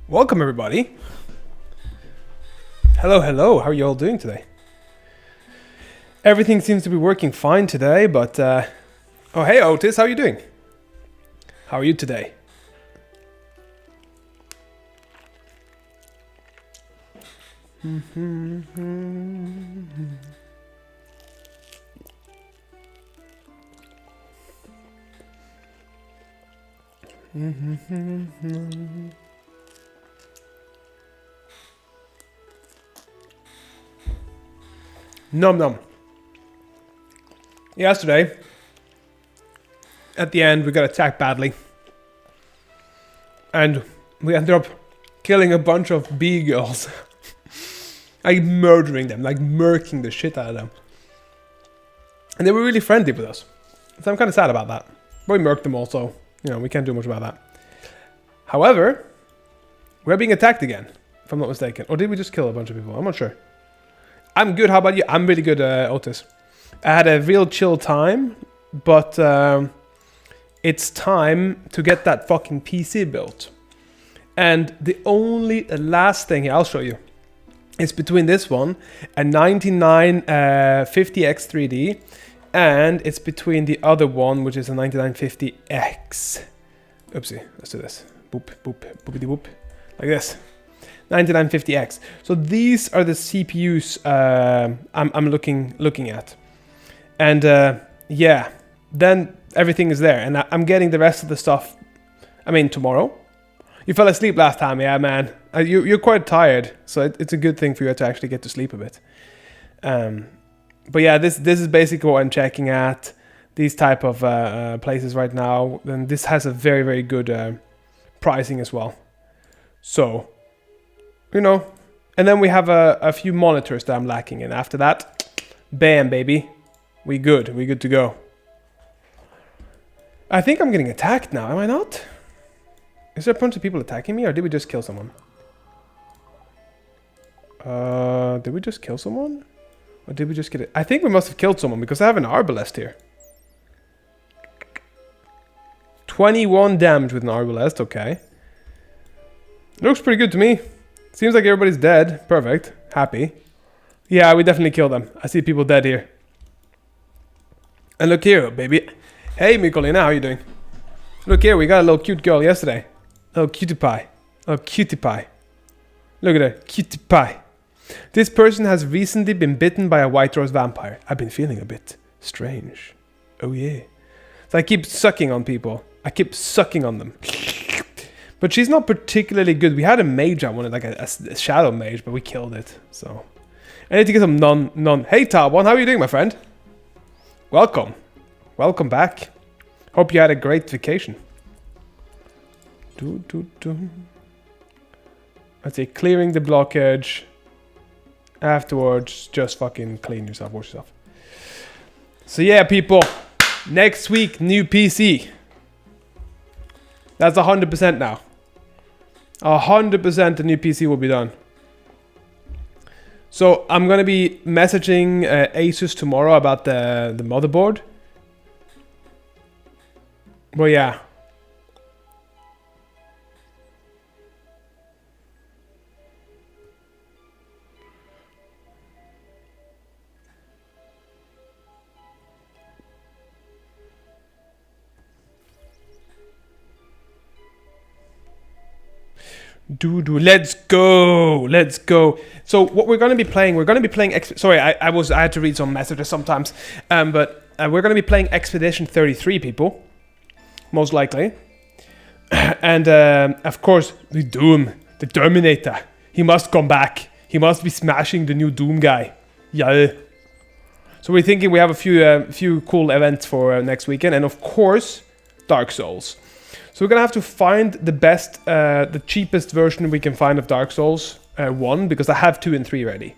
Welcome everybody. Hello, hello. How are you all doing today? Everything seems to be working fine today, but oh hey Otis, how are you doing? How are you today? Nom nom. Yesterday, at the end, we got attacked badly. And we ended up killing a bunch of bee girls. Like murdering them, like murking the shit out of them. And they were really friendly with us. So I'm kind of sad about that. But we murked them also. You know, we can't do much about that. However, we're being attacked again, if I'm not mistaken. Or did we just kill a bunch of people? I'm not sure. I'm good, how about you? I'm really good, Otis. I had a real chill time, but it's time to get that fucking PC built. And the only last thing here, I'll show you. It's between this one, a 9950X 3D, and it's between the other one, which is a 9950X. Oopsie, let's do this. Boop, boop, boopity boop. Like this. 9950X. So these are the CPUs I'm looking at. And yeah, then everything is there. And I'm getting the rest of the stuff, I mean, tomorrow. You fell asleep last time, yeah, man. You're quite tired, so it's a good thing for you to actually get to sleep a bit. But yeah, this is basically what I'm checking at. These type of places right now. And this has a very, very good pricing as well. So, you know. And then we have a few monitors that I'm lacking in. After that, bam, baby. We good to go. I think I'm getting attacked now, am I not? Is there a bunch of people attacking me, or did we just kill someone? Did we just kill someone? Or did we just get it? I think we must have killed someone, because I have an arbalest here. 21 damage with an arbalest, okay. Looks pretty good to me. Seems like everybody's dead. Perfect. Happy. Yeah, we definitely killed them. I see people dead here. And look here, baby. Hey, Mikolina, how you doing? Look here, we got a little cute girl yesterday. Little cutie pie. Little cutie pie. Look at her. Cutie pie. This person has recently been bitten by a white rose vampire. I've been feeling a bit strange. Oh yeah. So I keep sucking on people. I keep sucking on them. But she's not particularly good. We had a mage I wanted, like a shadow mage, but we killed it. So I need to get some non. Hey Talbon, how are you doing, my friend? Welcome. Welcome back. Hope you had a great vacation. Let's say clearing the blockage. Afterwards, just fucking clean yourself, wash yourself. So yeah, people. Next week, new PC. That's 100% now. 100% the new PC will be done. So I'm going to be messaging Asus tomorrow about the motherboard. But yeah. Let's go. So what we're going to be playing, sorry, I had to read some messages sometimes, but we're going to be playing Expedition 33, people, most likely. And of course, the Doom, the Terminator, he must come back. He must be smashing the new Doom guy. Yeah. So we're thinking we have a few cool events for next weekend, and of course, Dark Souls. So we're gonna have to find the best, the cheapest version we can find of Dark Souls 1, because I have 2 and 3 ready.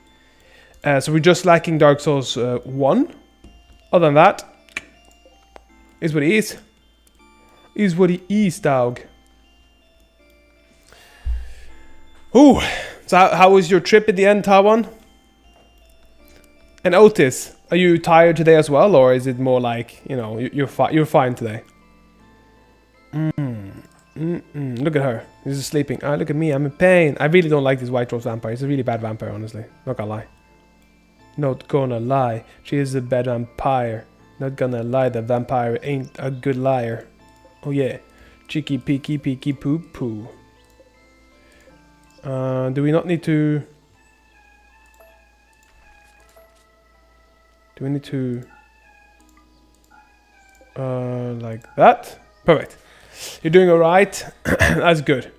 So we're just lacking Dark Souls 1. Other than that, is what it is. Is what it is, dog. Ooh, so how was your trip at the end, Tawan? And Otis, are you tired today as well, or is it more like, you know, you're fine today? Look at her. He's just sleeping. Ah, look at me. I'm in pain. I really don't like this white rose vampire. He's a really bad vampire, honestly. Not gonna lie. Not gonna lie. She is a bad vampire. Not gonna lie. The vampire ain't a good liar. Oh, yeah. Cheeky, peeky, peeky, poo, poo. Do we not need to... Do we need to... like that? Perfect. You're doing alright. That's good.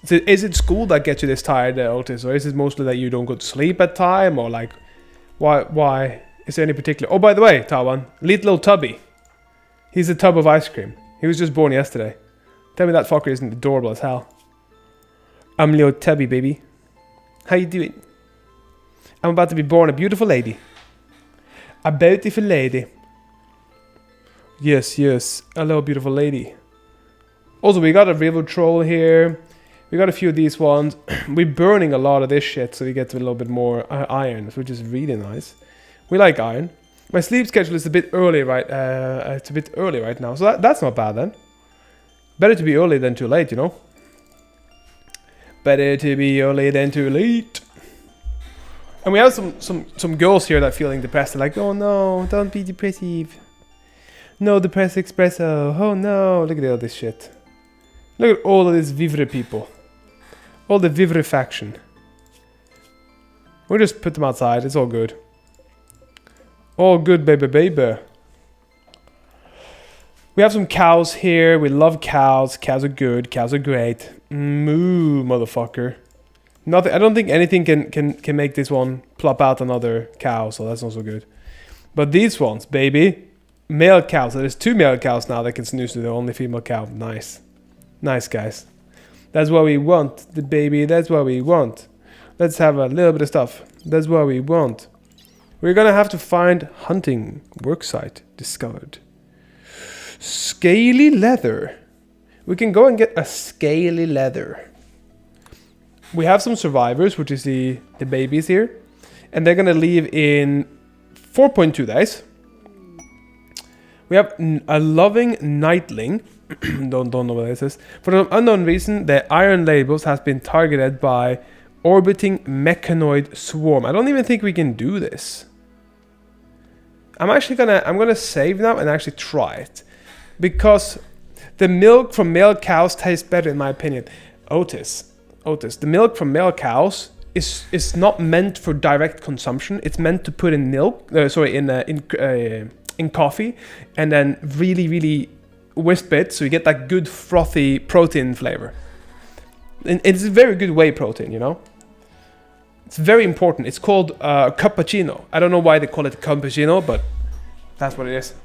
Is it school that gets you this tired, Otis? Or is it mostly that you don't go to sleep at time? Or like... Why? Is there any particular... Oh, by the way, Tawan. Little Tubby. He's a tub of ice cream. He was just born yesterday. Tell me that fucker isn't adorable as hell. I'm little Tubby, baby. How you doing? I'm about to be born a beautiful lady. A beautiful lady. Yes. Hello, beautiful lady. Also, we got a river troll here. We got a few of these ones. We're burning a lot of this shit, so we get a little bit more iron, which is really nice. We like iron. My sleep schedule is a bit early, right? It's a bit early right now, so that's not bad then. Better to be early than too late, you know. Better to be early than too late. And we have some girls here that are feeling depressed. They're like, oh no, don't be depressive. No depressed espresso. Oh no, look at all this shit. Look at all of these vivre people. All the vivre faction. We'll just put them outside. It's all good. All good, baby, baby. We have some cows here. We love cows. Cows are good. Cows are great. Moo, motherfucker. Nothing. I don't think anything can make this one plop out another cow, so that's not so good. But these ones, baby. Male cows. So there's 2 male cows now that can snooze to the only female cow. Nice. Nice, guys. That's what we want, the baby. That's what we want. Let's have a little bit of stuff. That's what we want. We're gonna have to find hunting worksite discovered. Scaly leather. We can go and get a scaly leather. We have some survivors, which is the babies here. And they're gonna leave in 4.2 days. We have a loving nightling. don't know what this is. For some unknown reason, the iron labels has been targeted by orbiting mechanoid swarm. I don't even think we can do this. I'm gonna save now and actually try it. Because the milk from male cows tastes better in my opinion. Otis, the milk from male cows is not meant for direct consumption. It's meant to put in milk, in coffee, and then really wisp it so you get that good frothy protein flavor. And it's a very good whey protein, you know. It's very important. It's called cappuccino. I don't know why they call it cappuccino, but that's what it is.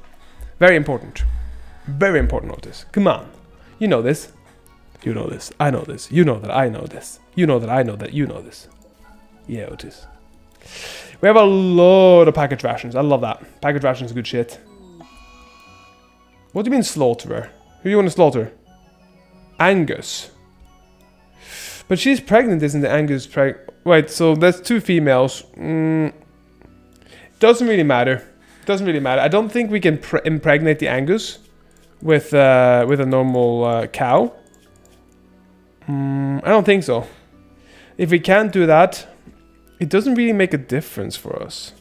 Very important. Very important, Otis. Come on. You know this. You know this. I know this. You know that I know this. You know that I know that you know this. Yeah, Otis. We have a load of package rations. I love that. Package rations is good shit. What do you mean slaughterer? Who do you want to slaughter? Angus. But she's pregnant, isn't the Angus pregnant? Wait, so there's 2 females. Doesn't really matter. Doesn't really matter. I don't think we can impregnate the Angus with a normal cow. I don't think so. If we can't do that, it doesn't really make a difference for us.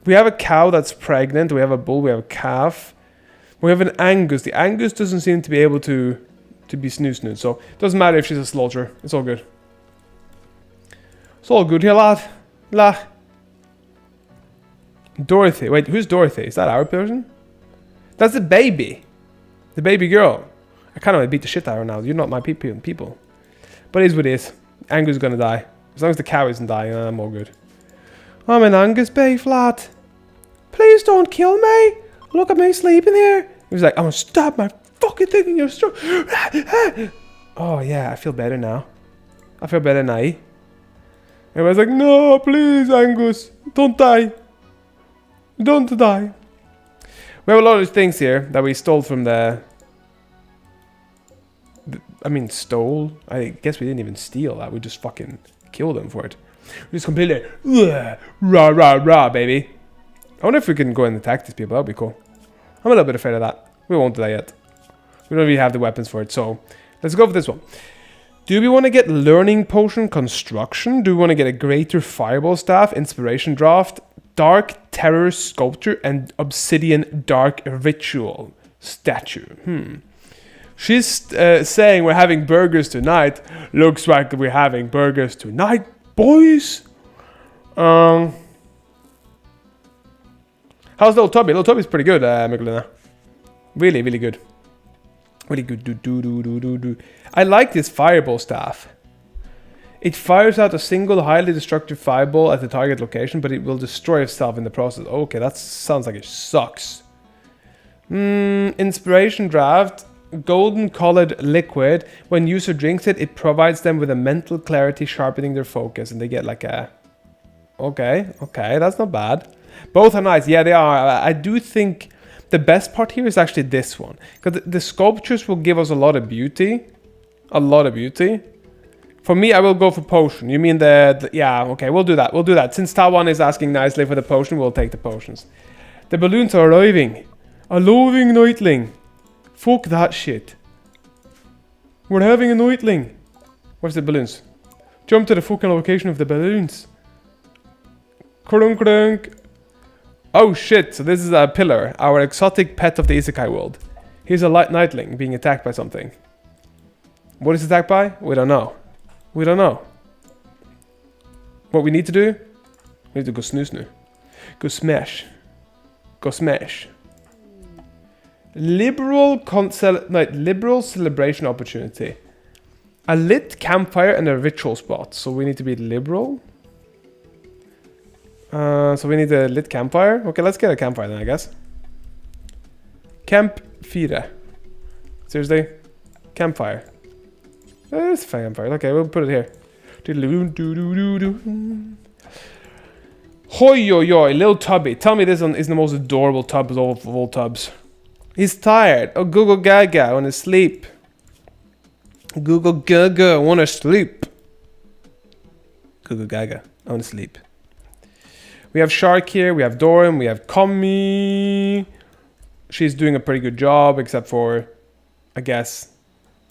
We have a cow that's pregnant. We have a bull. We have a calf. We have an Angus. The Angus doesn't seem to be able to be snoo-snoo. So it doesn't matter if she's a slaughterer. It's all good. It's all good here, lad. Dorothy. Wait, who's Dorothy? Is that our person? That's the baby. The baby girl. I kind of want to beat the shit out of her now. You're not my people. But it is what it is. Angus is going to die. As long as the cow isn't dying, I'm all good. I'm an Angus beef, lad. Please don't kill me. Look at me sleeping here. He was like, I'm going to stab my fucking thing in your throat. Oh, yeah, I feel better now. I feel better now. Everyone's like, no, please, Angus. Don't die. Don't die. We have a lot of things here that we stole from stole? I guess we didn't even steal that. We just fucking killed them for it. We just completely, rah, baby. I wonder if we can go and attack these people. That would be cool. I'm a little bit afraid of that. We won't do that yet. We don't really have the weapons for it, so Let's go for this one. Do we want to get Learning Potion Construction? Do we want to get a Greater Fireball Staff, Inspiration Draft, Dark Terror Sculpture, and Obsidian Dark Ritual Statue? She's saying we're having burgers tonight. Looks like we're having burgers tonight, boys. How's Little Tubby? Little Tubby's pretty good, Michelina. Really, really good. Really good. I like this Fireball Staff. It fires out a single highly destructive fireball at the target location, but it will destroy itself in the process. Okay, that sounds like it sucks. Inspiration Draft. Golden colored liquid. When user drinks it, it provides them with a mental clarity, sharpening their focus, and they get like a... Okay, that's not bad. Both are nice. Yeah, they are. I do think the best part here is actually this one, because the sculptures will give us a lot of beauty. A lot of beauty. For me, I will go for potion. You mean the yeah, okay, we'll do that. Since Tawan is asking nicely for the potion, we'll take the potions. The balloons are arriving. A loving nightling. Fuck that shit. We're having a nightling. Where's the balloons? Jump to the fucking location of the balloons. Crunk crunk. Oh shit, so this is a pillar. Our exotic pet of the Isekai world. Here's a light nightling being attacked by something. What is it attacked by? We don't know. What we need to do? We need to go snoo. Go smash. Liberal celebration opportunity. A lit campfire and a ritual spot. So we need to be liberal. So we need a lit campfire. Okay, let's get a campfire then, I guess. Camp 4. Seriously? Campfire. It's a campfire. Okay, we'll put it here. Hoi yo yo, Little Tubby. Tell me this one is the most adorable tub of all tubs. He's tired. Oh, Google Gaga, I want to sleep. Google Gaga, I want to sleep. Google Gaga, I want to sleep. We have Shark here, we have Doran, we have Kami. She's doing a pretty good job, except for, I guess,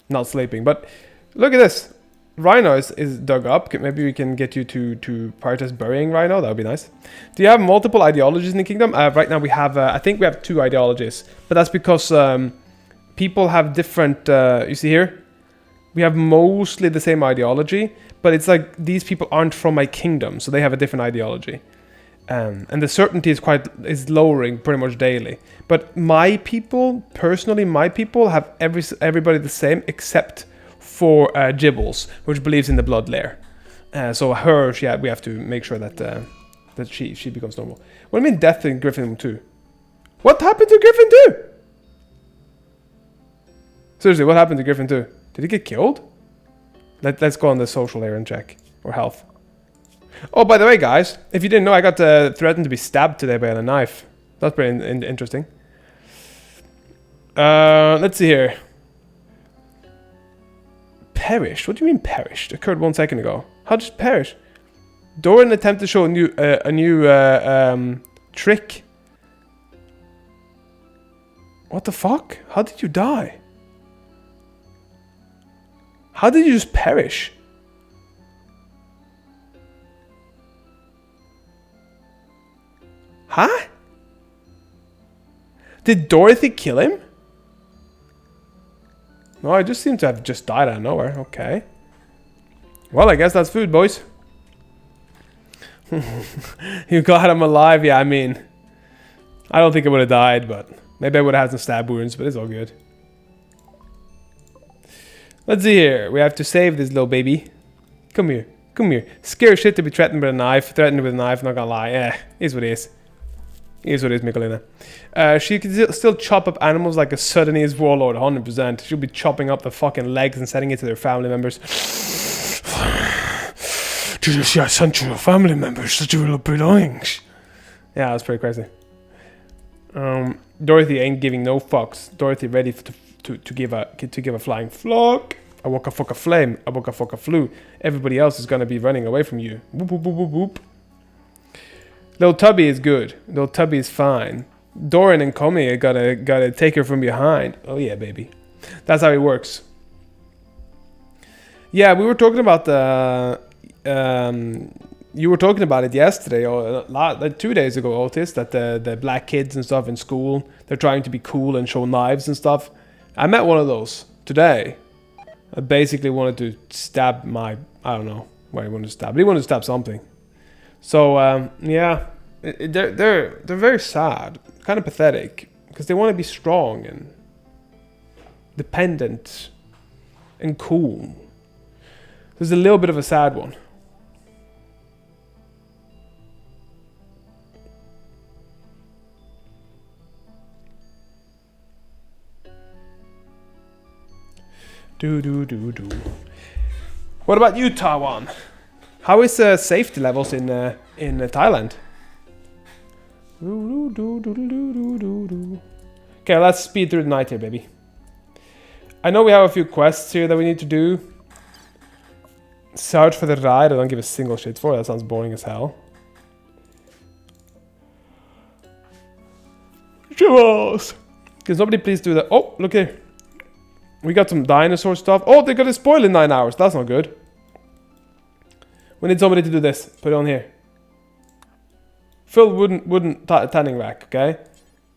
not sleeping. But look at this. Rhino is dug up. Maybe we can get you to prioritize burying Rhino. That would be nice. Do you have multiple ideologies in the kingdom? Right now we have, I think we have 2 ideologies. But that's because people have different, you see here? We have mostly the same ideology. But it's like these people aren't from my kingdom. So they have a different ideology. And the certainty is lowering pretty much daily. But my people, personally, my people have everybody the same except for Gibbles, which believes in the blood lair. So her, we have to make sure that that she becomes normal. What do you mean death in Griffin 2? What happened to Griffin 2? Seriously, what happened to Griffin 2? Did he get killed? Let's go on the social layer and check. Or health. Oh, by the way, guys, if you didn't know, I got threatened to be stabbed today by a knife. That's pretty interesting. Let's see here. Perished? What do you mean perished? Occurred 1 second ago. How did it perish? Doran attempted to show a new trick. What the fuck? How did you die? How did you just perish? Huh? Did Dorothy kill him? No, I just seem to have just died out of nowhere. Okay. Well, I guess that's food, boys. You got him alive. Yeah, I mean, I don't think I would have died, but maybe I would have had some stab wounds, but it's all good. Let's see here. We have to save this little baby. Come here. Come here. Scary shit to be threatened with a knife. Threatened with a knife, not gonna lie. Is what it is. Here's what it is, Michelina. She can still chop up animals like a Sudanese warlord, 100%. She'll be chopping up the fucking legs and sending it to their family members. Did you see I sent you your family members that you little belongings? Yeah, that's pretty crazy. Dorothy ain't giving no fucks. Dorothy ready to give a flying flock. I woke a fuck a flame. I woke a fuck a flu. Everybody else is gonna be running away from you. Whoop whoop whoop whoop whoop. Little Tubby is good. Little Tubby is fine. Doran and Kami gotta take her from behind. Oh yeah, baby. That's how it works. Yeah, we were talking about the. You were talking about it yesterday or like 2 days ago, Otis, that the black kids and stuff in school, they're trying to be cool and show knives and stuff. I met one of those today. I basically wanted to stab my, I don't know where he wanted to stab, but he wanted to stab something. So yeah, they're very sad, kind of pathetic, because they want to be strong and dependent and cool. There's a little bit of a sad one. Do. What about you, Taiwan? How is safety levels in Thailand? Okay, let's speed through the night here, baby. I know we have a few quests here that we need to do. Search for the ride. I don't give a single shit for it. That sounds boring as hell. Can somebody please do that? Oh, look here. We got some dinosaur stuff. Oh, they got it spoiled in 9 hours. That's not good. We need somebody to do this. Put it on here. Fill wooden tanning rack, okay?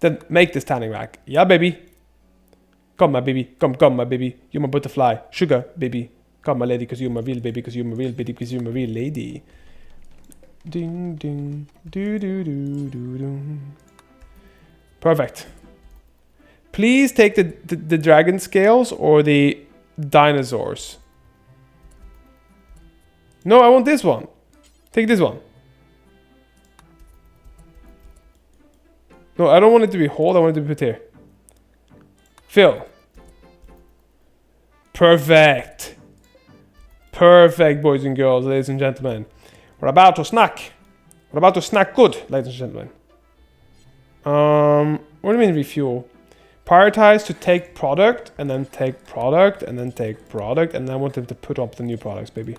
Then make this tanning rack. Yeah, baby. Come, my baby. Come, my baby. You're my butterfly. Sugar, baby. Come, my lady, because you're my real baby, because you're my real baby, because you're my real lady. Ding, ding. Do. Perfect. Please take the dragon scales or the dinosaurs. No, I want this one. Take this one. No, I don't want it to be whole. I want it to be put here. Fill. Perfect. Perfect, boys and girls, ladies and gentlemen. We're about to snack. We're about to snack good, ladies and gentlemen. What do you mean refuel? Prioritize to take product, and then take product, and then take product, and then I want them to put up the new products, baby.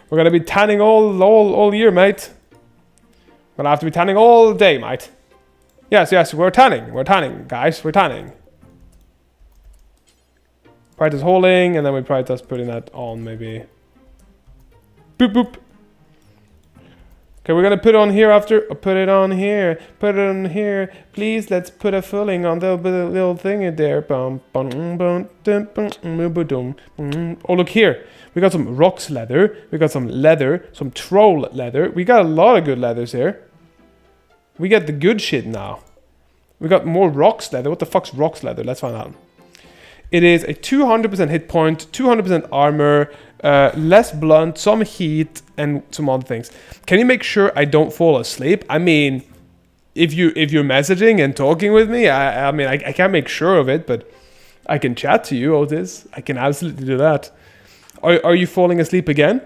We're gonna be tanning all year, mate. We're gonna have to be tanning all day, mate. Yes, we're tanning, guys, we're tanning. Prioritize holding, and then we prioritize putting that on, maybe. Boop, boop. Okay, we're gonna put it on here after. Put it on here. Put it on here. Please, let's put a filling on the little thing in there. Oh, look here. We got some rocks leather. We got some leather. Some troll leather. We got a lot of good leathers here. We got the good shit now. We got more rocks leather. What the fuck's rocks leather? Let's find out. It is a 200% hit point, 200% armor, less blunt, some heat, and some other things. Can you make sure I don't fall asleep? I mean, if you're messaging and talking with me, I mean, I can't make sure of it, but I can chat to you, Otis. I can absolutely do that. Are you falling asleep again?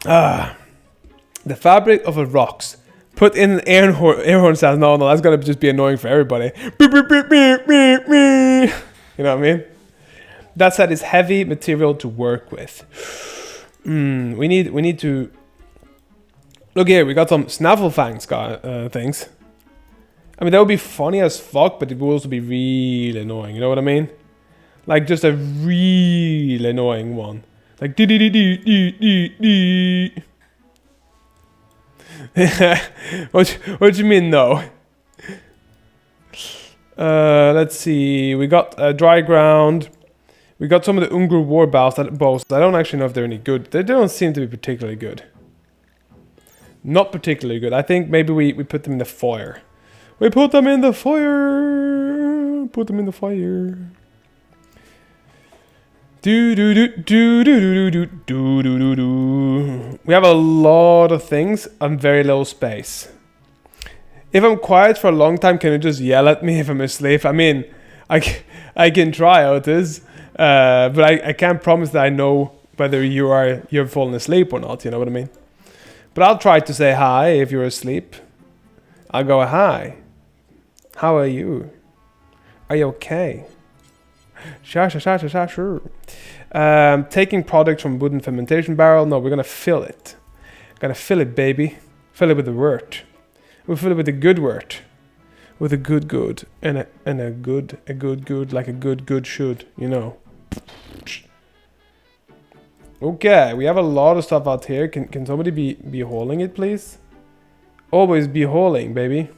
The fabric of a rocks. Put in an air horn sound. No, that's gonna just be annoying for everybody. You know what I mean? That said, it's heavy material to work with. We need to look here. We got some snaffle fangs things. I mean, that would be funny as fuck, but it would also be real annoying. You know what I mean? Like just a real annoying one. Like what do you mean no? Let's see. We got dry ground. We got some of the Ungur war bows. I don't actually know if they're any good. They don't seem to be particularly good. Not particularly good. I think maybe we put them in the fire. We put them in the fire. Put them in the fire. We have a lot of things on very little space. If I'm quiet for a long time, can you just yell at me if I'm asleep? I mean, I can try out this, but I can't promise that I know whether you're falling asleep or not. You know what I mean? But I'll try to say hi if you're asleep. I'll go hi. How are you? Are you okay? Sure. Taking product from wooden fermentation barrel. No, we're gonna fill it. Gonna fill it, baby. Fill it with the wort. We'll fill it with a good wort. With a good and a good like a good should, you know. Okay, we have a lot of stuff out here. Can somebody be hauling it, please? Always be hauling, baby.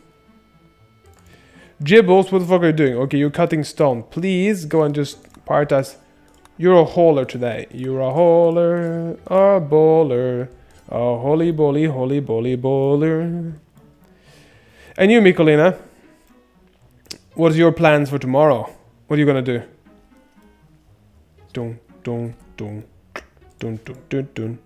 Gibbles, what the fuck are you doing? Okay, you're cutting stone. Please go and just prioritize. You're a hauler today. You're a hauler, a bowler, a holy bolly bowler. And you, Mikolina, what are your plans for tomorrow? What are you gonna do? Dun, dun, dun. Dun, dun, dun, dun.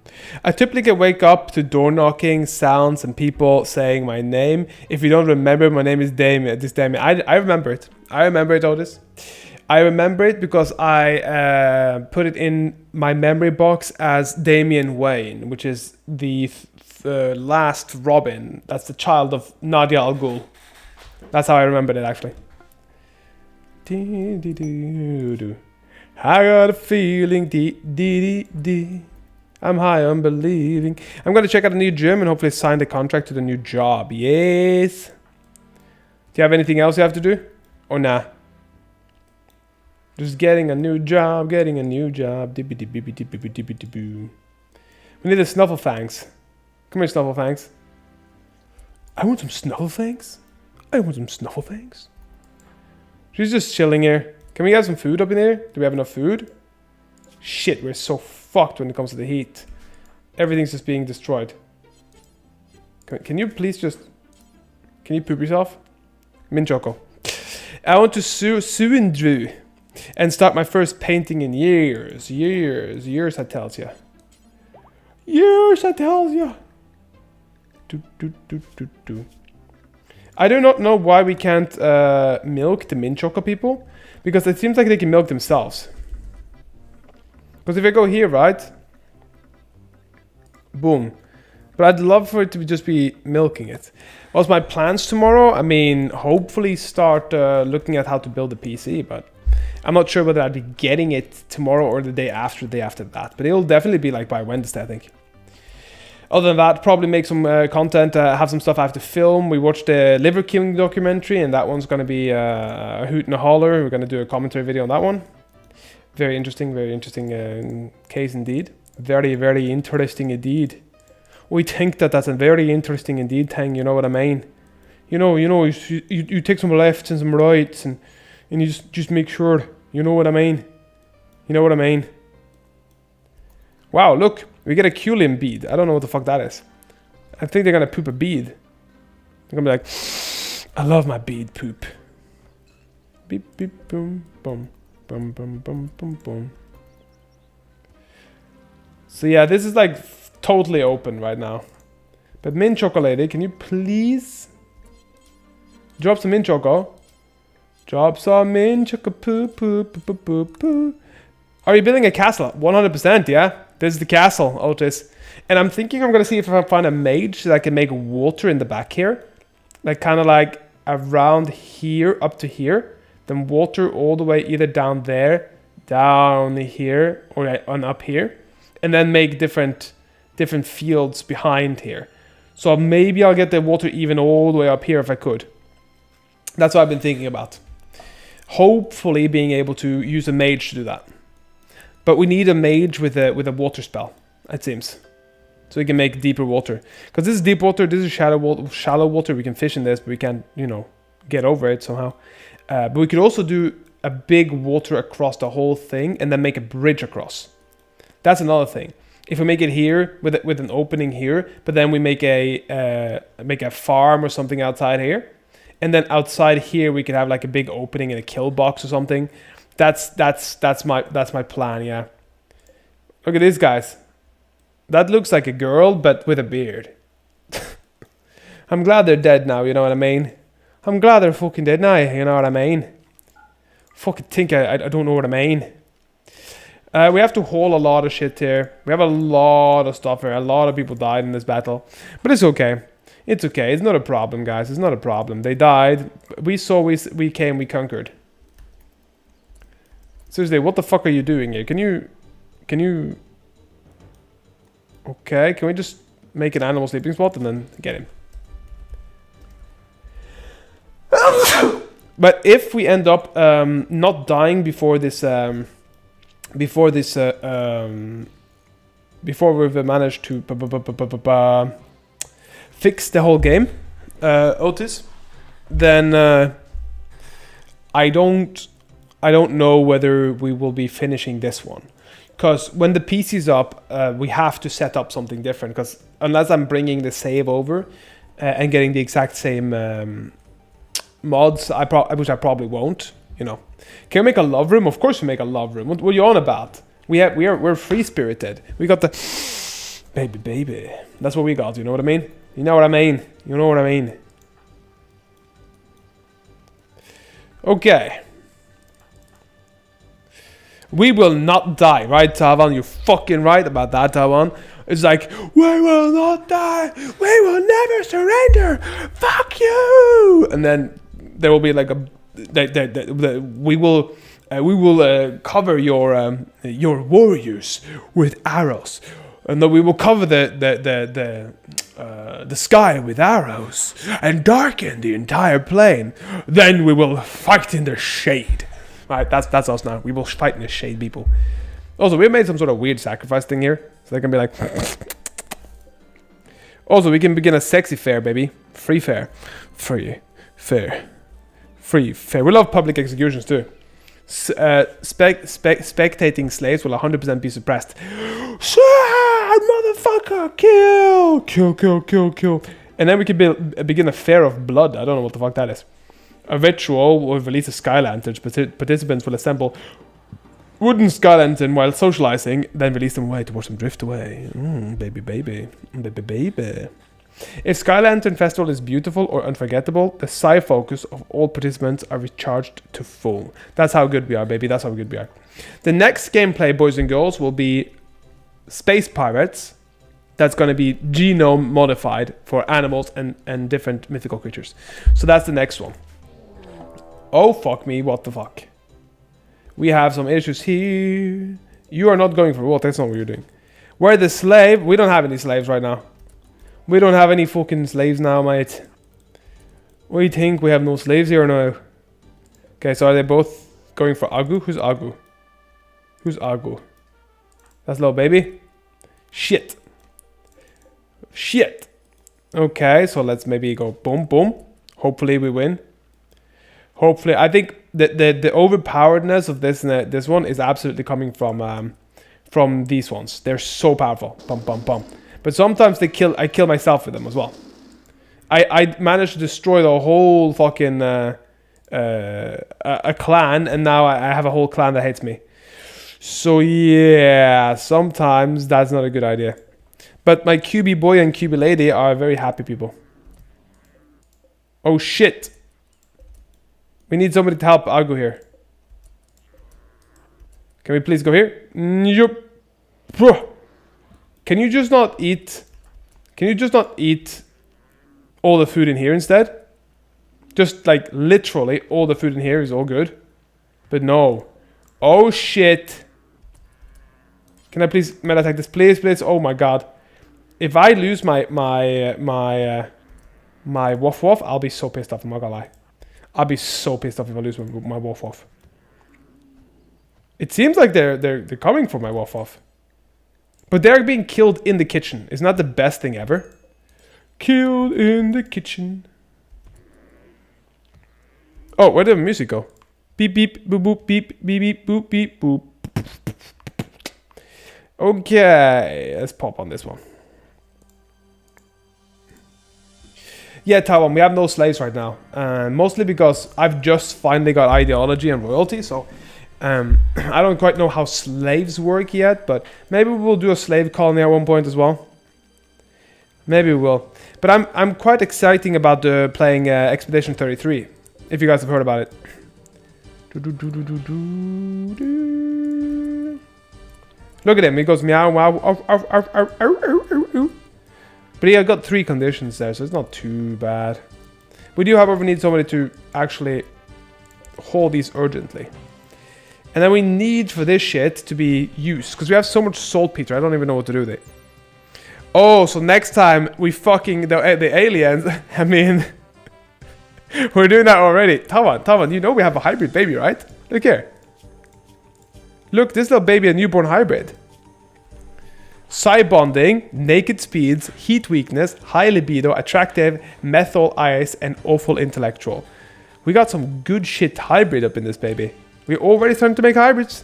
I typically wake up to door knocking sounds and people saying my name. If you don't remember, my name is Damien. This Damien. I remember it. I remember it, Otis. I remember it because I put it in my memory box as Damian Wayne, which is the last Robin. That's the child of Nadia Al Ghul. That's how I remembered it, actually. I got a feeling, I'm high on believing. I'm gonna check out a new gym and hopefully sign the contract to the new job. Yes. Do you have anything else you have to do? Or nah? Just getting a new job, We need the Snufflefangs. Come here, Snufflefangs. I want some Snufflefangs. She's just chilling here. Can we get some food up in here? Do we have enough food? Shit, we're so fucked when it comes to the heat. Everything's just being destroyed. Can you please just... Can you poop yourself? Minchoko. I want to Suindru and start my first painting in years, I tells ya. Years, I tells ya. I do not know why we can't milk the Minchoko people. Because it seems like they can milk themselves. Because if I go here, right? Boom. But I'd love for it to just be milking it. What's my plans tomorrow? I mean, hopefully start looking at how to build a PC. But I'm not sure whether I'd be getting it tomorrow or the day after that. But it'll definitely be like by Wednesday, I think. Other than that, probably make some content, have some stuff I have to film. We watched the liver killing documentary, and that one's going to be a hoot and a holler. We're going to do a commentary video on that one. Very interesting case indeed. Very, very interesting indeed. We think that's a very interesting indeed thing, you know what I mean? You know, you take some lefts and some rights, and you just make sure, you know what I mean? You know what I mean? Wow, look. We get a Culium bead. I don't know what the fuck that is. I think they're gonna poop a bead. They're gonna be like, I love my bead poop. Beep, beep, boom, boom, boom, boom, boom, boom, boom. So yeah, this is like totally open right now. But Mint Chocolate, can you please drop some Mint Choco? Drop some Mint Choco poo, poo, poo, poo, poo, poo. Are you building a castle? 100%, yeah. This is the castle, Otis. And I'm thinking I'm going to see if I can find a mage so I can make water in the back here. Like kind of like around here up to here. Then water all the way either down there, down here, or on up here. And then make different fields behind here. So maybe I'll get the water even all the way up here if I could. That's what I've been thinking about. Hopefully being able to use a mage to do that. But we need a mage with a water spell, it seems. So we can make deeper water. Because this is deep water, this is shallow water. We can fish in this, but we can't, get over it somehow. But we could also do a big water across the whole thing and then make a bridge across. That's another thing. If we make it here with an opening here, but then we make a farm or something outside here. And then outside here we could have like a big opening in a kill box or something. That's my plan, yeah. Look at this, guys. That looks like a girl, but with a beard. I'm glad they're dead now, you know what I mean? I'm glad they're fucking dead now, you know what I mean? Fucking think I don't know what I mean. We have to haul a lot of shit here. We have a lot of stuff here. A lot of people died in this battle. But it's okay. It's okay. It's not a problem, guys. It's not a problem. They died. We saw, we came, we conquered. Seriously, what the fuck are you doing here? Can you... Okay, can we just make an animal sleeping spot and then get him? But if we end up not dying before this before this before we've managed to fix the whole game, Otis, then I don't know whether we will be finishing this one. Because when the PC's up, we have to set up something different. Because unless I'm bringing the save over and getting the exact same mods, which I probably won't, you know. Can we make a love room? Of course we make a love room. What are you on about? We're free spirited. We got the baby. That's what we got. You know what I mean? You know what I mean? You know what I mean? Okay. We will not die, right, Tavan? You're fucking right about that, Tavan. It's like, we will not die. We will never surrender. Fuck you. And then there will be like we will cover your warriors with arrows, and then we will cover the sky with arrows and darken the entire plain. Then we will fight in the shade. Right, that's us now. We will fight in the shade, people. Also, we made some sort of weird sacrifice thing here, so they can be like. Also, we can begin a sexy fair, baby. Free fair, free fair. We love public executions too. Spectating slaves will 100% be suppressed. Sad motherfucker, kill. And then we can begin a fair of blood. I don't know what the fuck that is. A ritual will release a sky lanterns. Participants will assemble wooden sky lantern while socializing, then release them away to watch them drift away. Baby. If Sky Lantern Festival is beautiful or unforgettable, the psi focus of all participants are recharged to full. That's how good we are, baby. That's how good we are. The next gameplay, boys and girls, will be Space Pirates. That's going to be genome modified for animals and different mythical creatures. So that's the next one. Oh, fuck me. What the fuck? We have some issues here. You are not going for what? That's not what you're doing. We're the slave. We don't have any slaves right now. We don't have any fucking slaves now, mate. What do you think? We have no slaves here or no? Okay, so are they both going for Agu? Who's Agu? That's little baby. Shit. Okay, so let's maybe go boom. Hopefully we win. Hopefully, I think the overpoweredness of this one is absolutely coming from these ones. They're so powerful. Bum. But sometimes I kill myself with them as well. I managed to destroy the whole fucking a clan, and now I have a whole clan that hates me. So yeah, sometimes that's not a good idea. But my QB boy and QB lady are very happy people. Oh shit. We need somebody to help Agu here. Can we please go here? Yup. Can you just not eat? Can you just not eat all the food in here instead? Just like literally all the food in here is all good. But no. Oh shit. Can I please meta attack this? Please. Oh my god. If I lose my Woof Woof, I'll be so pissed off. I'm not gonna lie. I'll be so pissed off if I lose my Woof Woof. It seems like they're coming for my Woof Woof. But they're being killed in the kitchen. Isn't that the best thing ever? Killed in the kitchen. Oh, where did the music go? Beep, beep, boop, boop, beep, beep, beep, boop, beep, boop. Okay, let's pop on this one. Yeah, Taiwan, we have no slaves right now. Mostly because I've just finally got ideology and royalty, so I don't quite know how slaves work yet, but maybe we'll do a slave colony at one point as well. Maybe we will. But I'm quite exciting about playing Expedition 33, if you guys have heard about it. Look at him, he goes meow, wow, But yeah, I got 3 conditions there, so it's not too bad. We do, however, need somebody to actually hold these urgently. And then we need for this shit to be used, because we have so much saltpeter, I don't even know what to do with it. Oh, so next time we fucking the aliens, I mean, we're doing that already. Tavan, you know we have a hybrid baby, right? Look here. Look, this little baby, a newborn hybrid. Psi bonding, naked speeds, heat weakness, high libido, attractive, methyl ice, and awful intellectual. We got some good shit hybrid up in this baby. We're already starting to make hybrids.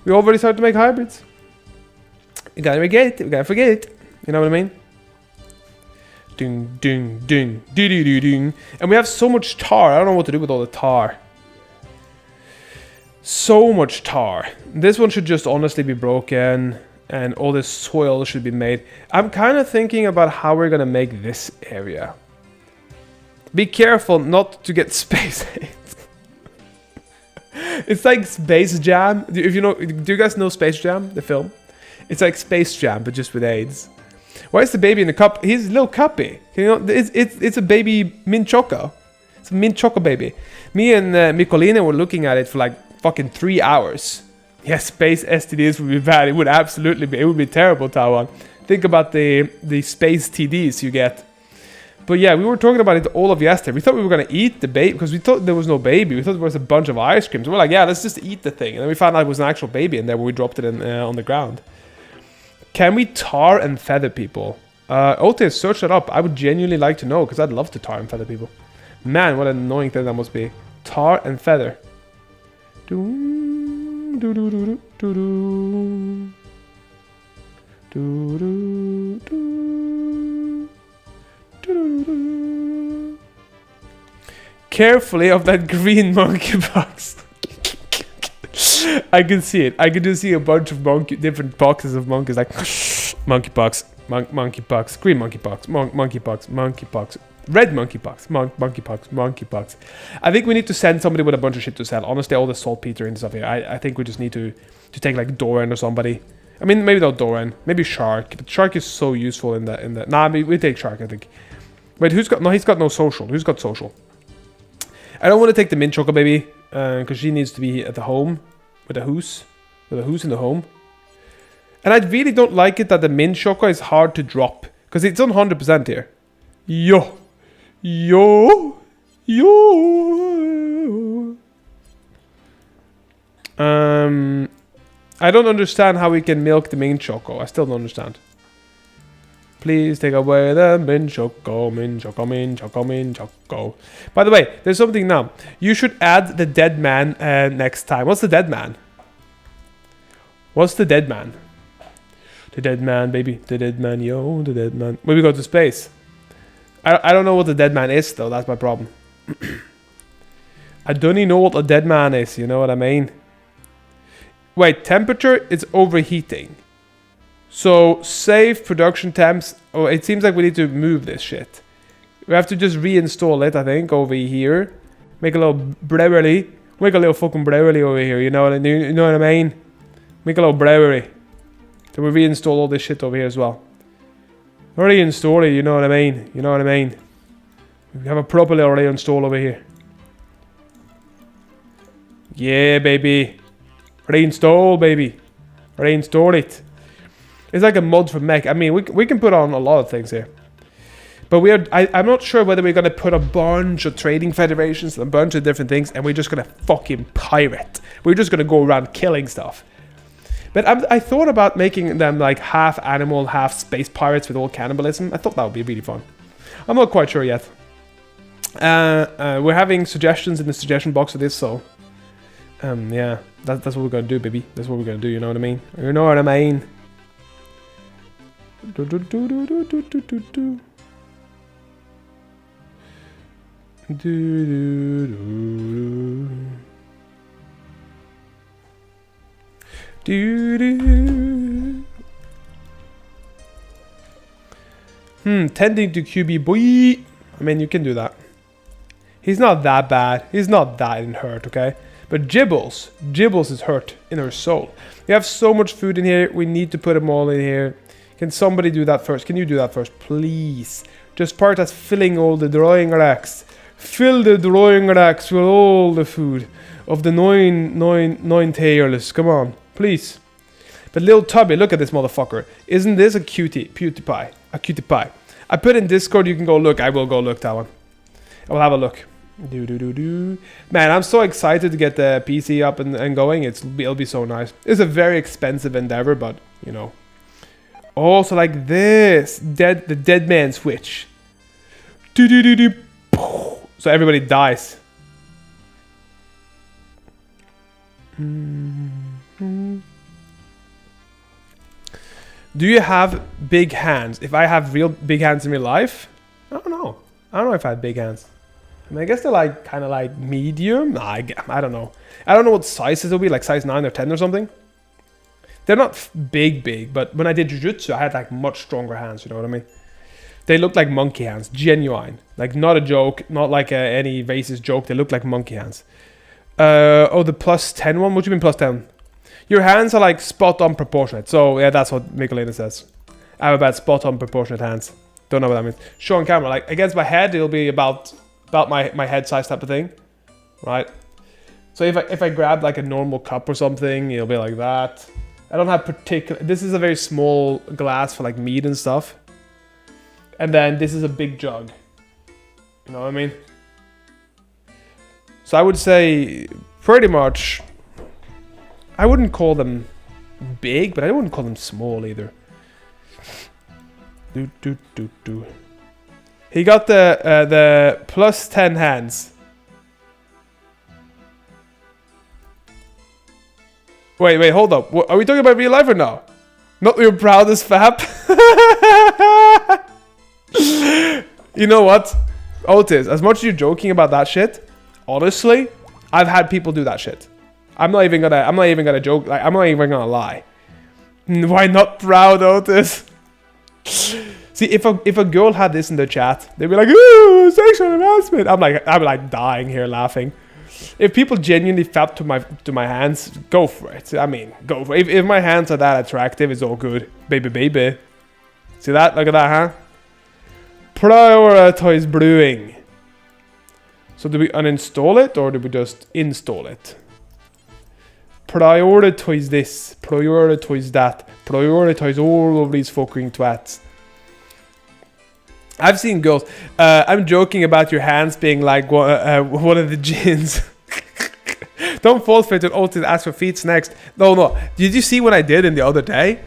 You gotta forget it. You gotta forget it. You know what I mean? Ding, ding, ding, ding, ding, ding. And we have so much tar. I don't know what to do with all the tar. So much tar. This one should just honestly be broken. And all this soil should be made. I'm kind of thinking about how we're gonna make this area. Be careful not to get space AIDS. It's like Space Jam. If you know, do you guys know Space Jam, the film? It's like Space Jam, but just with AIDS. Why is the baby in the cup? He's a little cuppy. You know, it's a baby mint choco. It's a mint choco baby. Me and Mikolina were looking at it for like fucking 3 hours. Yeah, space STDs would be bad. It would absolutely be. It would be terrible, Tawan. Think about the space TDs you get. But yeah, we were talking about it all of yesterday. We thought we were going to eat the baby because we thought there was no baby. We thought there was a bunch of ice creams. We're like, yeah, let's just eat the thing. And then we found out it was an actual baby in there when we dropped it on the ground. Can we tar and feather people? Ote, search that up. I would genuinely like to know because I'd love to tar and feather people. Man, what an annoying thing that must be. Tar and feather. Carefully of that green monkey box. I can see it. I can just see a bunch of different boxes of monkeys like monkeypox, monkeypox, green monkeypox, monkeypox, red monkeypox, monkeypox. I think we need to send somebody with a bunch of shit to sell. Honestly, all the saltpeter and stuff here. I think we just need to take like Doran or somebody. I mean, maybe not Doran. Maybe Shark. But Shark is so useful in the. Nah, we take Shark. I think. Wait, who's got? No, he's got no social. Who's got social? I don't want to take the mint choco baby because she needs to be at the home with a hoose in the home. And I really don't like it that the mint choco is hard to drop because it's on 100% here. Yo. I don't understand how we can milk the mint choco. I still don't understand. Please take away the mint choco. By the way, there's something now. You should add the dead man next time. What's the dead man? The dead man, baby. The dead man, yo. The dead man. When we go to space. I don't know what the dead man is, though. That's my problem. I don't even know what a dead man is. You know what I mean? Wait, temperature is overheating. So, save production temps. Oh, it seems like we need to move this shit. We have to just reinstall it, I think, over here. Make a little brewery. Make a little fucking brewery over here. You know what I mean? Make a little brewery. Then we reinstall all this shit over here as well. Reinstall it, you know what I mean? We have a proper little reinstall over here. Yeah, baby. Reinstall, baby. Reinstall it. It's like a mod for mech. I mean, we can put on a lot of things here. But I'm not sure whether we're going to put a bunch of trading federations and a bunch of different things and we're just going to fucking pirate. We're just going to go around killing stuff. But I thought about making them like half animal, half space pirates with all cannibalism. I thought that would be really fun. I'm not quite sure yet. We're having suggestions in the suggestion box for this, so... yeah, that's what we're going to do, baby. That's what we're going to do, you know what I mean? You know what I mean? Tending to QB boy. I mean, you can do that. He's not that bad. He's not that hurt, okay? But Jibbles is hurt in her soul. We have so much food in here. We need to put them all in here. Can somebody do that first? Can you do that first, please? Just part as filling all the drawing racks. Fill the drawing racks with all the food of the nine tailors. Come on, please. But little Tubby, look at this motherfucker. Isn't this a cutie pie? A cutie pie. I put in Discord, you can go look. I will go look, that one. I will have a look. Man, I'm so excited to get the PC up and going. It'll be so nice. It's a very expensive endeavor, but you know. Also like this, the dead man switch. So everybody dies. Do you have big hands? If I have real big hands in real life, I don't know. I don't know if I have big hands. I mean, I guess they're like kind of like medium. Nah, I don't know. I don't know what sizes it'll be, like size 9 or 10 or something. They're not big, but when I did jujutsu, I had like much stronger hands. You know what I mean? They look like monkey hands, genuine. Like not a joke, not like any racist joke. They look like monkey hands. Oh, the +10 one. What do you mean +10? Your hands are like spot on proportionate. So yeah, that's what Michelina says. I have about spot on proportionate hands. Don't know what that means. Show on camera, like against my head, it'll be about my head size type of thing, right? So if I grab like a normal cup or something, it'll be like that. I don't have particular. This is a very small glass for like meat and stuff, and then this is a big jug. You know what I mean? So I would say pretty much. I wouldn't call them big, but I wouldn't call them small either. He got the +10 hands. Wait, hold up. What, are we talking about real life or no? Not your proudest fap? You know what? Otis, as much as you're joking about that shit, honestly, I've had people do that shit. I'm not even gonna joke. Like, I'm not even gonna lie. Why not proud, Otis? See, if a girl had this in the chat, they'd be like, "Ooh, sexual harassment." I'm like dying here laughing. If people genuinely fap to my hands, go for it. I mean, go for it. If my hands are that attractive, it's all good, baby. See that? Look at that, huh? Prioritize brewing. So do we uninstall it or do we just install it? Prioritize this, prioritize that, prioritize all of these fucking twats. I've seen girls. I'm joking about your hands being like one of the gins. Don't fall for it and Otis ask for feet next. No. Did you see what I did in the other day?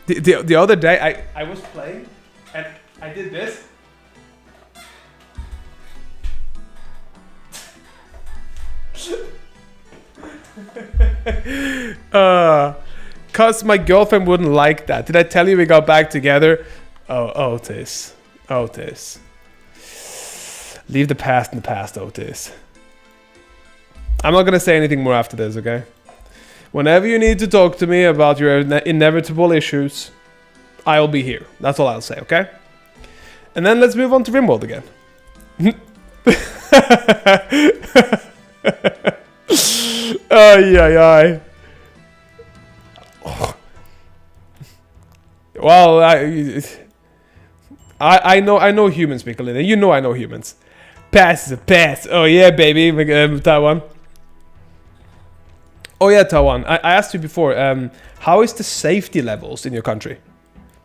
The other day I was playing and I did this. Cause my girlfriend wouldn't like that. Did I tell you we got back together? Oh, Otis. Leave the past in the past, Otis. I'm not gonna say anything more after this, okay? Whenever you need to talk to me about your inevitable issues, I'll be here. That's all I'll say, okay? And then let's move on to Rimworld again. Ay. Oh. Well, I know humans, Michelina. You know I know humans. Pass is a pass. Oh yeah, baby, Taiwan. Oh yeah, Taiwan. I asked you before. How is the safety levels in your country?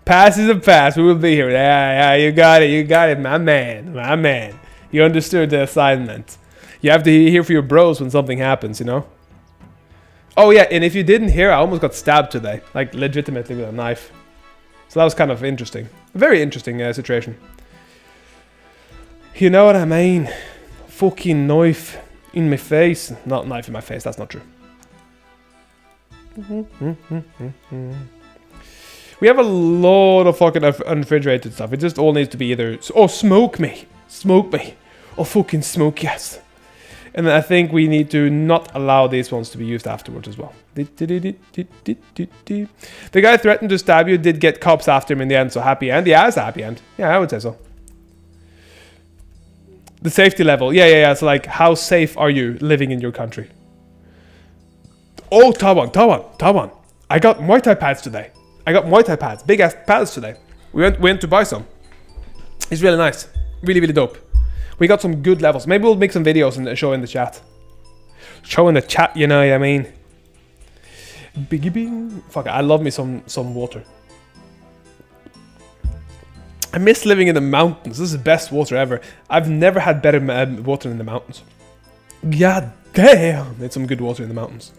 Pass is a pass. We will be here. Yeah. You got it, my man. You understood the assignment. You have to hear for your bros when something happens, you know? Oh yeah, and if you didn't hear, I almost got stabbed today. Like, legitimately with a knife. So that was kind of interesting. A very interesting situation. You know what I mean? Fucking knife in my face. Not knife in my face, that's not true. We have a lot of fucking unrefrigerated stuff. It just all needs to be either... Oh, smoke me. Oh, fucking smoke, yes. And then I think we need to not allow these ones to be used afterwards as well. The guy threatened to stab you, did get cops after him in the end, so happy end. Yeah, it's a happy end. Yeah, I would say so. The safety level. Yeah. So like, how safe are you living in your country? Oh, Taiwan. I got Muay Thai pads today. Big ass pads today. We went to buy some. It's really nice. Really dope. We got some good levels. Maybe we'll make some videos and show in the chat. Show in the chat, you know what I mean? Biggie bing. Fuck it, I love me some water. I miss living in the mountains. This is the best water ever. I've never had better water in the mountains. God damn, it's some good water in the mountains.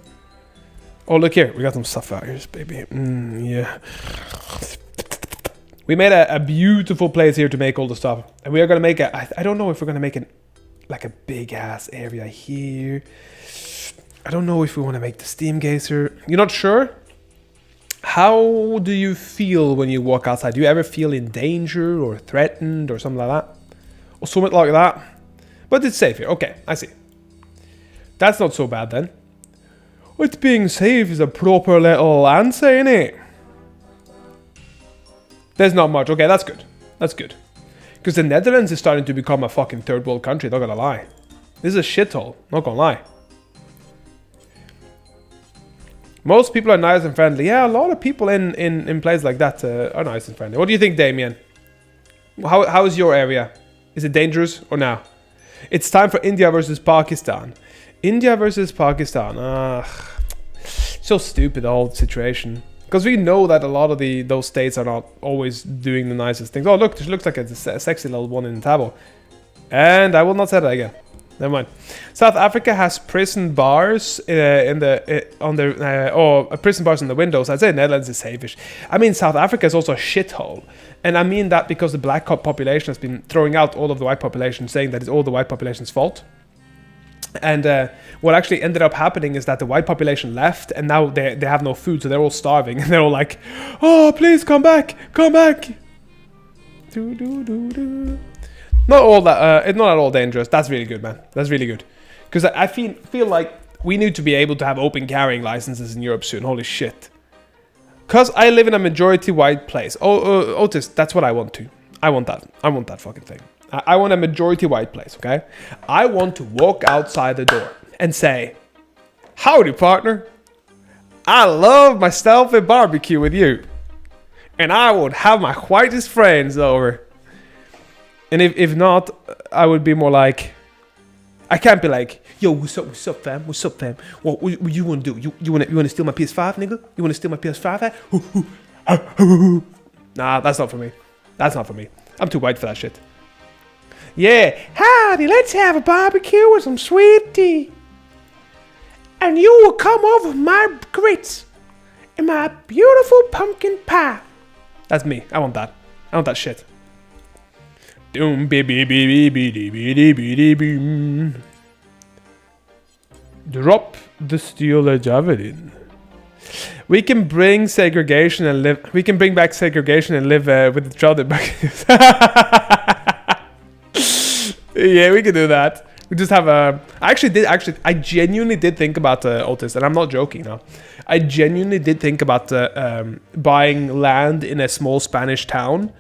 Oh, look here. We got some sapphires, baby. Yeah. We made a beautiful place here to make all the stuff. And we are going to make I don't know if we're going to make it like a big ass area here. I don't know if we want to make the steam geyser. You're not sure? How do you feel when you walk outside? Do you ever feel in danger or threatened or something like that? Or something like that? But it's safe here. Okay, I see. That's not so bad then. It's being safe is a proper little answer, innit? There's not much. Okay, that's good. That's good. Because the Netherlands is starting to become a fucking third world country, not gonna lie. This is a shithole, not gonna lie. Most people are nice and friendly. Yeah, a lot of people in places like that are nice and friendly. What do you think, Damien? How is your area? Is it dangerous or no? It's time for India versus Pakistan. India versus Pakistan. So stupid, the whole situation. Because we know that a lot of those states are not always doing the nicest things. Oh, look, this looks like a sexy little one in the table. And I will not say that again. Never mind. South Africa has prison bars prison bars in the windows. I'd say Netherlands is safe-ish. I mean, South Africa is also a shithole. And I mean that because the black population has been throwing out all of the white population, saying that it's all the white population's fault. And what actually ended up happening is that the white population left, and now they have no food, so they're all starving, and they're all like, "Oh, please come back, come back." Not all that. It's not at all dangerous. That's really good, man. That's really good, because I feel like we need to be able to have open carrying licenses in Europe soon. Holy shit! Because I live in a majority white place. Otis, that's what I want to. I want that. I want that fucking thing. I want a majority white place, okay? I want to walk outside the door and say, "Howdy, partner. I love myself a barbecue with you. And I would have my whitest friends over." And if not, I would be more like, I can't be like, "Yo, what's up, fam? What's up, fam? What you want to do? You want to steal my PS5, nigga? You want to steal my PS5? Nah, that's not for me. That's not for me. I'm too white for that shit. Yeah, howdy, let's have a barbecue with some sweet tea. And you will come over my grits and my beautiful pumpkin pie." That's me. I want that. I want that shit. Drop the steel javelin. We can bring segregation and live. We can bring back segregation and live with each other. Yeah, we can do that. We just have a. I genuinely did think about Otis, and I'm not joking now. I genuinely did think about buying land in a small Spanish town.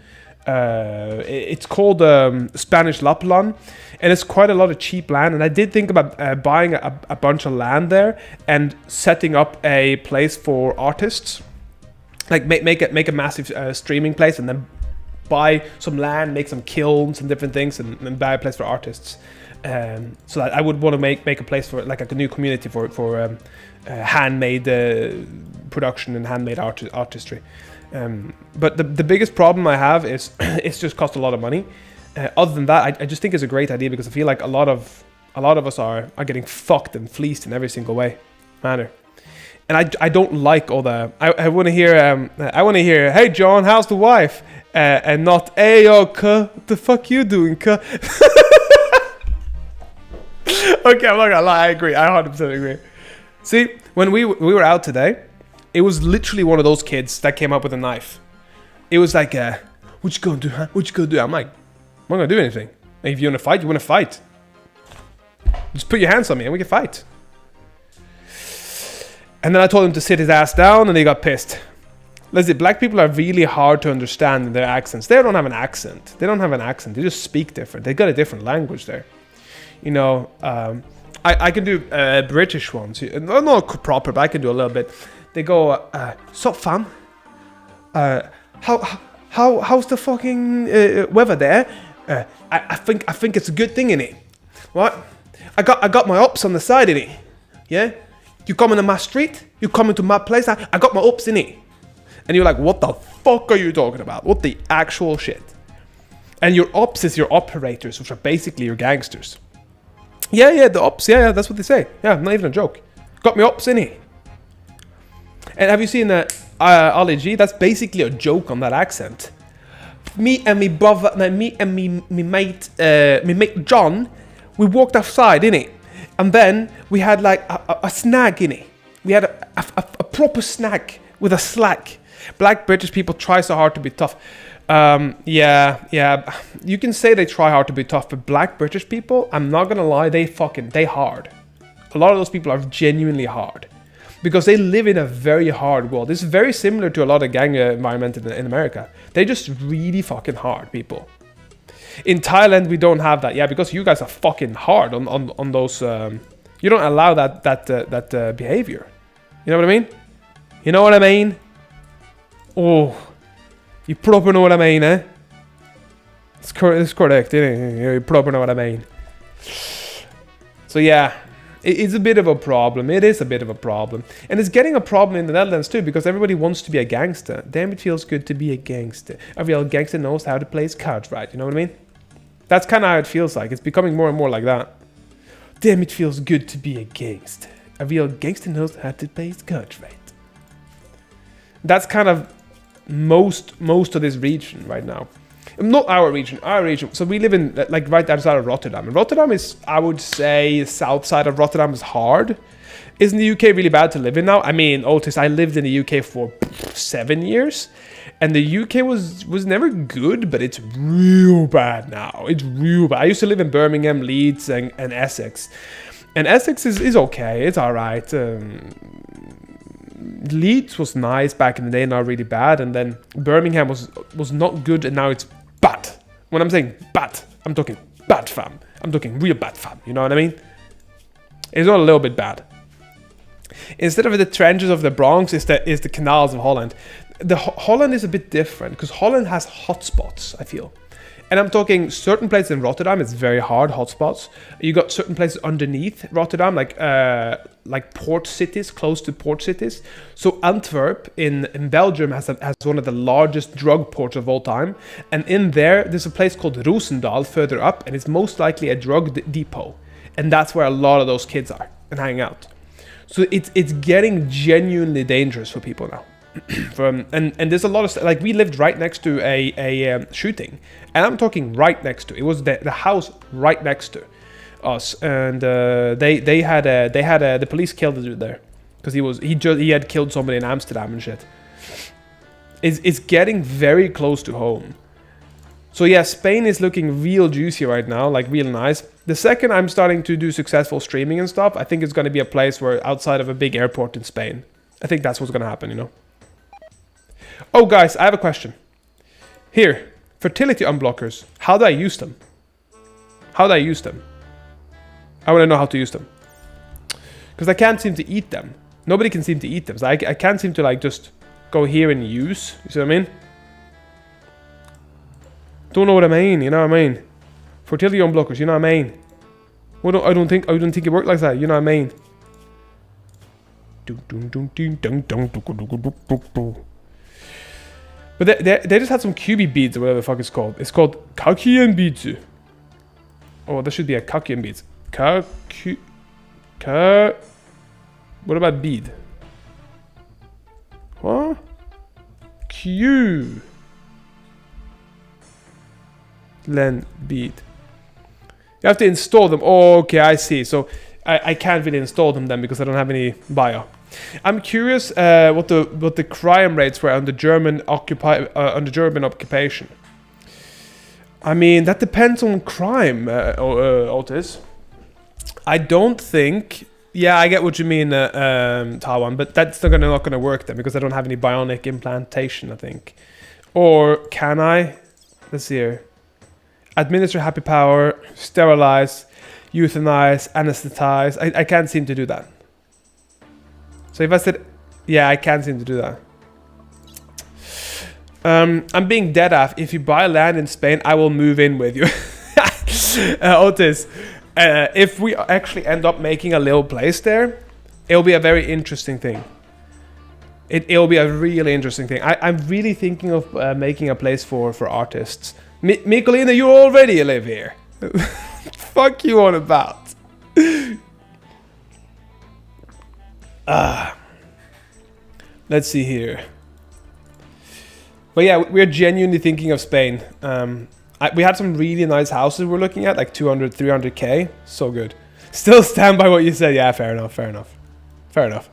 It's called Spanish Lapland, and it's quite a lot of cheap land. And I did think about buying a bunch of land there and setting up a place for artists, like make a massive streaming place, and then buy some land, make some kilns and different things, and buy a place for artists. So that I would want to make a place for like a new community for handmade production and handmade artistry. But the biggest problem I have is it's just cost a lot of money. Other than that, I just think it's a great idea because I feel like a lot of us are getting fucked and fleeced in every single manner. And I don't like all the. I want to hear. Hey John, how's the wife? And not, "Hey yo, what the fuck you doing, cuh?" Okay, I'm not gonna lie. I agree. I 100% agree. See, when we were out today, it was literally one of those kids that came up with a knife. It was like, "What you gonna do, huh? What you gonna do?" I'm like, "I'm not gonna do anything. If you wanna fight, you wanna fight. Just put your hands on me and we can fight." And then I told him to sit his ass down, and he got pissed. Listen, black people are really hard to understand in their accents. They don't have an accent. They don't have an accent. They just speak different. They got a different language there. You know, I can do British ones. Not proper, but I can do a little bit. They go, "Sup, fam? How's the fucking weather there? I think it's a good thing, innit? What? I got my ups on the side, innit? Yeah? You coming to my street? You coming to my place? I got my ups, innit?" And you're like, "What the fuck are you talking about? What the actual shit?" And your ops is your operators, which are basically your gangsters. Yeah, the ops. Yeah, that's what they say. Yeah, not even a joke. Got me ops in here. And have you seen that Ali G? That's basically a joke on that accent. Me and me brother, me and me mate John, we walked outside, innit? And then we had like a snag, innit? We had a proper snag with a slack. Black British people try so hard to be tough. Yeah. You can say they try hard to be tough, but Black British people, I'm not gonna lie, they hard. A lot of those people are genuinely hard. Because they live in a very hard world. It's very similar to a lot of gang environment in America. They're just really fucking hard people. In Thailand, we don't have that. Yeah, because you guys are fucking hard on those. You don't allow that behavior. You know what I mean? You know what I mean? Oh, you proper know what I mean, eh? It's correct, isn't it? You proper know what I mean. So yeah. It's a bit of a problem. It is a bit of a problem. And it's getting a problem in the Netherlands too, because everybody wants to be a gangster. Damn, it feels good to be a gangster. A real gangster knows how to play his cards right, you know what I mean? That's kind of how it feels like. It's becoming more and more like that. Damn, it feels good to be a gangster. A real gangster knows how to play his cards right. That's kind of most of this region right now. Not our region. So we live in, like, right outside of Rotterdam. And Rotterdam is, I would say, south side of Rotterdam is hard. Isn't the UK really bad to live in now? I mean, Otis, I lived in the UK for 7 years. And the UK was never good, but it's real bad now. It's real bad. I used to live in Birmingham, Leeds, and Essex. And Essex is okay. It's all right. Leeds was nice back in the day, not really bad. And then Birmingham was not good, and now it's bad. When I'm saying bad, I'm talking bad, fam. I'm talking real bad, fam. You know what I mean? It's not a little bit bad. Instead of the trenches of the Bronx, is the canals of Holland. Holland is a bit different because Holland has hotspots, I feel. And I'm talking certain places in Rotterdam, it's very hard, hotspots. You got certain places underneath Rotterdam, like port cities, close to port cities. So Antwerp in Belgium has one of the largest drug ports of all time. And in there's a place called Roosendaal further up, and it's most likely a drug depot. And that's where a lot of those kids are and hang out. So it's getting genuinely dangerous for people now. And there's a lot of, like, we lived right next to a shooting, and I'm talking right next to it was the house right next to us, and they had the police killed the dude there because he had killed somebody in Amsterdam and shit. It's getting very close to home. So yeah, Spain is looking real juicy right now, like real nice. The second I'm starting to do successful streaming and stuff, I think it's going to be a place where outside of a big airport in Spain. I think that's what's going to happen, you know. Oh, guys, I have a question. Here, fertility unblockers. How do I use them? I want to know how to use them. Because I can't seem to eat them. Nobody can seem to eat them. So I can't seem to, like, just go here and use. You see what I mean? Don't know what I mean. You know what I mean? Fertility unblockers. You know what I mean? Well, I don't think it worked like that. You know what I mean? But they just had some QB beads or whatever the fuck it's called. It's called Kakian beads. Oh, there should be a Kakian beads. What about bead? What? Q. Len bead. You have to install them. Oh, okay, I see. So I can't really install them then because I don't have any bio. I'm curious what the crime rates were under German occupation. I mean, that depends on crime, Otis. I don't think. Yeah, I get what you mean, Tawan, but that's not gonna work then because I don't have any bionic implantation, I think. Or can I? Let's see here. Administer happy power, sterilize, euthanize, anesthetize. I can't seem to do that. So if I said, yeah, I can't seem to do that. I'm being dead off. If you buy land in Spain, I will move in with you. Otis, if we actually end up making a little place there, it'll be a very interesting thing. It'll be a really interesting thing. I'm really thinking of making a place for artists Mikolina, you already live here. Fuck you on about. Let's see here. But yeah, we're genuinely thinking of Spain. We had some really nice houses we're looking at, like 200, 300k. So good. Still stand by what you said. Yeah, fair enough, fair enough. Fair enough.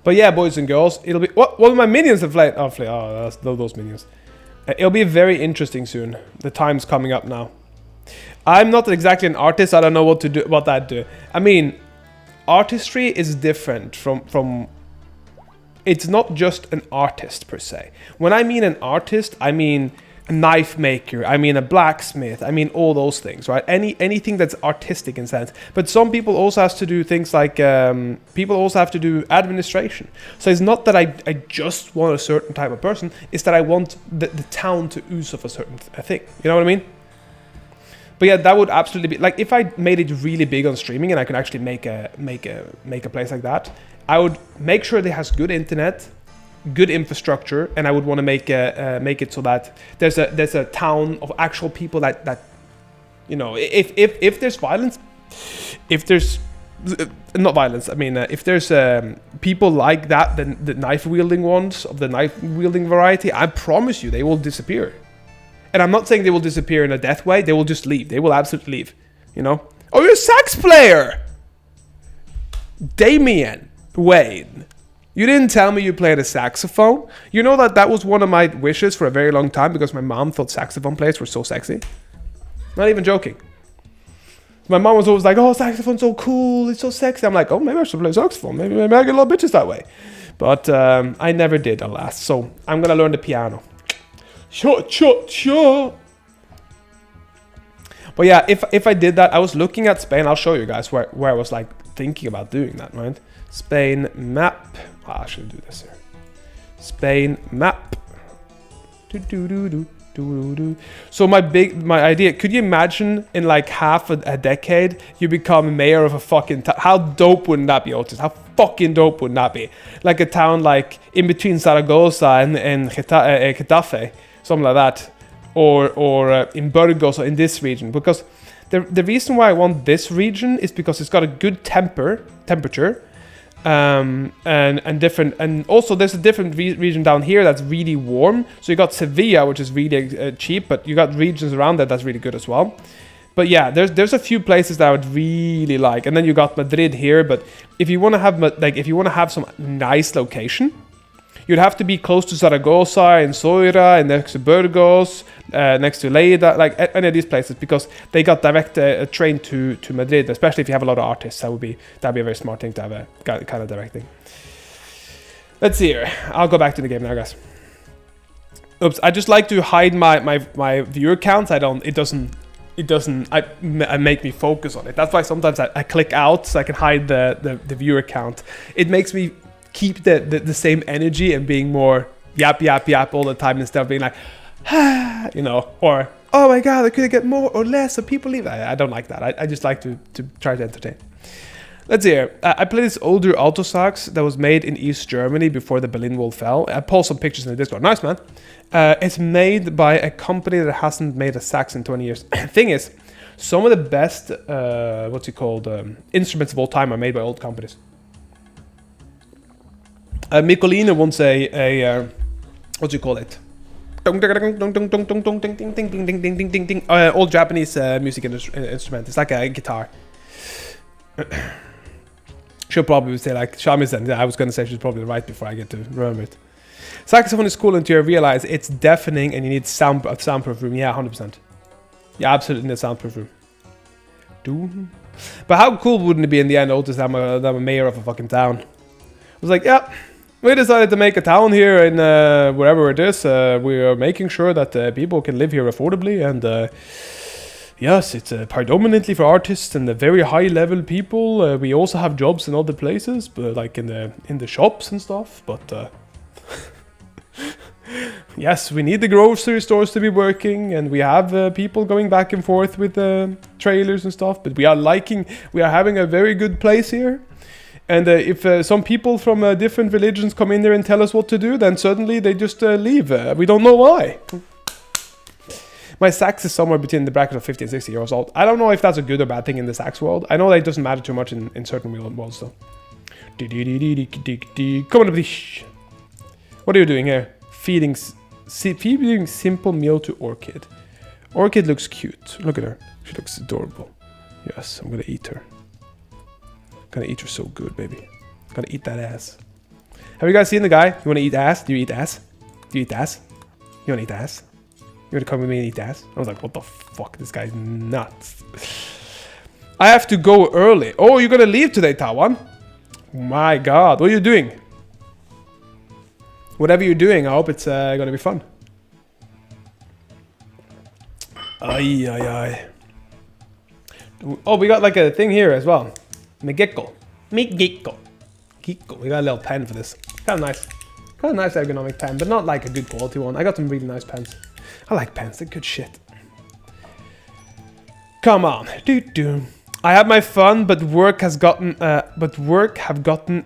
But yeah, boys and girls, it'll be... What will my minions have played? Oh, that's those minions. It'll be very interesting soon. The time's coming up now. I'm not exactly an artist. I don't know what to do, what that do. I mean, artistry is different from... It's not just an artist per se. When I mean an artist, I mean a knife maker, I mean a blacksmith, I mean all those things, right? Anything that's artistic in sense. But some people also have to do things like people also have to do administration. So it's not that I just want a certain type of person, it's that I want the town to ooze of a certain thing. You know what I mean? But yeah, that would absolutely be like if I made it really big on streaming and I could actually make a place like that. I would make sure it has good internet, good infrastructure, and I would want to make it so that there's a town of actual people that you know, if there's violence, if there's not violence, I mean if there's people like that, then the knife wielding ones of the knife wielding variety, I promise you they will disappear. And I'm not saying they will disappear in a death way, they will just leave. They will absolutely leave, you know. Oh, you're a sax player, Damien Wayne. You didn't tell me you played a saxophone. You know that was one of my wishes for a very long time because my mom thought saxophone players were so sexy. Not even joking. My mom was always like, oh, saxophone's so cool, it's so sexy. I'm like, oh, maybe I should play saxophone. Maybe I get a lot of bitches that way. But I never did, alas. So I'm going to learn the piano. Sure. But yeah, if I did that, I was looking at Spain. I'll show you guys where I was like thinking about doing that, right? Spain map. I should do this here. Spain map. So my idea, could you imagine in like half a decade you become mayor of a fucking town? How dope wouldn't that be, Otis? How fucking dope wouldn't that be? Like a town like in between Zaragoza and Getafe, something like that, or in Burgos or in this region, because the reason why I want this region is because it's got a good temperature. And different, and also there's a different region down here that's really warm. So you got Sevilla, which is really cheap, but you got regions around that's really good as well. But yeah, there's a few places that I would really like, and then you got Madrid here. But if you want to have some nice location, you'd have to be close to Zaragoza and Soira and next to Burgos, next to Lleida, like any of these places, because they got direct train to Madrid, especially if you have a lot of artists. That'd be a very smart thing to have a kind of direct thing. Let's see here. I'll go back to the game now, guys. Oops, I just like to hide my viewer counts. I make me focus on it. That's why sometimes I click out so I can hide the viewer count. It makes me keep the same energy and being more yap all the time instead of being like, you know, or oh my god, I could get more or less, so people leave. I don't like that. I just like to try to entertain. Let's see here. I played this older alto sax that was made in East Germany before the Berlin Wall fell. I posted some pictures in the Discord. Nice, man. It's made by a company that hasn't made a sax in 20 years. Thing is, some of the best instruments of all time are made by old companies. Mikolina wants a what do you call it? Old Japanese music instrument. It's like a guitar. She'll probably say like shamisen. I was gonna say she's probably right before I get to remember it. Saxophone is cool until you realize it's deafening and you need soundproof room. Yeah, 100%. Yeah, absolutely need a soundproof room. But how cool wouldn't it be in the end, Otis, that I'm a mayor of a fucking town? I was like, yeah. We decided to make a town here in wherever it is. We are making sure that people can live here affordably, and yes, it's predominantly for artists and the very high-level people. We also have jobs in other places, but like in the shops and stuff. But yes, we need the grocery stores to be working, and we have people going back and forth with trailers and stuff. But we are having a very good place here. And if some people from different religions come in there and tell us what to do, then suddenly they just leave. We don't know why. My sax is somewhere between the bracket of 50 and 60 years old. I don't know if that's a good or bad thing in the sax world. I know that it doesn't matter too much in certain worlds though. Come on, please. What are you doing here? Feeding simple meal to Orchid. Orchid looks cute. Look at her. She looks adorable. Yes, I'm gonna eat her. Gonna eat her so good, baby. Gonna eat that ass. Have you guys seen the guy? You wanna eat ass? Do you eat ass? Do you eat ass? You wanna eat ass? You wanna come with me and eat ass? I was like, what the fuck? This guy's nuts. I have to go early. Oh, you're gonna leave today, Tawan? My god, what are you doing? Whatever you're doing, I hope it's gonna be fun. Ay, ay, ay. Oh, we got like a thing here as well. Megekko. Megekko. Gekko. We got a little pen for this. Kind of nice. Kind of nice ergonomic pen, but not like a good quality one. I got some really nice pens. I like pens. They're good shit. Come on. Doo-doo. I have my fun, but work have gotten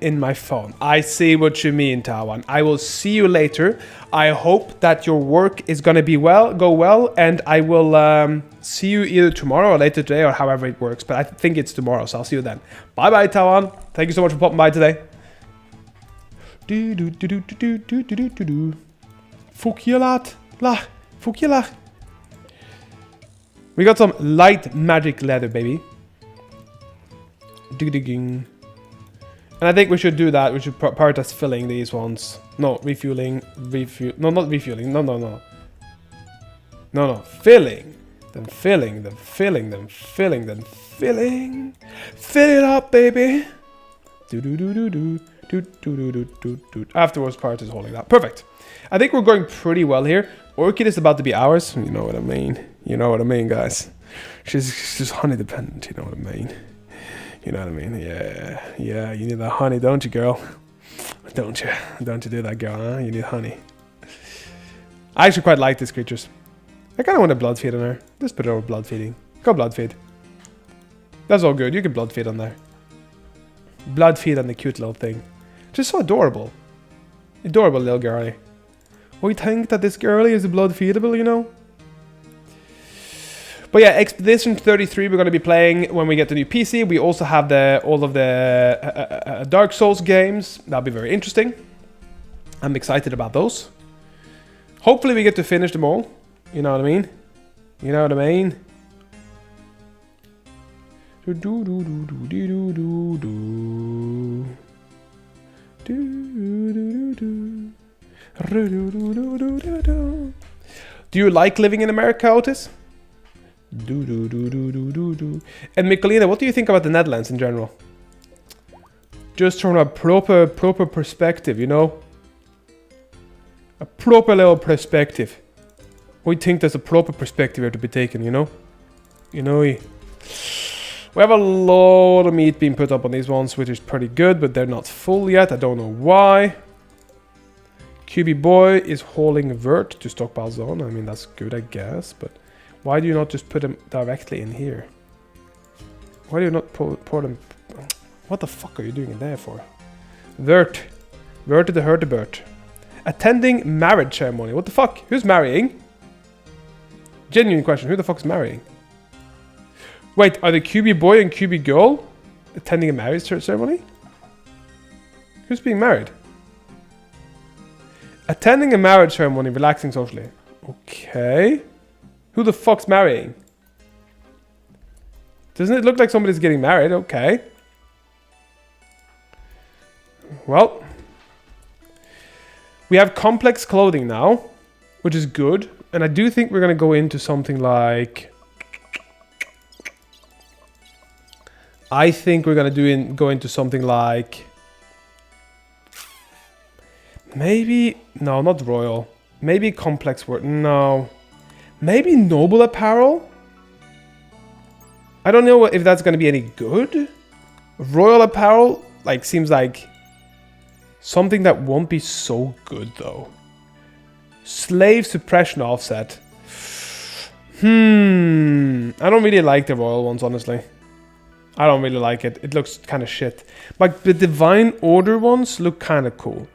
in my phone. I see what you mean, Tawan. I will see you later. I hope that your work is gonna go well, and I will see you either tomorrow or later today, or however it works. But I think it's tomorrow, so I'll see you then. Bye bye, Tawan. Thank you so much for popping by today. We got some light magic leather, baby. And I think we should do that. We should prioritize filling these ones. No, refueling. No, not refueling. No. Filling. Then filling. Then filling. Then filling. Then filling. Fill it up, baby. Afterwards, prioritize holding that. Perfect. I think we're going pretty well here. Orchid is about to be ours. You know what I mean. You know what I mean, guys. She's honey dependent. You know what I mean. You know what I mean? Yeah, you need that honey, don't you, girl? Don't you? Don't you do that, girl, huh? You need honey. I actually quite like these creatures. I kind of want to blood feed on her. Just put her over blood feeding. Go blood feed. That's all good. You can blood feed on there. Blood feed on the cute little thing. Just so adorable. Adorable little girlie. We think that this girlie is blood feedable, you know? But yeah, Expedition 33 we're going to be playing when we get the new PC. We also have all of the Dark Souls games. That'll be very interesting. I'm excited about those. Hopefully we get to finish them all. You know what I mean? You know what I mean? Do you like living in America, Otis? And Michelina, what do you think about the Netherlands in general? Just from a proper perspective, you know? A proper little perspective. We think there's a proper perspective here to be taken, you know? You know, we have a lot of meat being put up on these ones, which is pretty good, but they're not full yet. I don't know why. QB Boy is hauling vert to stockpile zone. I mean, that's good, I guess, but why do you not just put them directly in here? Why do you not pour them? What the fuck are you doing in there for? Vert. Vert to the Hurtibert. Attending marriage ceremony. What the fuck? Who's marrying? Genuine question. Who the fuck's marrying? Wait, are the QB boy and QB girl attending a marriage ceremony? Who's being married? Attending a marriage ceremony, relaxing socially. Okay. Who the fuck's marrying? Doesn't it look like somebody's getting married? Okay. Well. We have complex clothing now, which is good. And I do think we're going to go into something like... I think we're going to go into something like... Maybe... No, not royal. Maybe complex word. No. Maybe noble apparel? I don't know if that's going to be any good. Royal apparel, like, seems like something that won't be so good, though. Slave suppression offset. I don't really like the royal ones, honestly. I don't really like it. It looks kind of shit. But the Divine Order ones look kind of cool.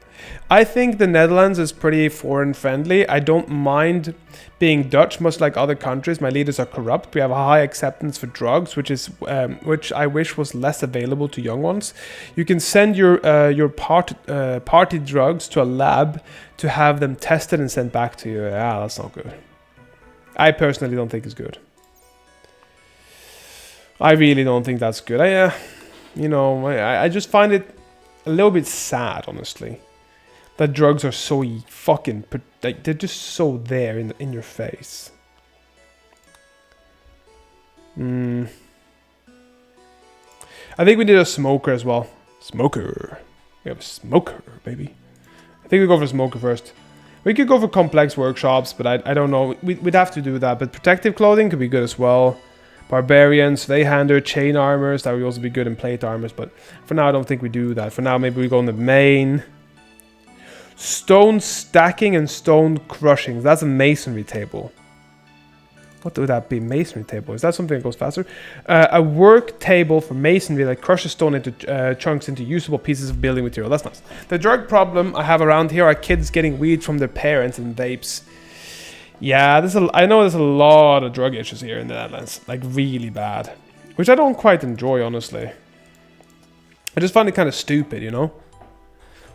I think the Netherlands is pretty foreign friendly. I don't mind being Dutch, much like other countries. My leaders are corrupt. We have a high acceptance for drugs, which I wish was less available to young ones. You can send your party drugs to a lab to have them tested and sent back to you. Yeah, that's not good. I personally don't think it's good. I really don't think that's good. I just find it a little bit sad, honestly, that drugs are so fucking, like, they're just so there in your face. I think we need a smoker as well. Smoker. We have a smoker, baby. I think we go for smoker first. We could go for complex workshops, but I don't know. We'd have to do that. But protective clothing could be good as well. Barbarians, they hander, chain armors. That would also be good in plate armors. But for now, I don't think we do that. For now, maybe we go on the main. Stone stacking and stone crushing. That's a masonry table. What would that be? Masonry table. Is that something that goes faster? A work table for masonry that crushes stone into chunks into usable pieces of building material. That's nice. The drug problem I have around here are kids getting weed from their parents and vapes. Yeah, I know there's a lot of drug issues here in the Netherlands. Like, really bad. Which I don't quite enjoy, honestly. I just find it kind of stupid, you know?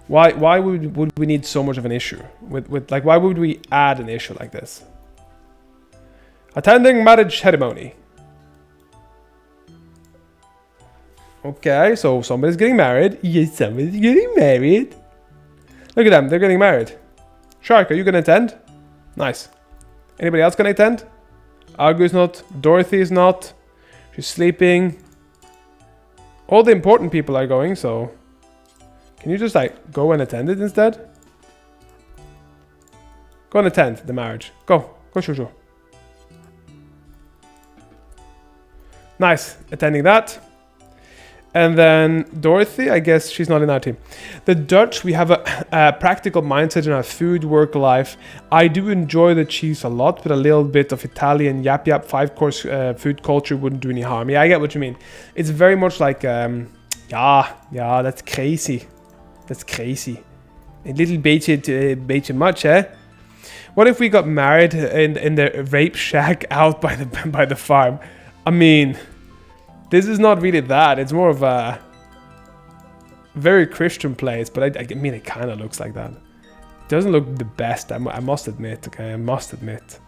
Why would we need so much of an issue? Like, why would we add an issue like this? Attending marriage ceremony. Okay, so somebody's getting married. Yes, somebody's getting married. Look at them, they're getting married. Shark, are you gonna attend? Nice. Anybody else gonna attend? Argu's not. Dorothy is not. She's sleeping. All the important people are going, so... Can you just, like, go and attend it instead? Go and attend the marriage. Go. Go, sure. Nice. Attending that. And then Dorothy, I guess she's not in our team. The Dutch, we have a practical mindset in our food, work, life. I do enjoy the cheese a lot, but a little bit of Italian yap 5-course food culture wouldn't do any harm. Yeah, I get what you mean. It's very much like, yeah, that's crazy. That's crazy. A little beetje much, eh? What if we got married in the rape shack out by the farm? I mean... This is not really that. It's more of a very Christian place, but I mean, it kind of looks like that. It doesn't look the best, I must admit, okay? I must admit.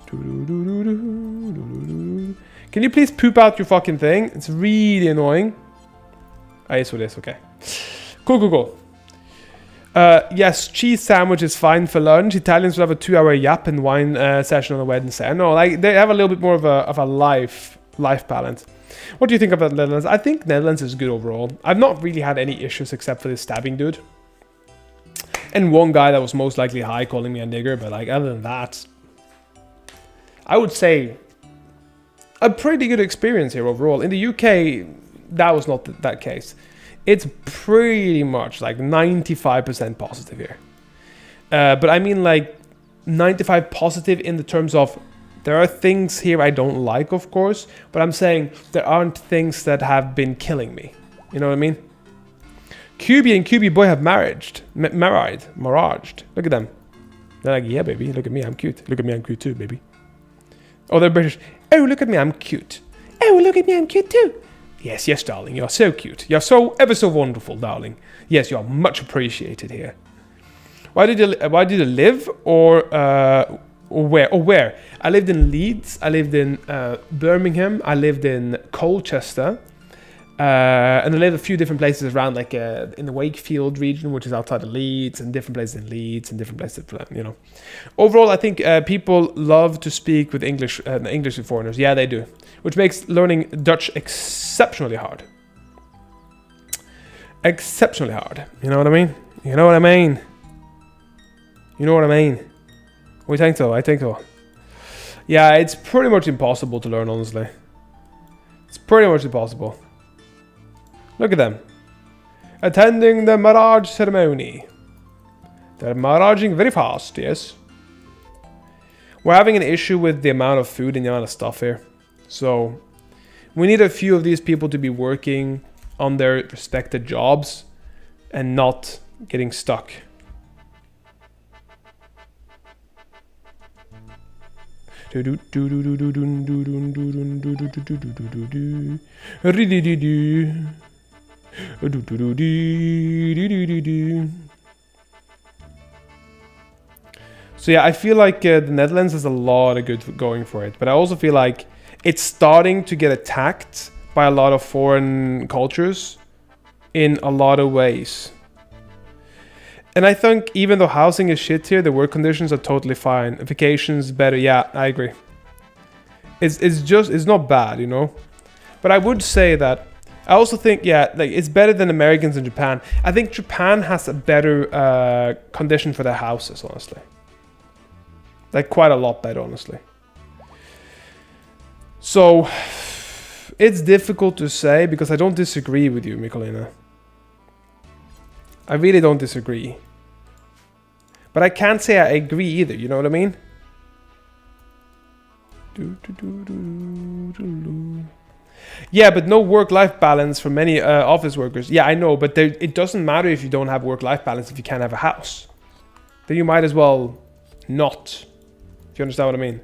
Can you please poop out your fucking thing? It's really annoying. Ah, yes, it is, okay. Cool. Yes, cheese sandwich is fine for lunch. Italians will have a 2-hour yap and wine session on a Wednesday. No, like they have a little bit more of a life balance. What do you think about Netherlands? I think Netherlands is good overall. I've not really had any issues except for this stabbing dude. And one guy that was most likely high calling me a nigger, but like other than that, I would say a pretty good experience here overall. In the UK, that was not that case. It's pretty much like 95% positive here. But I mean like 95 positive in the terms of there are things here I don't like, of course, but I'm saying there aren't things that have been killing me. You know what I mean? QB and QB boy have married. Look at them. They're like, yeah, baby, look at me, I'm cute. Look at me, I'm cute too, baby. Oh, they're British. Oh, look at me, I'm cute. Oh, look at me, I'm cute too. Yes, darling, you're so cute. You're so ever so wonderful, darling. Yes, you are much appreciated here. Why did you live or where? Oh, where? I lived in Leeds. I lived in Birmingham. I lived in Colchester. And I lived a few different places around, like in the Wakefield region, which is outside of Leeds, and different places in Leeds, and different places, you know. Overall, I think people love to speak with English with foreigners. Yeah, they do. Which makes learning Dutch exceptionally hard. Exceptionally hard. You know what I mean? You know what I mean? You know what I mean? We think so. I think so. Yeah, it's pretty much impossible to learn, honestly. It's pretty much impossible. Look at them. Attending the marriage ceremony. They're marrying very fast, yes. We're having an issue with the amount of food and the amount of stuff here. So we need a few of these people to be working on their respected jobs and not getting stuck. So yeah, I feel like the Netherlands has a lot of good going for it, but I also feel like it's starting to get attacked by a lot of foreign cultures in a lot of ways. And I think even though housing is shit here, the work conditions are totally fine. Vacations better. Yeah, I agree. It's not bad, you know. But I would say that I also think, yeah, like it's better than Americans in Japan. I think Japan has a better condition for their houses, honestly. Like quite a lot better, honestly. So it's difficult to say because I don't disagree with you, Mikolina. I really don't disagree. But I can't say I agree either, you know what I mean? Yeah, but no work-life balance for many office workers. Yeah, I know, but it doesn't matter if you don't have work-life balance if you can't have a house. Then you might as well not. If you understand what I mean.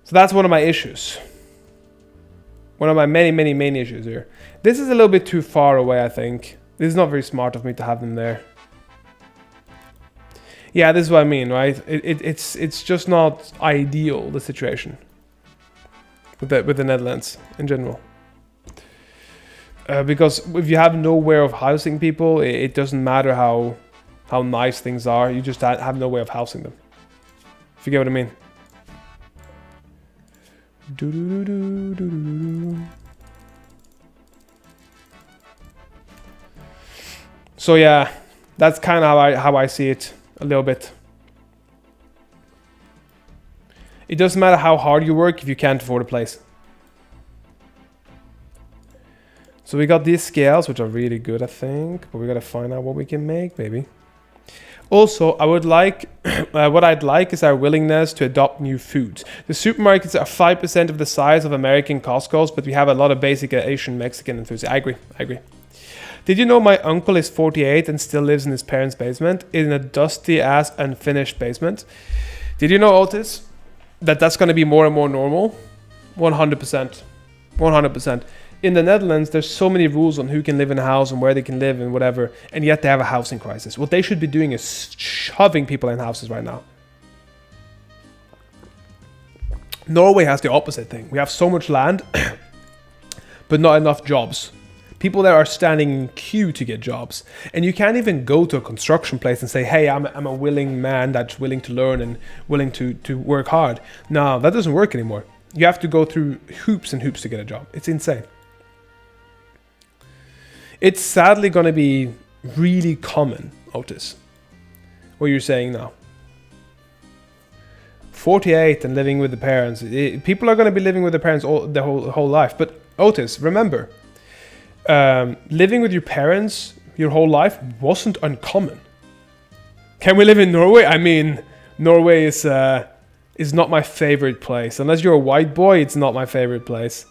So that's one of my issues. One of my many, many main issues here. This is a little bit too far away, I think. This is not very smart of me to have them there. Yeah, this is what I mean, right? It's just not ideal, the situation. With the Netherlands in general. Because if you have no way of housing people, it doesn't matter how nice things are. You just have no way of housing them. If you get what I mean. So yeah, that's kind of how I see it a little bit. It doesn't matter how hard you work if you can't afford a place. So we got these scales, which are really good, I think, but we gotta find out what we can make, maybe. Also, I would like, what I'd like is our willingness to adopt new foods. The supermarkets are 5% of the size of American Costco's, but we have a lot of basic Asian, Mexican foods. I agree. Did you know my uncle is 48 and still lives in his parents' basement, in a dusty-ass, unfinished basement? Did you know, Otis, that that's going to be more and more normal? 100%. 100%. In the Netherlands, there's so many rules on who can live in a house and where they can live and whatever, and yet they have a housing crisis. What they should be doing is shoving people in houses right now. Norway has the opposite thing. We have so much land, but not enough jobs. People there are standing in queue to get jobs. And you can't even go to a construction place and say, hey, I'm a willing man that's willing to learn and willing to work hard. No, that doesn't work anymore. You have to go through hoops and hoops to get a job. It's insane. It's sadly going to be really common, Otis, what you're saying now. 48 and living with the parents. People are going to be living with their parents their whole life. But Otis, remember, living with your parents your whole life wasn't uncommon. Can we live in Norway? I mean, Norway is not my favorite place. Unless you're a white boy, it's not my favorite place.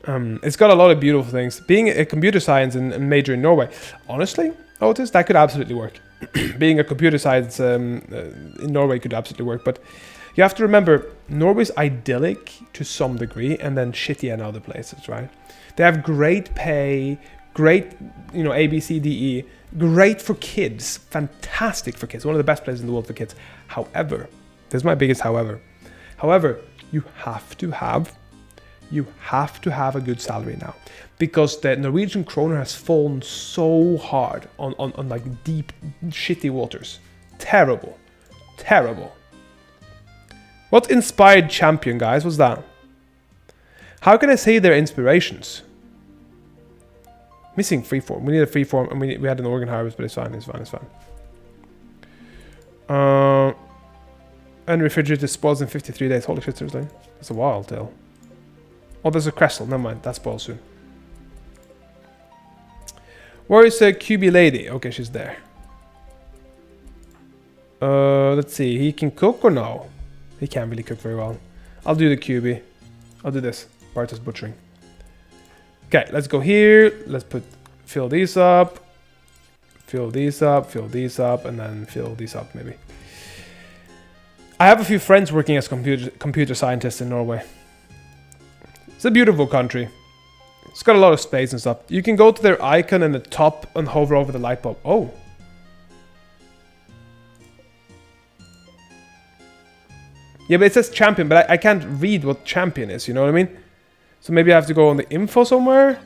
It's got a lot of beautiful things. Being a computer science and major in Norway, honestly, Otis, that could absolutely work. Being a computer science in Norway could absolutely work. But you have to remember, Norway's idyllic to some degree and then shitty in other places, right? They have great pay, great, A, B, C, D, E, great for kids, fantastic for kids, one of the best places in the world for kids. However, this is my biggest however. However, you have to have a good salary now, because the Norwegian kroner has fallen so hard on like deep, shitty waters. Terrible. What inspired Champion, guys? What's that? How can I say they're inspirations? Missing freeform. We need a freeform, and we had an organ harvest, but it's fine. Unrefrigerated spoils in 53 days. Holy shit, seriously? That's a wild tale. Oh, there's a Cressel. Never mind. That spoils soon. Where is the QB lady? Okay, she's there. Let's see. He can cook or no? He can't really cook very well. I'll do the QB. I'll do this. Bartos butchering. Okay, let's go here. Let's fill these up. Fill these up, fill these up, and then fill these up maybe. I have a few friends working as computer scientists in Norway. It's a beautiful country. It's got a lot of space and stuff. You can go to their icon in the top and hover over the light bulb. Oh. Yeah, but it says champion, but I can't read what champion is, you know what I mean? So maybe I have to go on the info somewhere?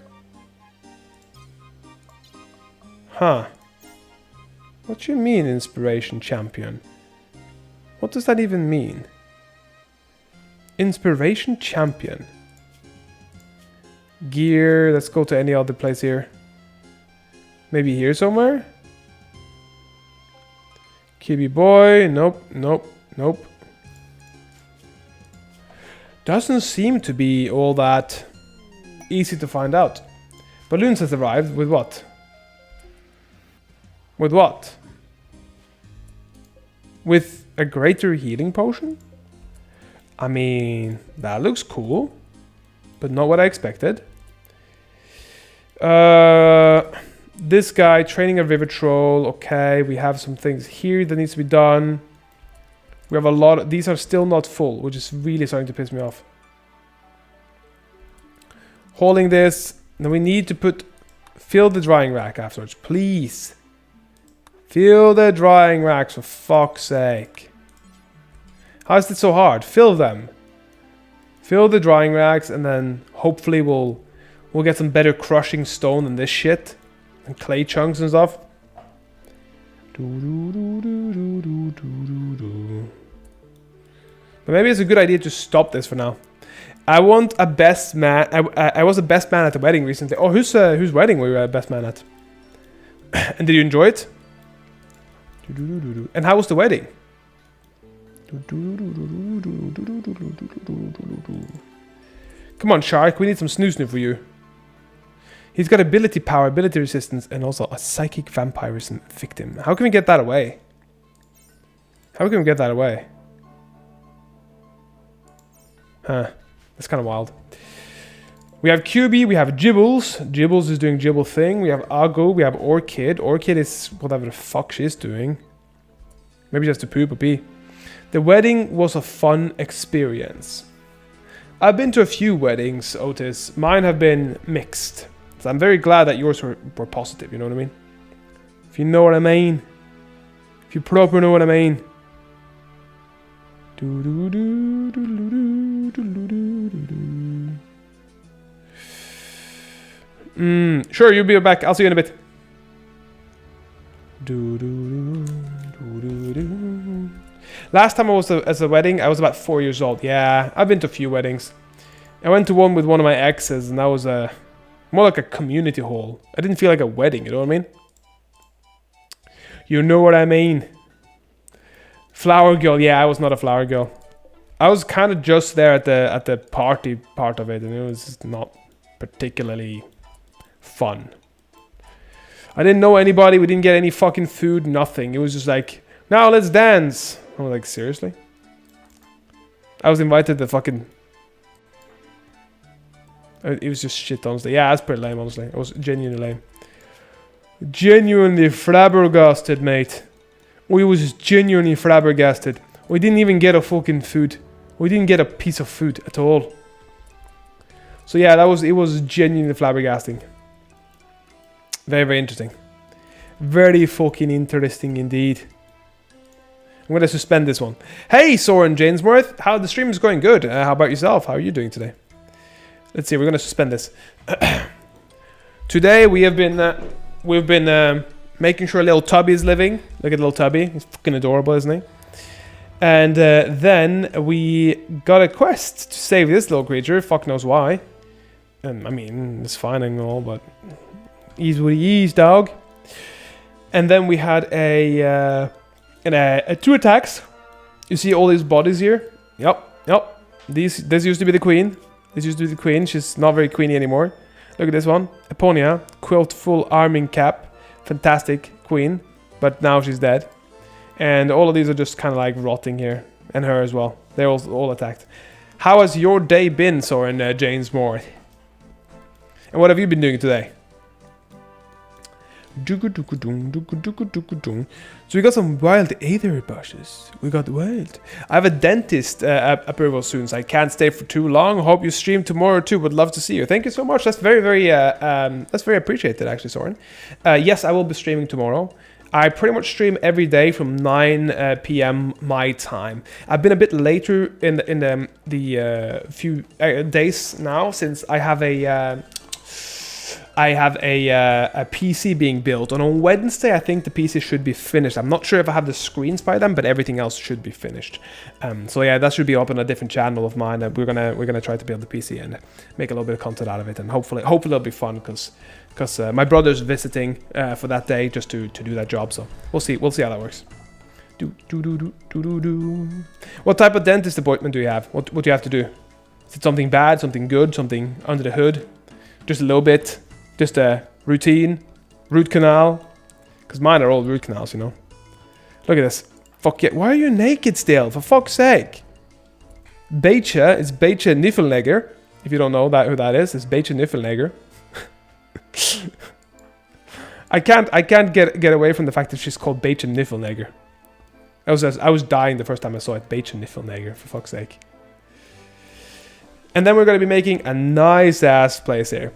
Huh. What do you mean, inspiration champion? What does that even mean? Inspiration champion. Gear, let's go to any other place here. Maybe here somewhere? Kibi boy, nope, nope, nope. Doesn't seem to be all that easy to find out. Balloons has arrived with what? With what? With a greater healing potion? I mean, that looks cool, but not what I expected. This guy, training a river troll. Okay, we have some things here that needs to be done. We have a lot of, these are still not full, which is really starting to piss me off. Hauling this. Now we need to fill the drying rack afterwards, please. Fill the drying racks, for fuck's sake. How is it so hard? Fill them. Fill the drying racks, and then hopefully we'll get some better crushing stone than this shit. And clay chunks and stuff. But maybe it's a good idea to stop this for now. I want a best man. I was a best man at the wedding recently. Oh, whose wedding were you a best man at? And did you enjoy it? And how was the wedding? Come on, Shark. We need some snoo for you. He's got ability power, ability resistance, and also a psychic vampirism victim. How can we get that away? How can we get that away? Huh. That's kind of wild. We have QB, we have Gibbles. Gibbles is doing Gibble thing. We have Ago, we have Orchid. Orchid is whatever the fuck she's doing. Maybe just to poop or pee. The wedding was a fun experience. I've been to a few weddings, Otis. Mine have been mixed. So I'm very glad that yours were positive, you know what I mean? If you know what I mean. If you proper know what I mean. Sure, you'll be back. I'll see you in a bit. Last time I was at a wedding, I was about 4 years old. Yeah, I've been to a few weddings. I went to one with one of my exes, and that was more like a community hall. I didn't feel like a wedding, you know what I mean? You know what I mean? Flower girl, yeah, I was not a flower girl. I was kind of just there at the party part of it, and it was not particularly fun. I didn't know anybody, we didn't get any fucking food, nothing. It was just like, now let's dance. I was like, seriously? I was invited to fucking... It was just shit, honestly. Yeah, that's pretty lame, honestly. It was genuinely lame. Genuinely flabbergasted, mate. We was genuinely flabbergasted. We didn't even get a fucking food. We didn't get a piece of food at all. So yeah, it was genuinely flabbergasting. Very, very interesting. Very fucking interesting indeed. I'm going to suspend this one. Hey, Soren Jainsworth. How the stream is going? Good. How about yourself? How are you doing today? Let's see. We're going to suspend this. Today we've been making sure little Tubby is living. Look at little Tubby. He's fucking adorable, isn't he? And then we got a quest to save this little creature. Fuck knows why. And I mean, it's fine and all, but ease what he is, dog. And then we had a 2 attacks. You see all these bodies here? Yep. This used to be the queen. She's not very queeny anymore. Look at this one. Eponia, quilt full arming cap. Fantastic queen. But now she's dead. And all of these are just kind of like rotting here. And her as well. They're all attacked. How has your day been, Soren James Moore? And what have you been doing today? So we got some wild aether bushes. We got wild. I have a dentist approval soon, so I can't stay for too long. Hope you stream tomorrow too. Would love to see you. Thank you so much. That's very appreciated, actually, Soren. Yes, I will be streaming tomorrow. I pretty much stream every day from 9 p.m. my time. I've been a bit later in the few days now, since I have a PC being built, and on Wednesday I think the PC should be finished. I'm not sure if I have the screens by then, but everything else should be finished. So yeah, that should be up on a different channel of mine. We're gonna try to build the PC and make a little bit of content out of it, and hopefully it'll be fun because my brother's visiting for that day just to do that job. So we'll see how that works. What type of dentist appointment do you have? What do you have to do? Is it something bad, something good, something under the hood? Just a little bit? Just a routine? Root canal? Because mine are all root canals, you know. Look at this. Fuck yeah. Why are you naked still? For fuck's sake. Beche is Beche Niffelnegger. If you don't know who that is, it's Beche Niffelnegger. I can't get away from the fact that she's called Beche Niffelnegger. I was dying the first time I saw it. Beche Niffelnegger, for fuck's sake. And then we're going to be making a nice ass place here.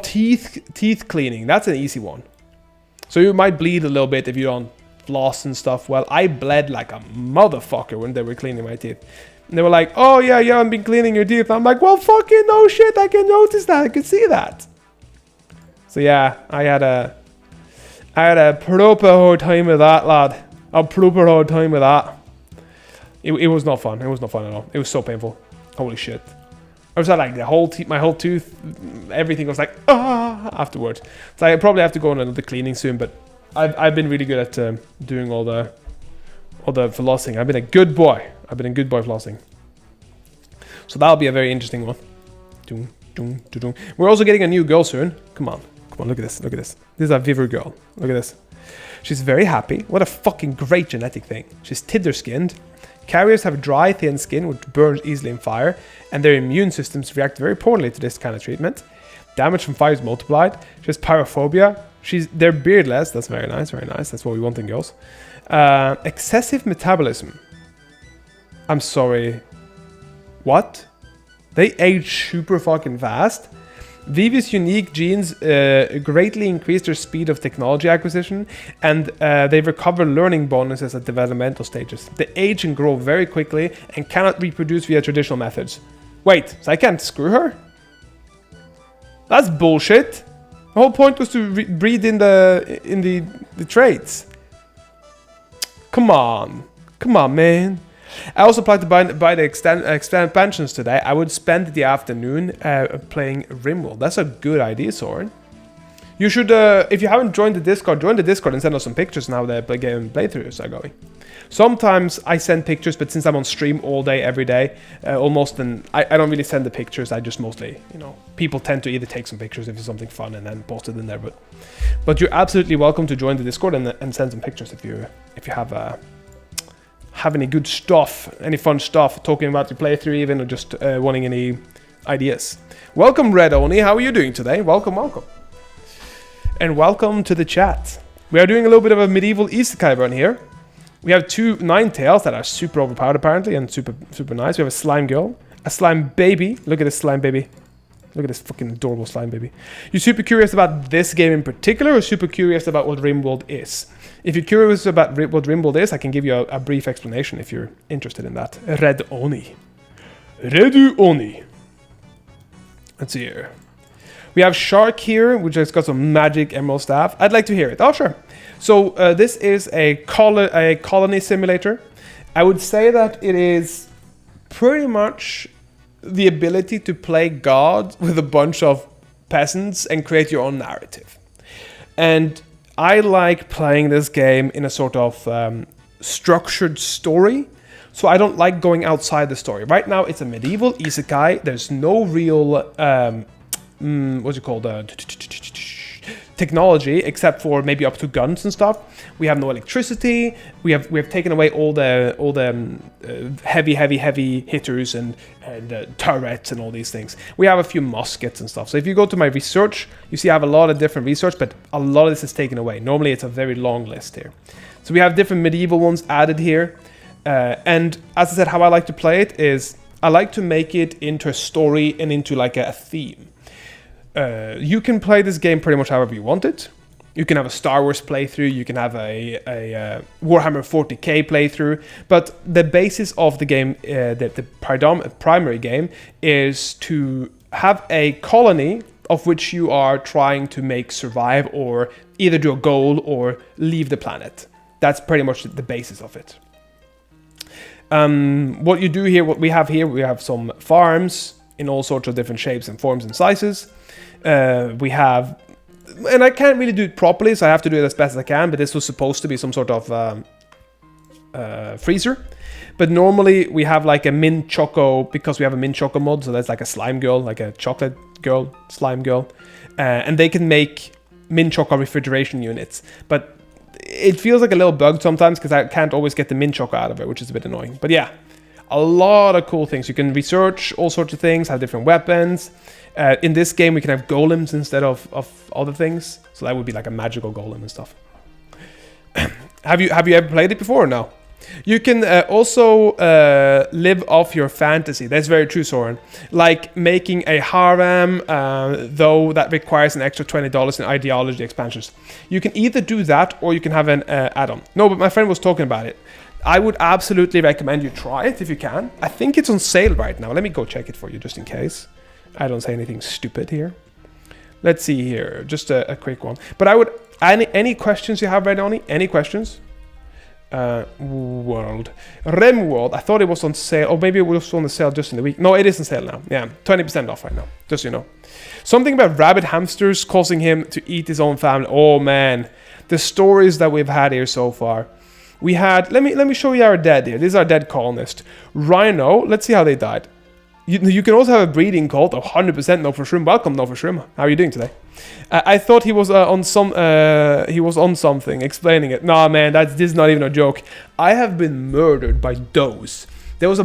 Teeth cleaning. That's an easy one. So you might bleed a little bit if you don't floss and stuff. Well, I bled like a motherfucker when they were cleaning my teeth. And they were like, oh yeah, you haven't been cleaning your teeth. I'm like, well, fucking no shit. I can notice that. I can see that. So yeah, I had a proper hard time with that, lad. A proper hard time with that. It was not fun. It was not fun at all. It was so painful. Holy shit. I was like my whole tooth, everything was like afterwards. So I probably have to go on another cleaning soon. But I've been really good at doing all the flossing. I've been a good boy. I've been a good boy flossing. So that'll be a very interesting one. We're also getting a new girl soon. Come on, look at this. This is a Vivre girl. Look at this. She's very happy. What a fucking great genetic thing. She's tidder skinned. Carriers have dry, thin skin which burns easily in fire, and their immune systems react very poorly to this kind of treatment. Damage from fire is multiplied. She has pyrophobia. They're beardless. That's very nice, very nice. That's what we want in girls. Excessive metabolism. I'm sorry. What? They age super fucking fast? Vivi's unique genes greatly increase their speed of technology acquisition, and they recover learning bonuses at developmental stages. They age and grow very quickly and cannot reproduce via traditional methods. Wait, so I can't screw her? That's bullshit. The whole point was to breed in the traits. Come on, man. I also plan to buy the expansions today. I would spend the afternoon playing Rimworld. That's a good idea, Soren. You should, if you haven't joined the Discord, join the Discord and send us some pictures now that the game playthroughs are going. Sometimes I send pictures, but since I'm on stream all day, every day, almost, then I don't really send the pictures. I just mostly, people tend to either take some pictures if it's something fun and then post it in there. But you're absolutely welcome to join the Discord and send some pictures if you have any good stuff, any fun stuff, talking about your playthrough even, or just wanting any ideas. Welcome, Red Oni. How are you doing today? Welcome. And welcome to the chat. We are doing a little bit of a medieval Isekai run here. We have 2 Ninetales that are super overpowered apparently and super nice. We have a slime girl, a slime baby. Look at this slime baby. Look at this fucking adorable slime baby. You super curious about this game in particular, or super curious about what Rimworld is? If you're curious about what Rimworld is, I can give you a brief explanation if you're interested in that. Red Oni. Redu Oni. Let's see here. We have Shark here, which has got some magic emerald staff. I'd like to hear it. Oh, sure. So this is a colony simulator. I would say that it is pretty much the ability to play God with a bunch of peasants and create your own narrative. And I like playing this game in a sort of structured story. So I don't like going outside the story. Right now it's a medieval isekai. There's no real, what's it called? technology, except for maybe up to guns and stuff. We have no electricity. We have taken away all the heavy hitters and turrets and all these things. We have a few muskets and stuff. So if you go to my research, you see I have a lot of different research, but a lot of this is taken away. Normally it's a very long list here. So we have different medieval ones added here. And as I said, how I like to play it is I like to make it into a story and into like a theme. You can play this game pretty much however you want it. You can have a Star Wars playthrough, you can have a Warhammer 40k playthrough, but the basis of the game, the primary game, is to have a colony of which you are trying to make survive or either do a goal or leave the planet. That's pretty much the basis of it. What you do here, what we have here, we have some farms in all sorts of different shapes and forms and sizes. We have, and I can't really do it properly, so I have to do it as best as I can, but this was supposed to be some sort of freezer. But normally we have like a mint choco, because we have a mint choco mod, so that's like a slime girl, like a chocolate girl, slime girl. And they can make mint choco refrigeration units. But it feels like a little bug sometimes, because I can't always get the mint choco out of it, which is a bit annoying. But yeah, a lot of cool things. You can research all sorts of things, have different weapons. In this game, we can have golems instead of other things. So that would be like a magical golem and stuff. Have you ever played it before or no? You can also live off your fantasy. That's very true, Soren. Like making a harem, though that requires an extra $20 in ideology expansions. You can either do that or you can have an add-on. No, but my friend was talking about it. I would absolutely recommend you try it if you can. I think it's on sale right now. Let me go check it for you just in case I don't say anything stupid here. Let's see here. Just a quick one. But I would... Any questions you have, Redoni? Any questions? Rimworld. I thought it was on sale. Or maybe it was on the sale just in the week. No, it is on sale now. Yeah, 20% off right now. Just so you know. Something about rabid hamsters causing him to eat his own family. Oh, man. The stories that we've had here so far. We had... Let me show you our dead here. This is our dead colonist. Rhino. Let's see how they died. You can also have a breeding cult of 100% No for Shroom. Welcome, No for Shroom. How are you doing today? I thought he was on something, explaining it. Nah, man, this is not even a joke. I have been murdered by does. There was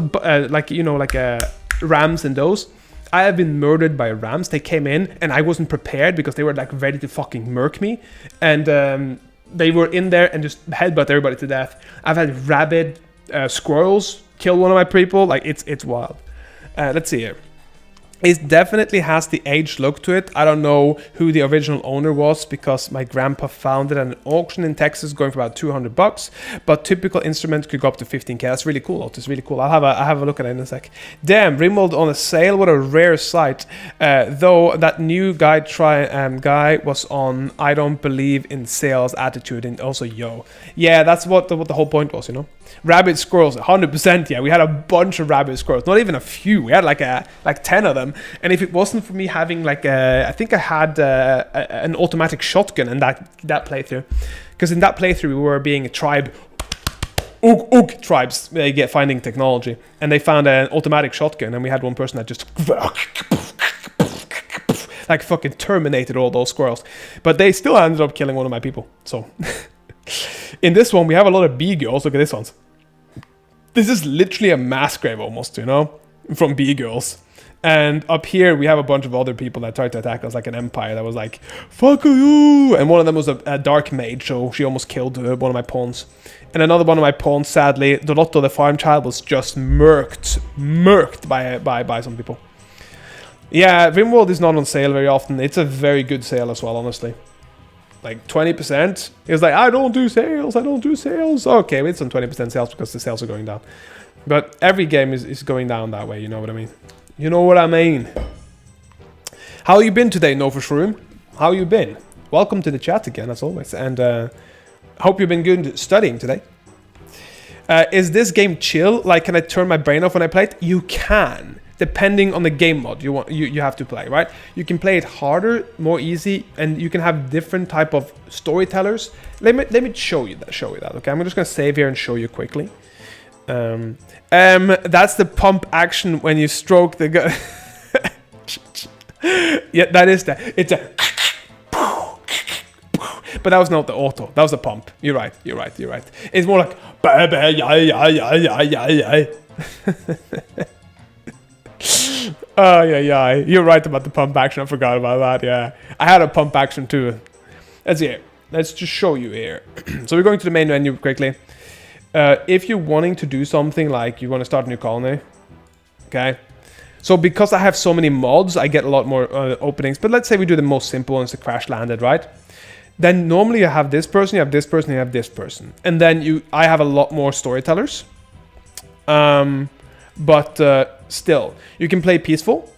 rams and does. I have been murdered by rams. They came in and I wasn't prepared because they were like ready to fucking murk me. And they were in there and just headbutt everybody to death. I've had rabid squirrels kill one of my people. Like it's wild. Let's see here. It definitely has the aged look to it. I don't know who the original owner was because my grandpa found it at an auction in Texas going for about $200. But typical instrument could go up to 15k. That's really cool. It's really cool. I'll have a look at it in a sec. Damn, Rimworld on a sale. What a rare sight. Though that new guy was on I don't believe in sales attitude and also yo. Yeah, that's what the whole point was, you know. Rabbit squirrels, 100%. Yeah, we had a bunch of rabbit squirrels. Not even a few. We had like 10 of them. And if it wasn't for me having I think I had an automatic shotgun in that playthrough, because in that playthrough we were being a tribe, tribes. They get finding technology, and they found an automatic shotgun, and we had one person that just like fucking terminated all those squirrels, but they still ended up killing one of my people. So in this one we have a lot of bee girls. Look at this one. This is literally a mass grave almost, you know, from bee girls. And up here, we have a bunch of other people that tried to attack us, like an empire that was like, fuck you! And one of them was a dark mage, so she almost killed one of my pawns. And another one of my pawns, sadly, Dolotto, the farm child, was just murked by some people. Yeah, Rimworld is not on sale very often. It's a very good sale as well, honestly. Like 20%. It's like, I don't do sales. Okay, it's on 20% sales because the sales are going down. But every game is going down that way, you know what I mean? You know what I mean. How you been today, No for Shroom? How you been? Welcome to the chat again, as always. And hope you've been good studying today. Is this game chill? Like, can I turn my brain off when I play it? You can, depending on the game mode you have to play, right? You can play it harder, more easy, and you can have different type of storytellers. Let me show you that. Okay, I'm just gonna save here and show you quickly. That's the pump action when you stroke the gun. Yeah, that is that. It's a But that was not the auto. That was the pump. You're right. It's more like bah, bah, yeah, yeah, yeah, yeah, yeah, yeah. Oh, yeah. You're right about the pump action. I forgot about that, yeah. I had a pump action too. Let's see here. Let's just show you here. So we're going to the main menu quickly. If you're wanting to do something like you want to start a new colony, okay? So because I have so many mods, I get a lot more openings. But let's say we do the most simple and it's a crash landed, right? Then normally you have this person, you have this person, you have this person. And then I have a lot more storytellers. But still, you can play peaceful,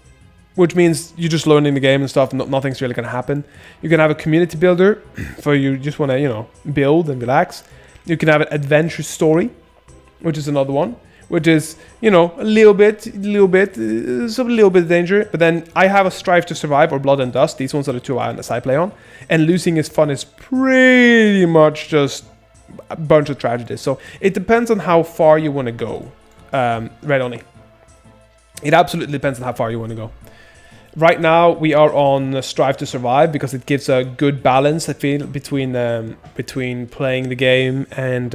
which means you're just learning the game and stuff. Nothing's really going to happen. You can have a community builder for you just want to, build and relax. You can have an adventure story, which is another one, which is, a little bit danger. But then I have a Strive to Survive or Blood and Dust. These ones are the two I play on. And Losing is Fun is pretty much just a bunch of tragedies. So it depends on how far you want to go. Red Oni. It absolutely depends on how far you want to go. Right now we are on Strive to Survive because it gives a good balance, I feel, between playing the game and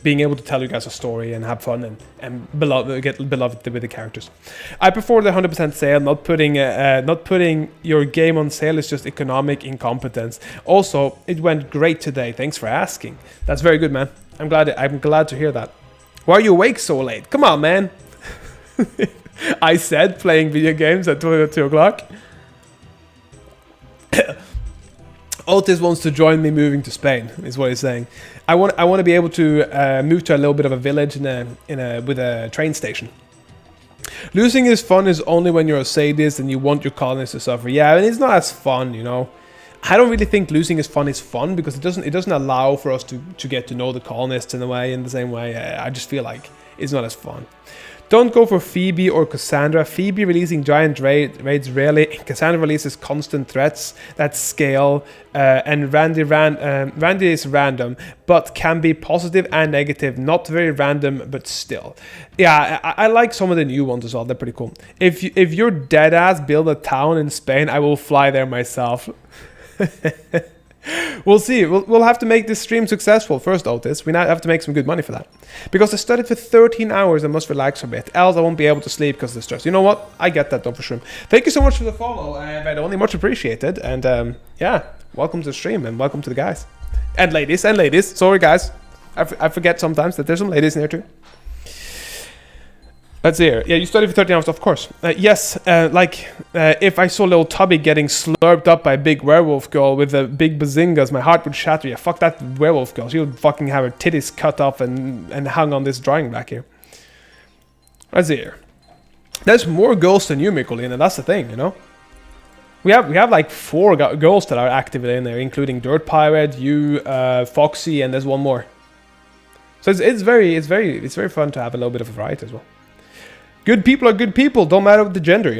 being able to tell you guys a story and have fun and get beloved with the characters. I prefer the 100% sale. Not putting your game on sale is just economic incompetence. Also, it went great today. Thanks for asking. That's very good, man. I'm glad to hear that. Why are you awake so late? Come on, man. I said playing video games at 2 o'clock. Otis wants to join me moving to Spain, is what he's saying. I want to be able to move to a little bit of a village with a train station. Losing is fun is only when you're a sadist and you want your colonists to suffer. Yeah, and it's not as fun, I don't really think losing is fun because it doesn't allow for us to get to know the colonists in the same way. I just feel like it's not as fun. Don't go for Phoebe or Cassandra. Phoebe releasing giant raids rarely. Cassandra releases constant threats that scale. And Randy is random, but can be positive and negative. Not very random, but still. Yeah, I like some of the new ones as well. They're pretty cool. If you're dead ass build a town in Spain, I will fly there myself. We'll see. We'll have to make this stream successful first, Otis. We now have to make some good money for that. Because I studied for 13 hours and must relax a bit. Else I won't be able to sleep because of the stress. You know what? I get that, though, for sure. Thank you so much for the follow. I'd only much appreciated. And yeah, welcome to the stream and welcome to the guys. And ladies. Sorry, guys. I forget sometimes that there's some ladies in there, too. Let's see here. Yeah, you studied for 13 hours, of course. Yes, if I saw little Tubby getting slurped up by a big werewolf girl with a big bazingas, my heart would shatter. Yeah, fuck that werewolf girl. She would fucking have her titties cut off and hung on this drawing back here. Let's see here. There's more girls than you, Mikolina. That's the thing, We have like 4 girls that are active in there, including Dirt Pirate, you, Foxy, and there's one more. So it's very fun to have a little bit of a variety as well. Good people are good people. Don't matter the gender,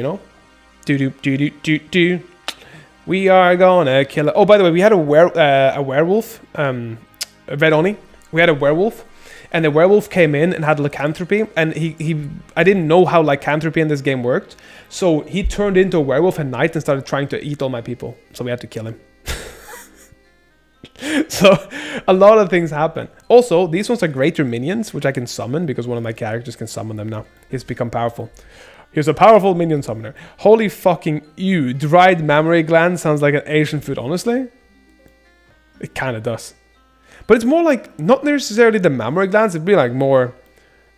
Do. We are gonna kill it. Oh, by the way, we had a werewolf. Red Oni. We had a werewolf, and the werewolf came in and had lycanthropy. And I didn't know how lycanthropy in this game worked, so he turned into a werewolf at night and started trying to eat all my people. So we had to kill him. So a lot of things happen. Also, these ones are greater minions, which I can summon because one of my characters can summon them now. He's become powerful. He's a powerful minion summoner. Holy fucking ew. Dried mammary gland sounds like an Asian food, honestly. It kind of does. But it's more like, not necessarily the mammary glands, it'd be like more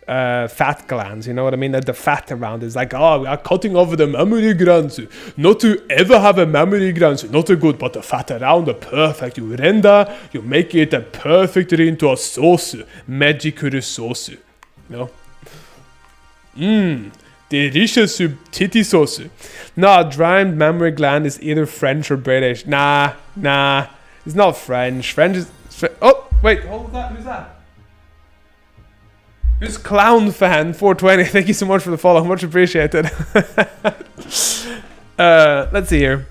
fat glands, you know what I mean? The fat around is like, oh, we are cutting off the mammary glands. Not to ever have a mammary glands, not a good, but the fat around are perfect. You render, you make it perfectly into a sauce. Magical sauce. Delicious titty sauce. Nah, dried mammary gland is either French or British. Nah. It's not French. French is... Oh, wait, hold that. Who's that? Who's Clown Fan 420? Thank you so much for the follow. Much appreciated. Let's see here.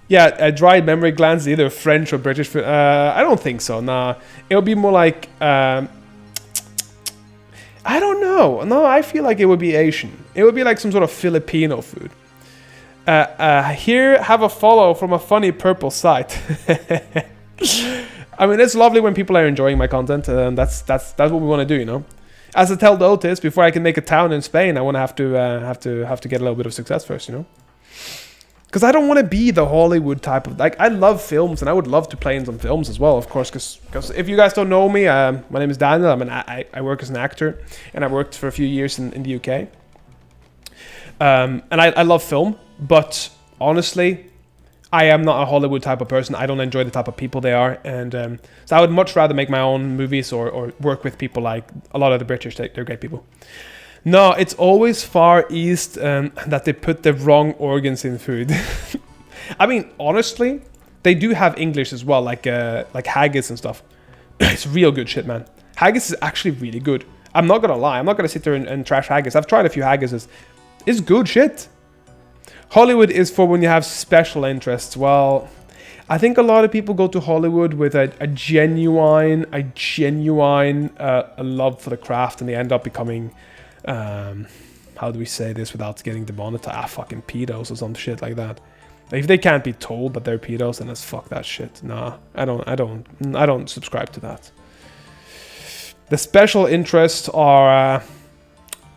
Yeah, dried mammary glands is either French or British. I don't think so. Nah, it'll be more like... I don't know. No, I feel like it would be Asian. It would be like some sort of Filipino food. Here, have a follow from a funny purple site. I mean, it's lovely when people are enjoying my content, and that's what we want to do, you know. As I tell Otis, before I can make a town in Spain, I want to have to get a little bit of success first, you know. Because I don't want to be the Hollywood type of... Like, I love films, and I would love to play in some films as well, of course. Because if you guys don't know me, my name is Daniel. I work as an actor, and I worked for a few years in the UK. And I love film, but honestly, I am not a Hollywood type of person. I don't enjoy the type of people they are. And so I would much rather make my own movies or work with people like a lot of the British. They're great people. No, it's always Far East that they put the wrong organs in food. I mean, honestly, they do have English as well, like haggis and stuff. It's real good shit, man. Haggis is actually really good. I'm not gonna lie. I'm not gonna sit there and trash haggis. I've tried a few haggises. It's good shit. Hollywood is for when you have special interests. Well, I think a lot of people go to Hollywood with a genuine love for the craft, and they end up becoming... how do we say this without getting demonetized? Fucking pedos or some shit like that. If they can't be told that they're pedos, then it's fuck that shit. Nah, I don't subscribe to that. The special interests are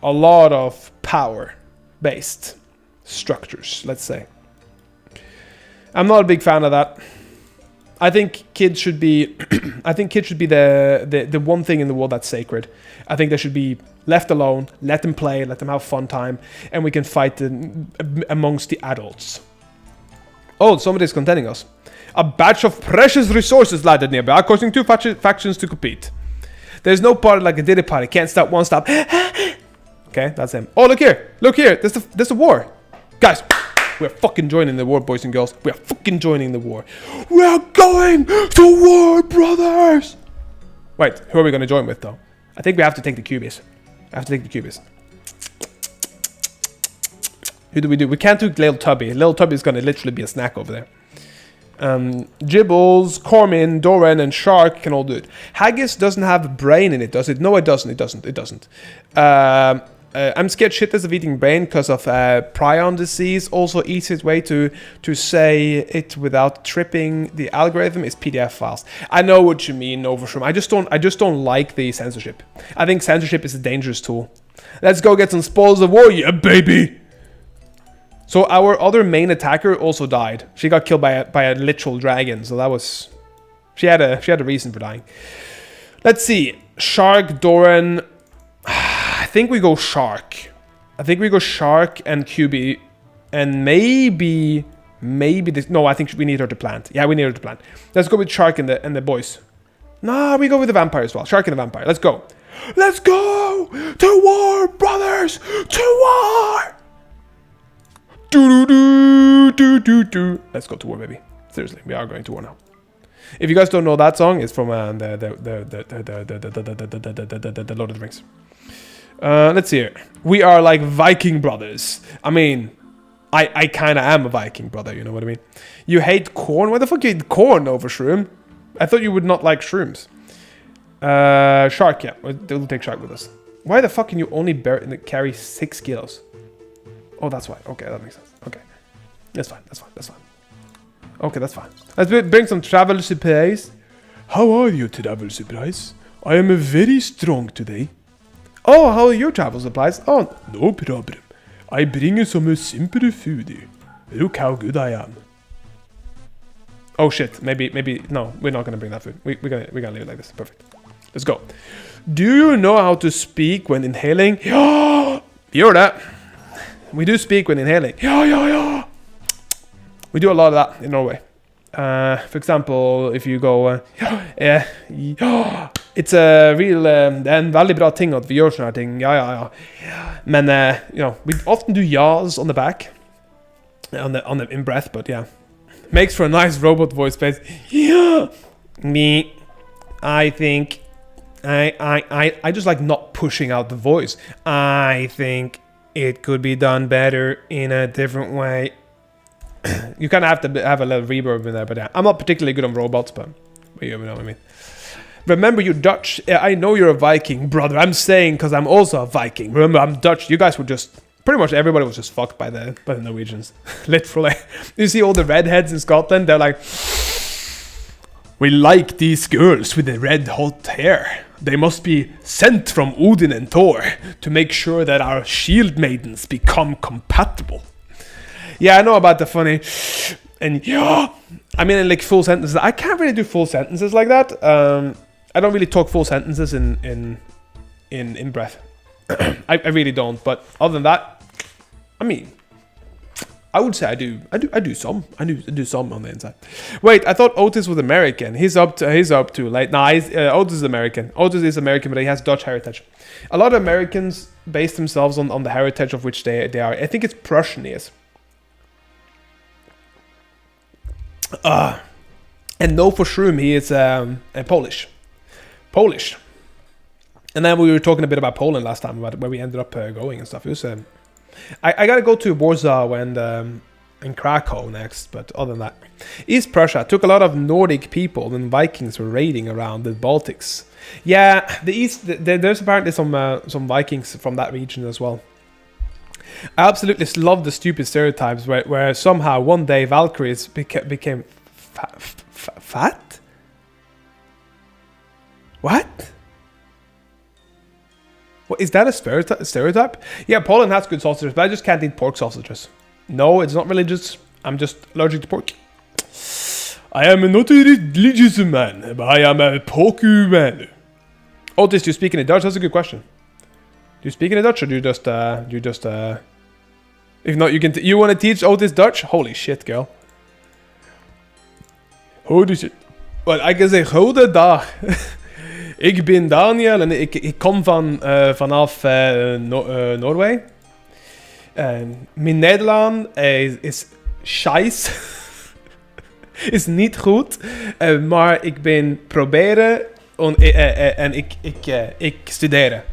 a lot of power-based structures, let's say. I'm not a big fan of that. I think kids should be the one thing in the world that's sacred. I think they should be left alone, let them play, let them have fun time, and we can fight amongst the adults. Oh, somebody's contending us. A batch of precious resources landed nearby, causing two factions to compete. There's no party like a Diddy party, can't stop, won't stop. Okay, that's him. Oh, look here, there's a war. Guys, we're fucking joining the war, boys and girls. We're fucking joining the war. We're going to war, brothers! Wait, who are we going to join with, though? I think we have to take the cubies. Who do we do? We can't do Little Tubby. Little Tubby is going to literally be a snack over there. Gibbles, Cormin, Doran, and Shark can all do it. Haggis doesn't have brain in it, does it? No, it doesn't. I'm scared shitless of eating brain because of prion disease. Also, easiest way to say it without tripping the algorithm is PDF files. I know what you mean, Overshroom. I just don't like the censorship. I think censorship is a dangerous tool. Let's go get some spoils of war, yeah, baby. So our other main attacker also died. She got killed by a literal dragon. So that was she had a reason for dying. Let's see, Shark, Doran. I think we go Shark. and QB, and maybe this. No, I think we need her to plant. Yeah, we need her to plant. Let's go with Shark and the boys. Nah, we go with the vampire as well. Shark and the vampire. Let's go. Let's go to war, brothers. To war. Do. Let's go to war, baby. Seriously, we are going to war now. If you guys don't know that song, it's from the Lord of the Rings. Let's see here. We are like Viking brothers. I mean, I kind of am a Viking brother, you know what I mean? You hate corn? Why the fuck you hate corn over shroom? I thought you would not like shrooms. Shark, yeah. We'll take Shark with us. Why the fuck can you only carry 6 kilos? Oh, that's why. Okay, that makes sense. Okay. That's fine. Okay, that's fine. Let's bring some travel supplies. How are you, travel supplies? I am very strong today. Oh, how are your travel supplies? Oh, no problem. I bring you some simple food. Look how good I am. Oh shit, maybe, no, we're not gonna bring that food. We're gonna leave it like this. Perfect. Let's go. Do you know how to speak when inhaling? You heard that? We do speak when inhaling. We do a lot of that in Norway. For example, if you go it's a real det er en veldig bra ting at vi gjør sånne her ting. Ja. Men you know, we often do yaws on the back in breath, but yeah. Makes for a nice robot voice space. Yeah. Me. I think I just like not pushing out the voice. I think it could be done better in a different way. You kind of have to have a little reverb in there, but yeah. I'm not particularly good on robots, but you know what I mean. Remember, you're Dutch. I know you're a Viking, brother. I'm saying because I'm also a Viking. Remember, I'm Dutch. You guys were just pretty much everybody was just fucked by the Norwegians. Literally. You see all the redheads in Scotland, they're like, we like these girls with the red hot hair. They must be sent from Odin and Thor to make sure that our shield maidens become compatible. Yeah, I know about the funny, and yeah, I mean in like full sentences. I can't really do full sentences like that. I don't really talk full sentences in breath. I really don't. But other than that, I mean, I would say I do some on the inside. Wait, I thought Otis was American. He's up too late. Nah, Otis is American. Otis is American, but he has Dutch heritage. A lot of Americans base themselves on the heritage of which they are. I think it's Prussian, yes. And no, for Shroom, he is Polish. Polish. And then we were talking a bit about Poland last time, about where we ended up going and stuff. It was, I gotta go to Warsaw and Krakow next, but other than that, East Prussia took a lot of Nordic people when Vikings were raiding around the Baltics. Yeah, the East. There's apparently some Vikings from that region as well. I absolutely love the stupid stereotypes where somehow one day Valkyries became fat? What? What, is that a stereotype? Yeah, Poland has good sausages, but I just can't eat pork sausages. No, it's not religious. I'm just allergic to pork. I am not a religious man, but I am a pork man. Otis, do you speak in Dutch? That's a good question. Do you speak in Dutch, or do you just if not, you want to teach Otis Dutch? Holy shit, girl. Holy shit. Well, I can say goedendag. Ik ben Daniel en ik kom vanaf Noorwegen. Mijn Nederland is scheiß. Is niet goed. Maar ik ben proberen en ik studeren.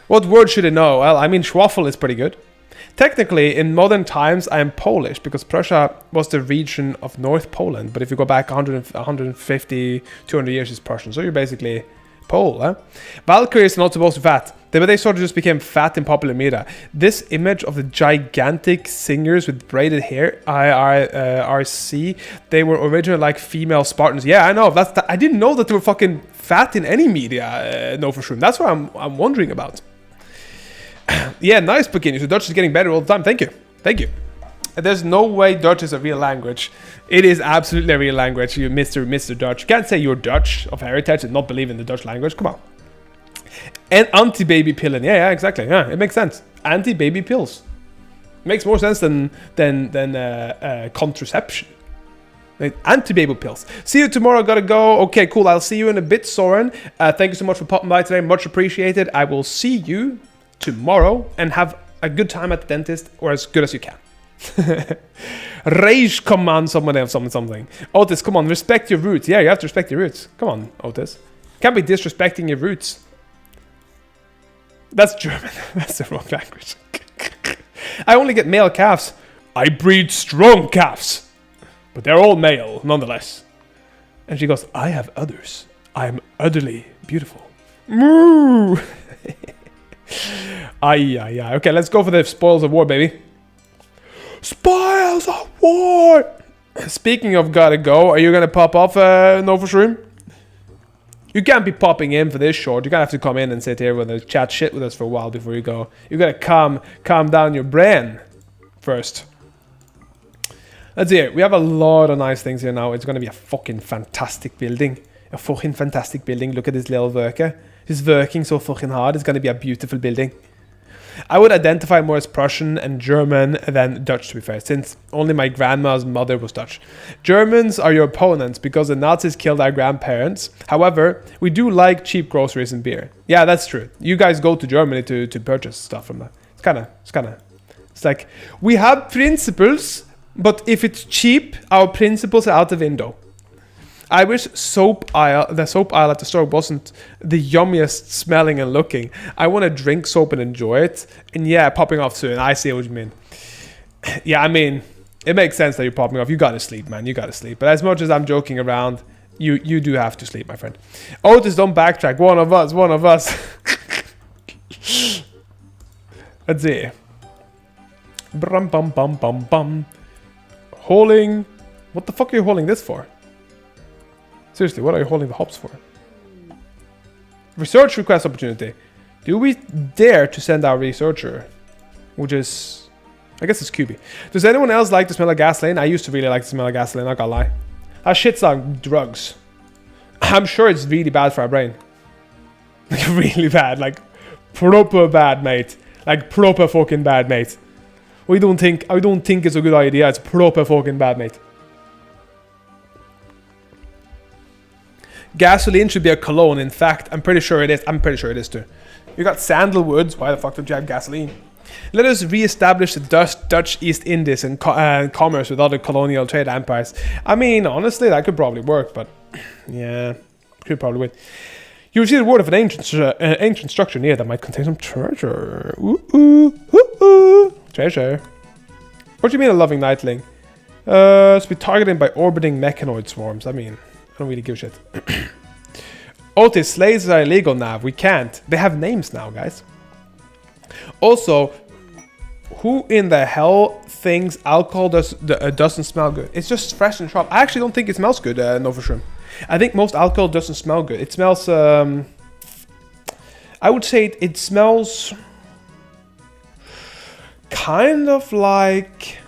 What word should I know? Well, I mean, schwaffel is pretty good. Technically, in modern times, I am Polish because Prussia was the region of North Poland. But if you go back 150, 200 years, it's Prussian. So you're basically Pole, huh? Valkyrie is not supposed to be fat. But they sort of just became fat in popular media. This image of the gigantic singers with braided hair, IRC, they were originally like female Spartans. Yeah, I know. I didn't know that they were fucking fat in any media, no, for sure. That's what I'm wondering about. Yeah, nice, Pekin. So Dutch is getting better all the time. Thank you. Thank you. There's no way Dutch is a real language. It is absolutely a real language. You Mr. Dutch. You can't say you're Dutch of heritage and not believe in the Dutch language. Come on. And anti-baby pilling. Yeah, exactly. Yeah, it makes sense. Anti-baby pills. Makes more sense than contraception. Like anti-baby pills. See you tomorrow. Gotta go. Okay, cool. I'll see you in a bit, Soren. Thank you so much for popping by today. Much appreciated. I will see you tomorrow and have a good time at the dentist, or as good as you can. Rage command something. Otis, come on, respect your roots. Yeah, you have to respect your roots. Come on, Otis. Can't be disrespecting your roots. That's German. That's the wrong language. I only get male calves. I breed strong calves. But they're all male, nonetheless. And she goes, I have others. I am utterly beautiful. Moo! Ay. Okay, let's go for the spoils of war, baby. Spoils of war! Speaking of gotta go, are you gonna pop off Nova Shroom? You can't be popping in for this short. You're gonna have to come in and sit here with us, chat shit with us for a while before you go. You gotta calm down your brain first. Let's see it. We have a lot of nice things here now. It's gonna be a fucking fantastic building. A fucking fantastic building. Look at this little worker. He's working so fucking hard. It's gonna be a beautiful building. I would identify more as Prussian and German than Dutch, to be fair, since only my grandma's mother was Dutch. Germans are your opponents because the Nazis killed our grandparents. However, we do like cheap groceries and beer. Yeah, that's true. You guys go to Germany to purchase stuff from that. It's like, we have principles, but if it's cheap, our principles are out the window. I wish the soap aisle at the store wasn't the yummiest smelling and looking. I want to drink soap and enjoy it. And yeah, popping off soon. I see what you mean. Yeah, I mean, it makes sense that you're popping off. You gotta sleep, man. You gotta sleep. But as much as I'm joking around, you do have to sleep, my friend. Otis, don't backtrack. One of us. Let's see. Brum bum bum bum bum. Hauling. What the fuck are you hauling this for? Seriously, what are you holding the hops for? Research request opportunity. Do we dare to send our researcher? Which is... I guess it's QB. Does anyone else like the smell of gasoline? I used to really like the smell of gasoline, not gonna lie. That shit's like drugs. I'm sure it's really bad for our brain. Like, really bad. Like, proper bad, mate. Like, proper fucking bad, mate. I don't think it's a good idea. It's proper fucking bad, mate. Gasoline should be a cologne. In fact, I'm pretty sure it is. I'm pretty sure it is too. You got sandalwoods. Why the fuck don't you have gasoline? Let us re-establish the Dutch East Indies and commerce with other colonial trade empires. I mean, honestly, that could probably work, but yeah, could probably win. You received word of an ancient structure near that might contain some treasure. Treasure. What do you mean a loving nightling? To be targeted by orbiting mechanoid swarms. I mean, I don't really give a shit. Otis, slaves are illegal now. We can't. They have names now, guys. Also, who in the hell thinks alcohol doesn't smell good? It's just fresh and sharp. I actually don't think it smells good, Novashroom. I think most alcohol doesn't smell good. It smells... I would say it smells... kind of like...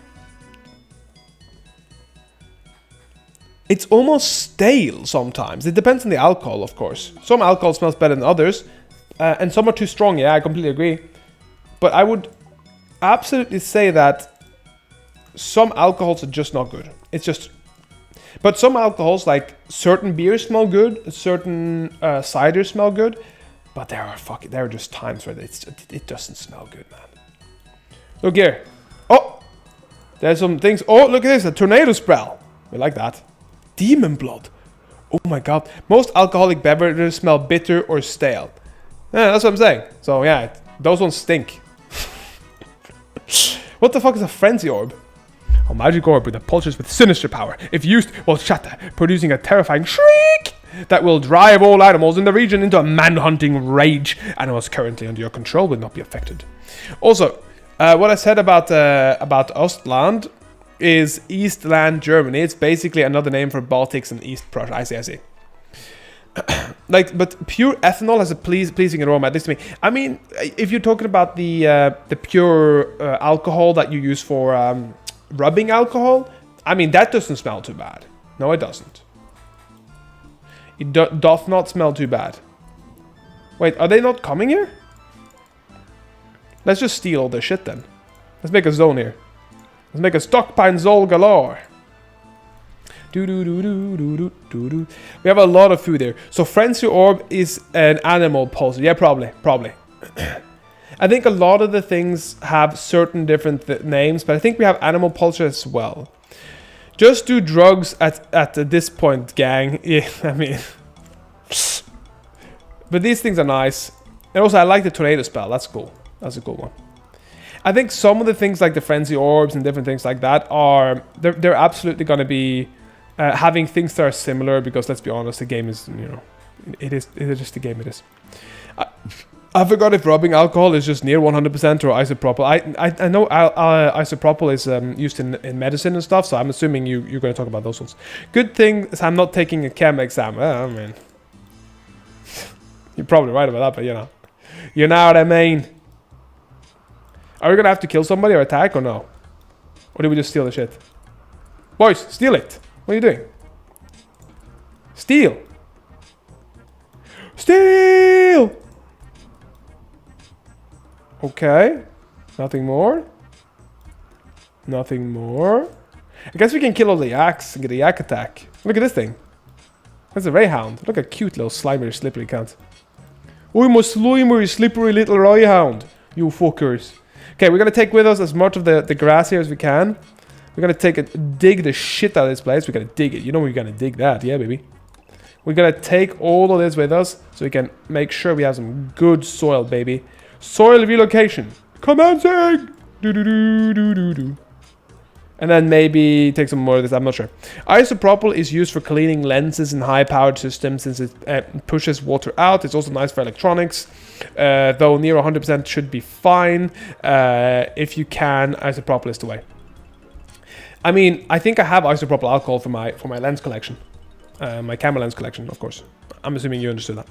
It's almost stale sometimes. It depends on the alcohol, of course. Some alcohol smells better than others. And some are too strong, yeah, I completely agree. But I would absolutely say that some alcohols are just not good. It's just... But some alcohols, like certain beers smell good, certain ciders smell good. But there are just times where it doesn't smell good, man. Look here. Oh! There's some things... Oh, look at this, a tornado spell. We like that. Demon blood. Oh my god. Most alcoholic beverages smell bitter or stale. Yeah, that's what I'm saying. So yeah, those ones stink. What the fuck is a frenzy orb? A magic orb that pulses with sinister power. If used, will shatter, producing a terrifying shriek that will drive all animals in the region into a man-hunting rage. Animals currently under your control will not be affected. Also, what I said about Ostland is Eastland Germany. It's basically another name for Baltics and East Prussia. I see. Like, but pure ethanol has a pleasing aroma, at least to me. I mean, if you're talking about the pure alcohol that you use for rubbing alcohol, I mean, that doesn't smell too bad. No, it doesn't. It doth not smell too bad. Wait, are they not coming here? Let's just steal all their shit then. Let's make a zone here. Let's make a stockpile zone galore. We have a lot of food here. So Frenzy Orb is an animal pulse. Yeah, probably. I think a lot of the things have certain different names, but I think we have animal pulsar as well. Just do drugs at this point, gang. Yeah, I mean... But these things are nice. And also, I like the tornado spell. That's cool. That's a cool one. I think some of the things like the Frenzy Orbs and different things like that are... They're absolutely going to be... having things that are similar, because let's be honest, the game is, you know, it is just the game it is. I forgot if rubbing alcohol is just near 100% or isopropyl. I know isopropyl is used in medicine and stuff, so I'm assuming you're going to talk about those ones. Good thing is I'm not taking a chem exam. Oh, man. You're probably right about that, but you know what I mean. Are we going to have to kill somebody or attack or no? Or do we just steal the shit? Boys, steal it. What are you doing? Steal! Steal! Okay. Nothing more. Nothing more. I guess we can kill all the yaks and get a yak attack. Look at this thing. That's a Rayhound. Look at a cute little slimy, slippery cunt. Oh, my slimy, slippery little Rayhound. You fuckers. Okay, we're gonna take with us as much of the grass here as we can. We're gonna dig the shit out of this place. We're gonna dig it. You know we're gonna dig that, yeah, baby. We're gonna take all of this with us so we can make sure we have some good soil, baby. Soil relocation. Commencing! Do do do do do do. And then maybe take some more of this, I'm not sure. Isopropyl is used for cleaning lenses in high-powered systems since it pushes water out. It's also nice for electronics, though near 100% should be fine. If you can, isopropyl is the way. I mean, I think I have isopropyl alcohol for my lens collection. My camera lens collection, of course. I'm assuming you understood that.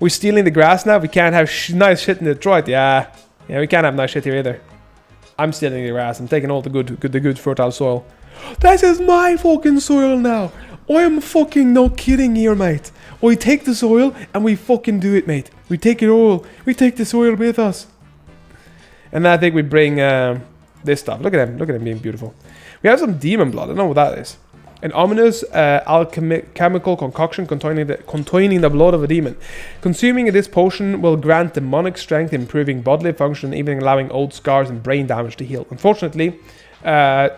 We're stealing the grass now. We can't have nice shit in Detroit. Yeah, we can't have nice shit here either. I'm stealing the grass. I'm taking all the good fertile soil. This is my fucking soil now. I am fucking not kidding here, mate. We take the soil and we fucking do it, mate. We take it all. We take the soil with us. And I think we bring this stuff. Look at him being beautiful. We have some demon blood. I don't know what that is. An ominous alchemical concoction containing the blood of a demon. Consuming this potion will grant demonic strength, improving bodily function, even allowing old scars and brain damage to heal. Unfortunately,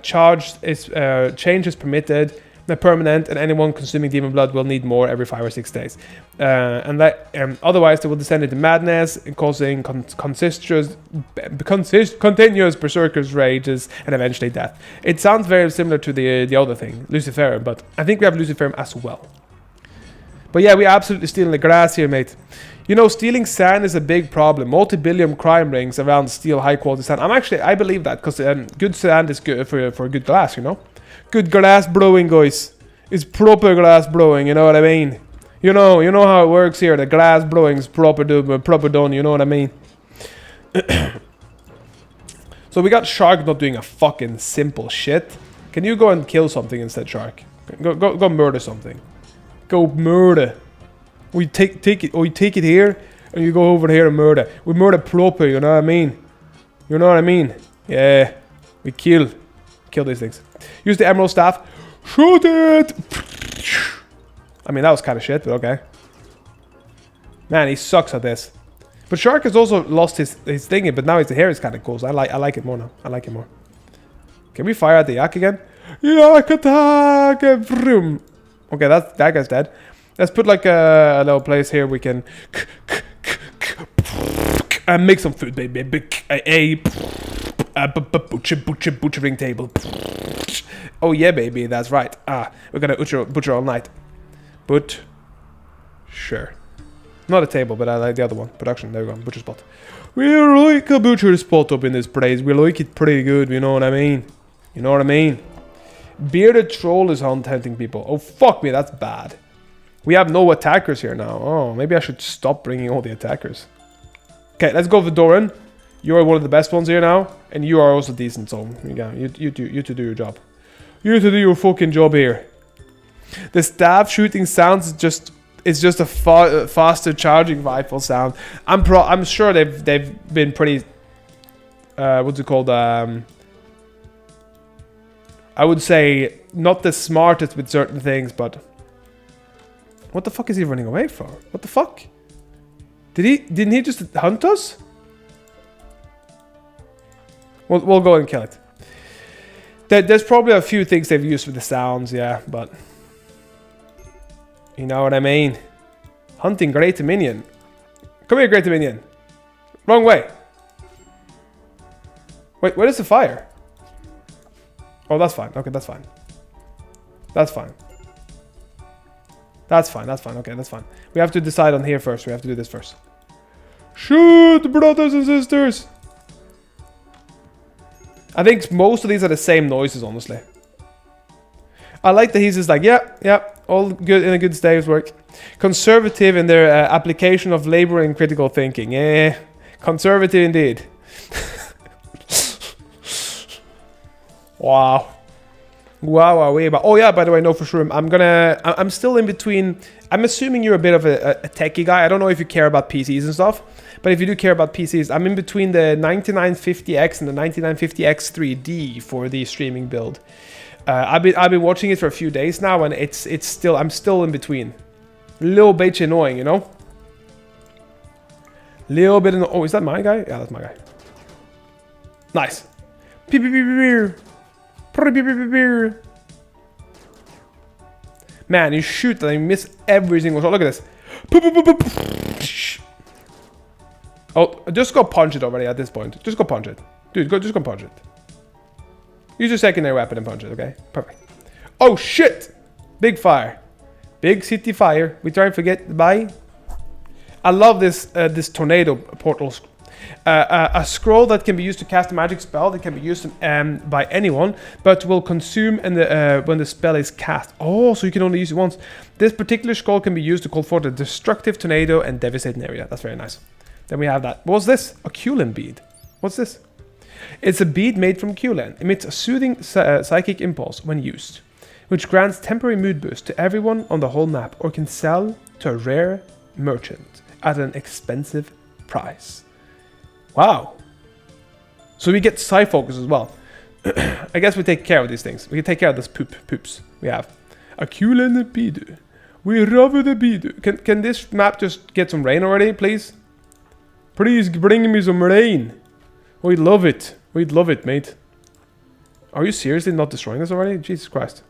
change is permitted, permanent, and anyone consuming demon blood will need more every 5 or 6 days. Otherwise, they will descend into madness, causing continuous berserker's rages and eventually death. It sounds very similar to the other thing, Luciferum, but I think we have Luciferum as well. But yeah, we're absolutely stealing the grass here, mate. You know, stealing sand is a big problem. Multi-billion crime rings around steal high-quality sand. I believe that, because good sand is good for good glass, you know? Good glass blowing, guys. It's proper glass blowing, you know what I mean? You know how it works here. The glass blowing is proper done, you know what I mean? So we got Shark not doing a fucking simple shit. Can you go and kill something instead, Shark? Go murder something. Go murder. We take it here, and you go over here and murder. We murder proper, you know what I mean? You know what I mean? Yeah. We kill these things. Use the emerald staff. Shoot it! I mean, that was kind of shit, but okay. Man, he sucks at this. But Shark has also lost his thingy, but now his hair is kind of cool, so I like it more now. I like it more. Can we fire at the yak again? Yak attack! Vroom. Okay, that guy's dead. Let's put like a little place here we can make some food, baby. Butchering table. Oh yeah, baby, that's right. We're gonna butcher all night. But sure, not a table, but I like the other one. Production. There we go. Butcher spot. We like a butcher spot up in this place. We like it pretty good. You know what I mean? You know what I mean? Bearded troll is hunting people. Oh fuck me, that's bad. We have no attackers here now. Oh, maybe I should stop bringing all the attackers. Okay, let's go for Doran. You are one of the best ones here now, and you are also decent. So yeah, you to do your job. You to do your fucking job here. The staff shooting sounds just a faster charging rifle sound. I'm sure they've been pretty what's it called? I would say not the smartest with certain things, but what the fuck is he running away for? What the fuck? Didn't he just hunt us? We'll go and kill it. There's probably a few things they've used with the sounds, yeah, but you know what I mean. Hunting Great Dominion. Come here, Great Dominion. Wrong way. Wait, where is the fire? Oh, that's fine. Okay, that's fine. That's fine. That's fine. Okay, that's fine. We have to decide on here first. We have to do this first. Shoot, brothers and sisters. I think most of these are the same noises, honestly. I like that he's just like, yeah, all good in a good state of work. Conservative in their application of labor and critical thinking. Yeah, conservative indeed. Wow. Oh yeah, by the way, no, for sure. I'm still in between. I'm assuming you're a bit of a techie guy. I don't know if you care about PCs and stuff, but if you do care about PCs, I'm in between the 9950X and the 9950X 3D for the streaming build. I've been watching it for a few days now, and I'm still in between. A little bit annoying, you know. Little bit annoying. Oh, is that my guy? Yeah, that's my guy. Nice. Man, you shoot and you miss every single shot. Look at this. Oh, just go punch it already at this point. Just go punch it. Dude, just go punch it. Use your secondary weapon and punch it, okay? Perfect. Oh, shit! Big fire. Big city fire. We try and forget bye. I love this this tornado portal. A scroll that can be used to cast a magic spell that can be used by anyone, but will consume when the spell is cast. Oh, so you can only use it once. This particular scroll can be used to call forth a destructive tornado and devastate an area. That's very nice. Then we have that. What's this? A Quen bead. What's this? It's a bead made from Quen. Emits a soothing psychic impulse when used, which grants temporary mood boost to everyone on the whole map, or can sell to a rare merchant at an expensive price. Wow. So we get psi focus as well. I guess we take care of these things. We can take care of this poops we have. A Quen bead. We love the bead. Can this map just get some rain already, please? Please bring me some rain. We'd love it. We'd love it, mate. Are you seriously not destroying this already? Jesus Christ.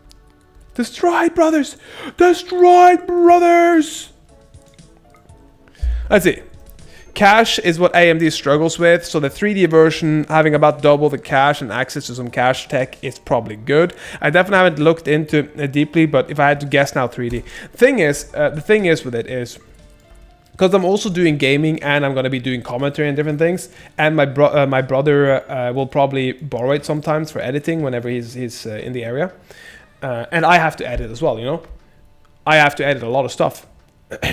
Destroyed, brothers! Destroyed, brothers! Let's see. Cache is what AMD struggles with, so the 3D version having about double the cache and access to some cache tech is probably good. I definitely haven't looked into it deeply, but if I had to guess now, 3D. The thing is with it is, because I'm also doing gaming and I'm going to be doing commentary and different things, and my brother will probably borrow it sometimes for editing whenever he's in the area. And I have to edit as well, you know? I have to edit a lot of stuff.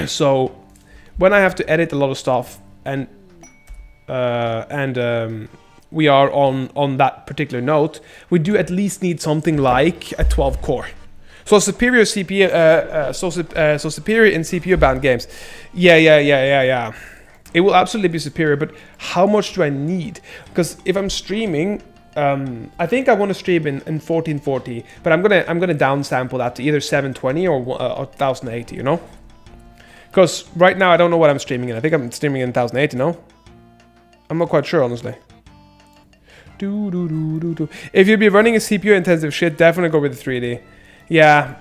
So when I have to edit a lot of stuff and we are on that particular note, we do at least need something like a 12 core. So superior CPU, so superior in CPU bound games. Yeah. It will absolutely be superior, but how much do I need? Because if I'm streaming, I think I want to stream in 1440, but I'm gonna downsample that to either 720 or 1080, you know? Because right now I don't know what I'm streaming in. I think I'm streaming in 1080, no? I'm not quite sure, honestly. If you'd be running a CPU intensive shit, definitely go with the 3D. Yeah.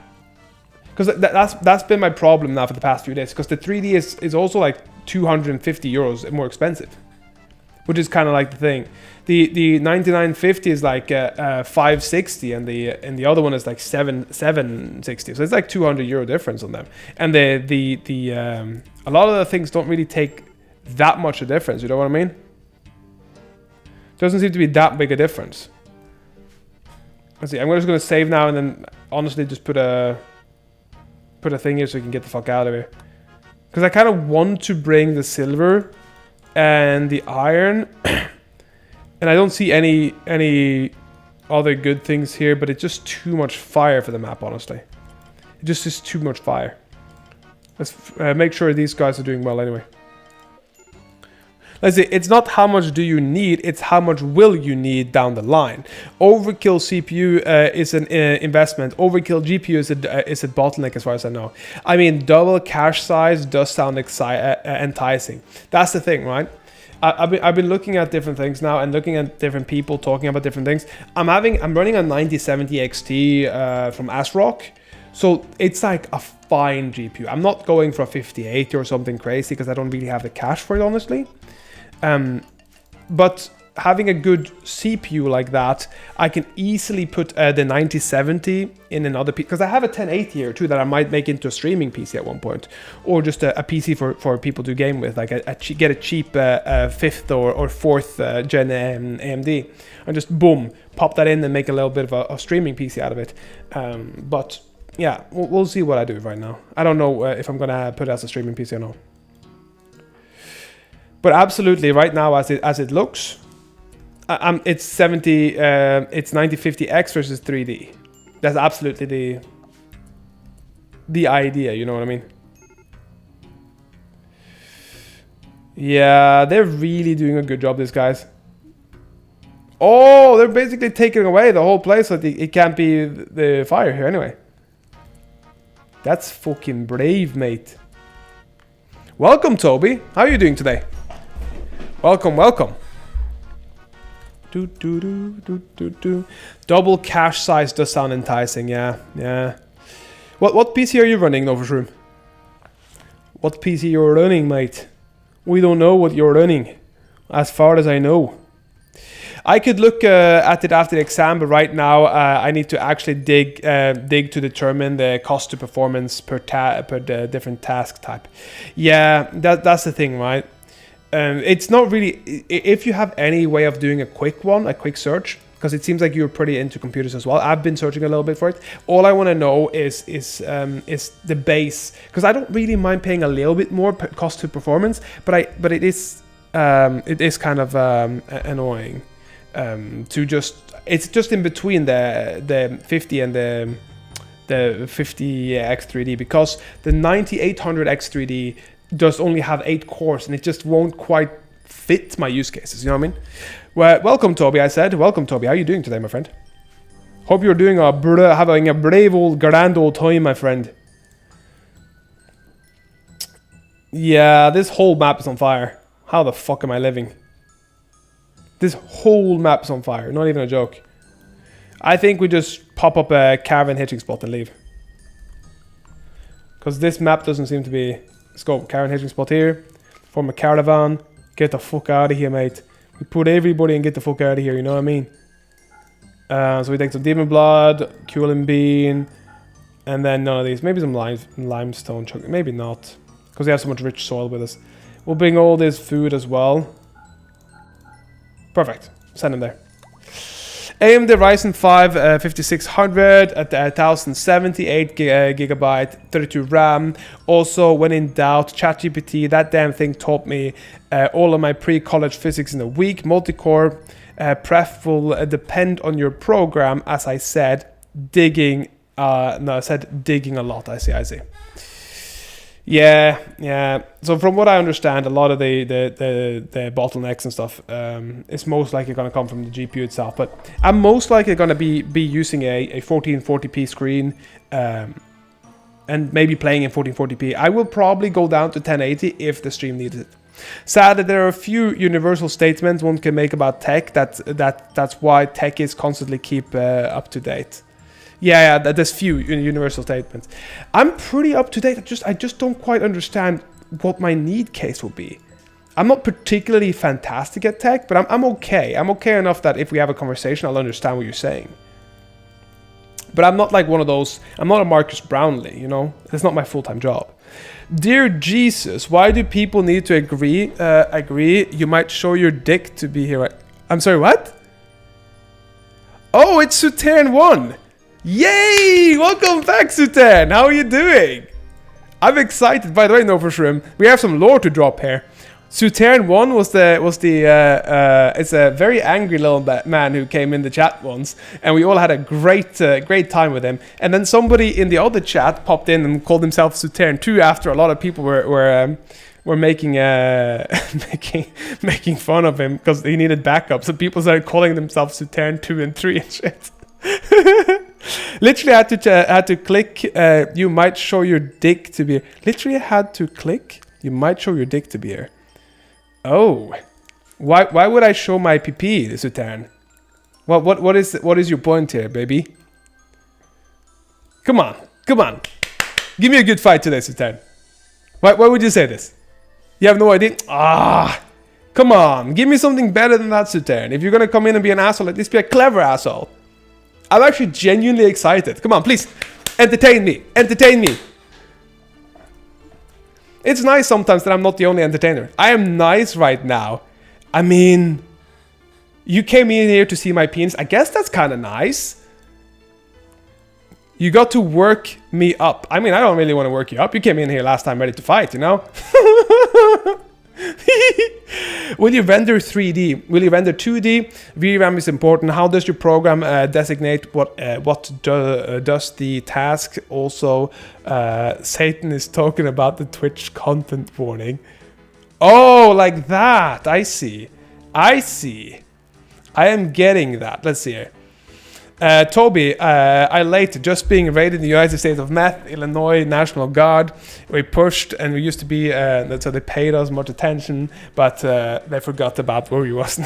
Because that's been my problem now for the past few days. Because the 3D is also like 250 euros more expensive. Which is kind of like the thing. The 9950 is like 560, and the other one is like 760. So it's like 200 euro difference on them. And a lot of the things don't really take that much a difference. You know what I mean? Doesn't seem to be that big a difference. Let's see. I'm just gonna save now, and then honestly just put a thing here so we can get the fuck out of here. Because I kind of want to bring the silver and the iron, and I don't see any other good things here, but it's just too much fire for the map, honestly. It just is too much fire. Let's make sure these guys are doing well anyway. Let's see, it's not how much do you need, it's how much will you need down the line. Overkill CPU is an investment. Overkill GPU is a bottleneck as far as I know. I mean, double cache size does sound enticing. That's the thing, right? I've been looking at different things now and looking at different people talking about different things. I'm running a 9070 XT from ASRock. So it's like a fine GPU. I'm not going for a 5080 or something crazy because I don't really have the cache for it, honestly. But having a good CPU like that, I can easily put the 9070 in another PC, because I have a 1080 here too that I might make into a streaming PC at one point, or just a PC for people to game with, like get a cheap 5th or 4th gen AMD, and just boom, pop that in and make a little bit of a streaming PC out of it. But yeah, we'll see what I do right now. I don't know if I'm gonna put it as a streaming PC or not. But absolutely, right now, as it looks, it's 9050X versus 3D. That's absolutely the idea. You know what I mean? Yeah, they're really doing a good job, these guys. Oh, they're basically taking away the whole place, so it can't be the fire here anyway. That's fucking brave, mate. Welcome, Toby. How are you doing today? Welcome. Double cache size does sound enticing, yeah. What PC are you running, Novashroom? What PC you're running, mate? We don't know what you're running, as far as I know. I could look at it after the exam, but right now I need to actually dig to determine the cost to performance per the different task type. Yeah, that's the thing, right? It's not really, if you have any way of doing a quick search, because it seems like you're pretty into computers as well. I've been searching a little bit for it. All I want to know is the base, because I don't really mind paying a little bit more cost to performance, but it is kind of annoying it's just in between the 50 and the 50X3D, because the 9800X3D does only have 8 cores, and it just won't quite fit my use cases, you know what I mean? Well, welcome, Toby, I said. Welcome, Toby. How are you doing today, my friend? Hope you're doing having a brave old, grand old time, my friend. Yeah, this whole map is on fire. How the fuck am I living? This whole map is on fire. Not even a joke. I think we just pop up a caravan hitching spot and leave. Because this map doesn't seem to be... Let's go. Caravan hitching spot here. Form a caravan. Get the fuck out of here, mate. We put everybody and get the fuck out of here, you know what I mean? So we take some demon blood, Kulin bean, and then none of these. Maybe some limestone chunk. Maybe not. Because we have so much rich soil with us. We'll bring all this food as well. Perfect. Send them there. AMD Ryzen 5 5600 at 1078 gigabyte, 32 RAM. Also, when in doubt, ChatGPT, that damn thing taught me all of my pre-college physics in a week. Multi-core pref will depend on your program, as I said. Digging, no, I said digging a lot. I see. Yeah. So from what I understand, a lot of the bottlenecks and stuff is most likely going to come from the GPU itself. But I'm most likely going to be using a 1440p screen and maybe playing in 1440p. I will probably go down to 1080 if the stream needs it. Sadly, there are a few universal statements one can make about tech. That's why tech is constantly keep up to date. Yeah, there's few universal statements. I'm pretty up to date. I just don't quite understand what my need case will be. I'm not particularly fantastic at tech, but I'm okay. I'm okay enough that if we have a conversation, I'll understand what you're saying. But I'm not like one of those. I'm not a Marcus Brownlee, you know. That's not my full-time job. Dear Jesus, why do people need to agree? You might show your dick to be here. I'm sorry, what? Oh, it's Sutern 1. Yay! Welcome back, Sutern! How are you doing? I'm excited. By the way, no for shroom, we have some lore to drop here. Sutern 1 was it's a very angry little man who came in the chat once, and we all had a great time with him. And then somebody in the other chat popped in and called himself Sutern 2 after a lot of people were making making fun of him because he needed backup. So people started calling themselves Sutern 2 and 3 and shit. Literally had to click. You might show your dick to be here. Literally had to click. You might show your dick to be here. Oh, why would I show my PP, Sutern? What is your point here, baby? Come on, give me a good fight today, Sutern. Why would you say this? You have no idea. Come on, give me something better than that, Sutern. If you're gonna come in and be an asshole, at least be a clever asshole. I'm actually genuinely excited. Come on, please. Entertain me. It's nice sometimes that I'm not the only entertainer. I am nice right now. I mean, you came in here to see my penis. I guess that's kind of nice. You got to work me up. I mean, I don't really want to work you up. You came in here last time ready to fight, you know? Will you render 3D? Will you render 2D? VRAM is important. How does your program designate what does the task? Also, Satan is talking about the Twitch content warning. Oh, like that. I see. I am getting that. Let's see here. Toby, I late just being raided in the United States of Meth, Illinois National Guard. We pushed and we used to be, so they paid us much attention, but they forgot about where we was.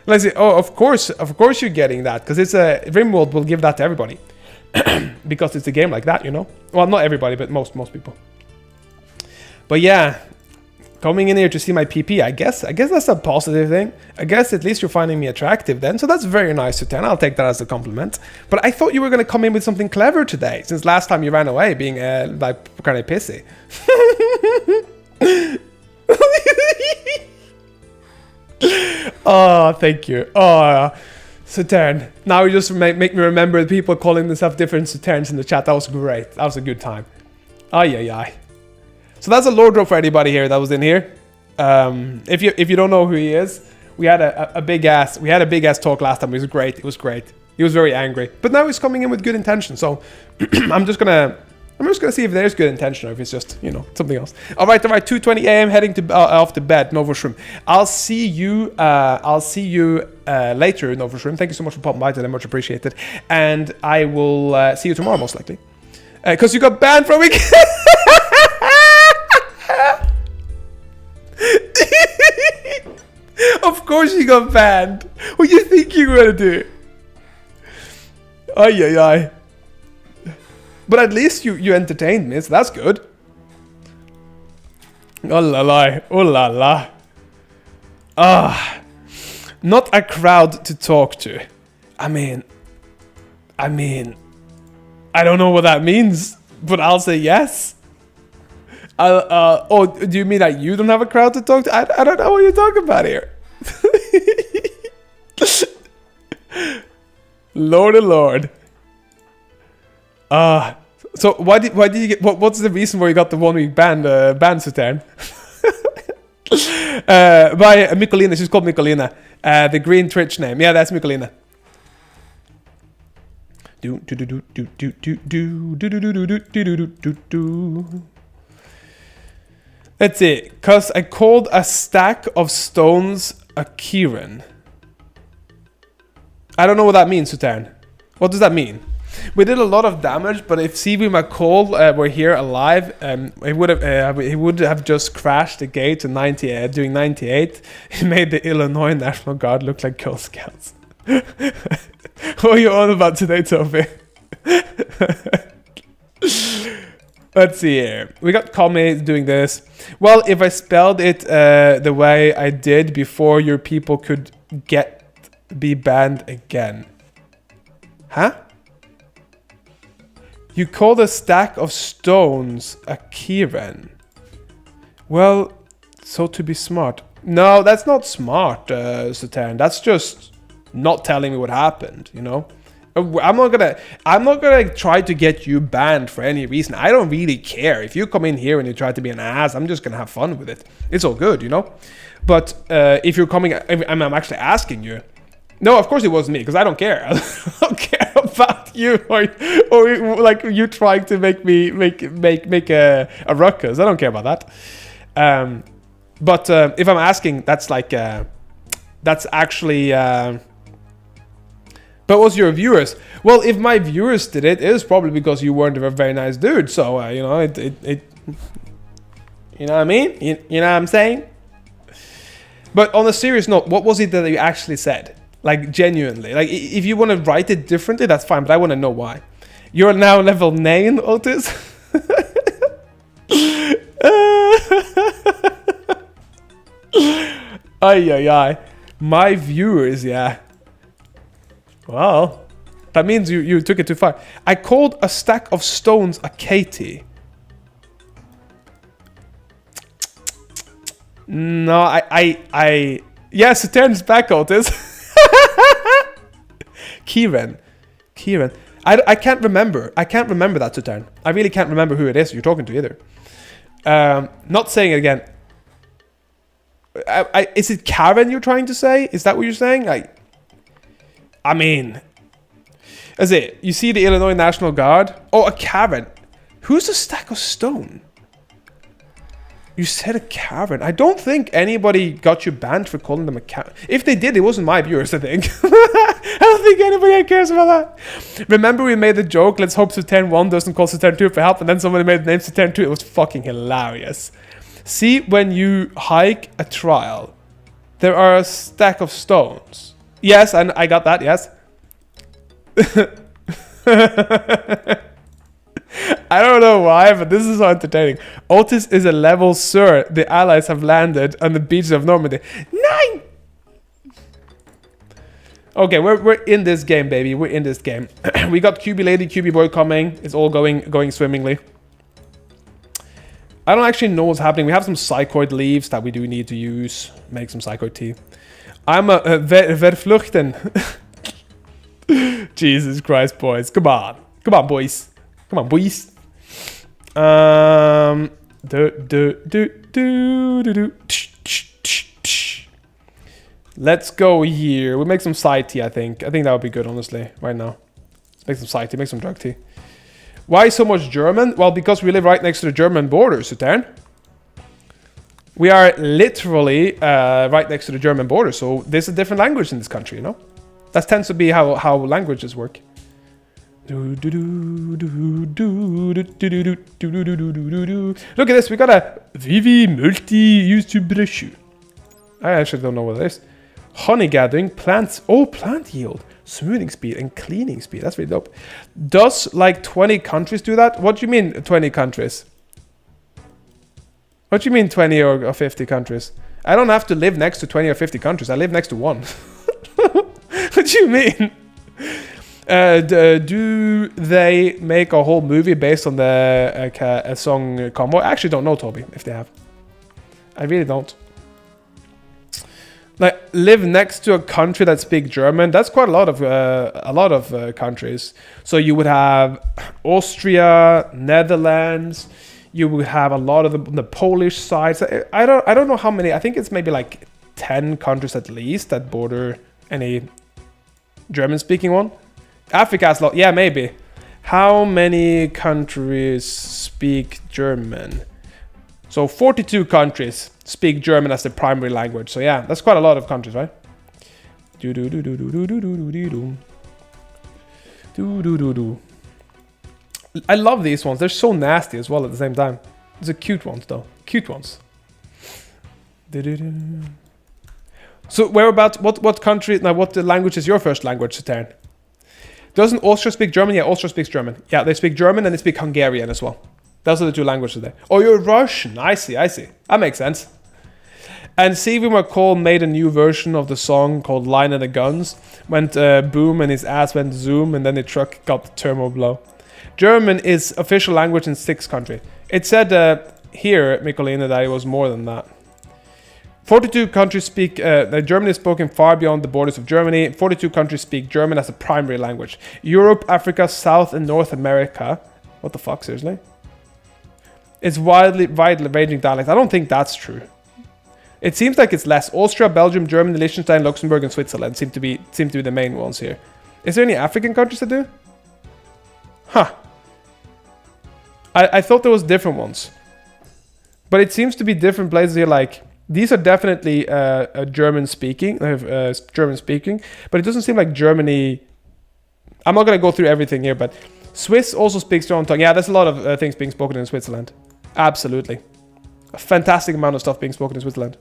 Let's see. Oh, of course you're getting that, because it's a Rimworld will give that to everybody, because it's a game like that, you know. Well, not everybody, but most people. But yeah, Coming in here to see my PP, I guess that's a positive thing. I guess at least you're finding me attractive then. So that's very nice, Sutan. I'll take that as a compliment. But I thought you were going to come in with something clever today, since last time you ran away being like kind of pissy. Oh, thank you. Oh, Sutan. Now you just make me remember the people calling themselves different Suterns in the chat. That was great. That was a good time. Ay, ay, ay. So that's a lore drop for anybody here that was in here. If you don't know who he is, we had a big ass talk last time. It was great. It was great. He was very angry, but now he's coming in with good intention. So I'm just gonna see if there's good intention or if it's just something else. All right. 2:20 a.m. heading to off to bed. Novoshroom. I'll see you later, Novoshroom. Thank you so much for popping by today. Much appreciated. And I will see you tomorrow most likely. Because you got banned for a week. Of course you got banned. What do you think you're gonna do? Ay, ay, ay. But at least you entertained me, so that's good. Oh la la, oh la la. Ah, not a crowd to talk to. I mean, I don't know what that means, but I'll say yes. Oh, do you mean that you don't have a crowd to talk to? I don't know what you're talking about here. Lordy Lord. So why did you get? What's the reason why you got the 1 week ban, Sutan? By Mikolina. She's called Mikolina. The green Twitch name. Yeah, that's Mikolina. Let's see. Cause I called a stack of stones a Kieran. I don't know what that means, Sutan. What does that mean? We did a lot of damage, but if Sivu McCall were here alive, he would have just crashed the gate to 98, doing 98. He made the Illinois National Guard look like Girl Scouts. What are you on about today, Toby? Let's see here. We got Kame doing this. Well, if I spelled it the way I did before, your people could be banned again. Huh? You called a stack of stones a Kieran. Well, so to be smart. No, that's not smart, Satan. That's just not telling me what happened, I'm not gonna try to get you banned for any reason. I don't really care. If you come in here and you try to be an ass, I'm just gonna have fun with it. It's all good, But if you're coming, I'm actually asking you. No, of course it wasn't me, because I don't care. I don't care about you or like you trying to make me make a ruckus. I don't care about that. But if I'm asking, that's like that's actually. But what's your viewers? Well, if my viewers did it, it was probably because you weren't a very nice dude. So you know what I mean? You know what I'm saying? But on a serious note, what was it that you actually said? Like, genuinely. Like, if you want to write it differently, that's fine, but I want to know why. You're now level 9, Otis? Ay, ay, ay. My viewers, yeah. Well, that means you took it too far. I called a stack of stones a Katie. No, yes, it turns back, Otis. Kieran. I can't remember. I can't remember that Sutan. I really can't remember who it is you're talking to either. Not saying it again. Is it Karen you're trying to say? Is that what you're saying? I mean, is it? You see the Illinois National Guard? Oh, a Karen. Who's a stack of stone? You said a Karen. I don't think anybody got you banned for calling them a Karen. If they did, it wasn't my viewers, I think. I don't think anybody cares about that. Remember we made the joke, let's hope Sutan 1 doesn't call Sutan 2 for help, and then somebody made the name Sutan 2. It was fucking hilarious. See, when you hike a trial, there are a stack of stones. Yes, and I got that, yes. I don't know why, but this is so entertaining. Otis is a level, sir. The Allies have landed on the beaches of Normandy. 9! Okay, we're in this game, baby. We're in this game. We got QB Lady, QB Boy coming. It's all going swimmingly. I don't actually know what's happening. We have some psychoid leaves that we do need to use. Make some psychoid tea. I'm a verfluchten. Jesus Christ, boys. Come on. Come on, boys. Come on, boys. Let's go here. We'll make some side tea, I think. I think that would be good, honestly, right now. Let's make some side tea, make some drug tea. Why so much German? Well, because we live right next to the German border, Sutern. We are literally right next to the German border, so there's a different language in this country, you know? That tends to be how languages work. Look at this, we got a Vivi multi-use to brush. I actually don't know what it is. Honey gathering, plants, plant yield, smoothing speed, and cleaning speed. That's really dope. Does like 20 countries do that? What do you mean 20 countries? What do you mean 20 or 50 countries? I don't have to live next to 20 or 50 countries. I live next to one. What do you mean? Do they make a whole movie based on the song combo? I actually don't know, Toby, if they have. I really don't. Like, live next to a country that speaks German. That's quite a lot of countries. So you would have Austria, Netherlands. You would have a lot of the Polish side. So I don't know how many. I think it's maybe like 10 countries at least that border any German-speaking one. Africa has a lot. Yeah, maybe. How many countries speak German? So 42 countries speak German as the primary language. So yeah, that's quite a lot of countries, right? I love these ones. They're so nasty as well at the same time. These are cute ones though. Cute ones. So whereabouts, what country, now what language is your first language, Sutern? Doesn't Austria speak German? Yeah, Austria speaks German. Yeah, they speak German and they speak Hungarian as well. Those are the two languages there. Oh, you're Russian. I see. That makes sense. And Stephen McCall made a new version of the song called Line of the Guns. Went boom and his ass went zoom and then the truck got the turbo blow. German is official language in 6 countries. It said here, Mikolina, that it was more than that. 42 countries speak, German is spoken far beyond the borders of Germany. 42 countries speak German as a primary language. Europe, Africa, South and North America. What the fuck, seriously? It's widely ranging dialects. I don't think that's true. It seems like it's less. Austria, Belgium, Germany, Liechtenstein, Luxembourg, and Switzerland seem to be the main ones here. Is there any African countries that do? Huh. I thought there was different ones. But it seems to be different places here. Like these are definitely German speaking, but it doesn't seem like Germany. I'm not gonna go through everything here, but Swiss also speaks their own tongue. Yeah, there's a lot of things being spoken in Switzerland. Absolutely. A fantastic amount of stuff being spoken in Switzerland.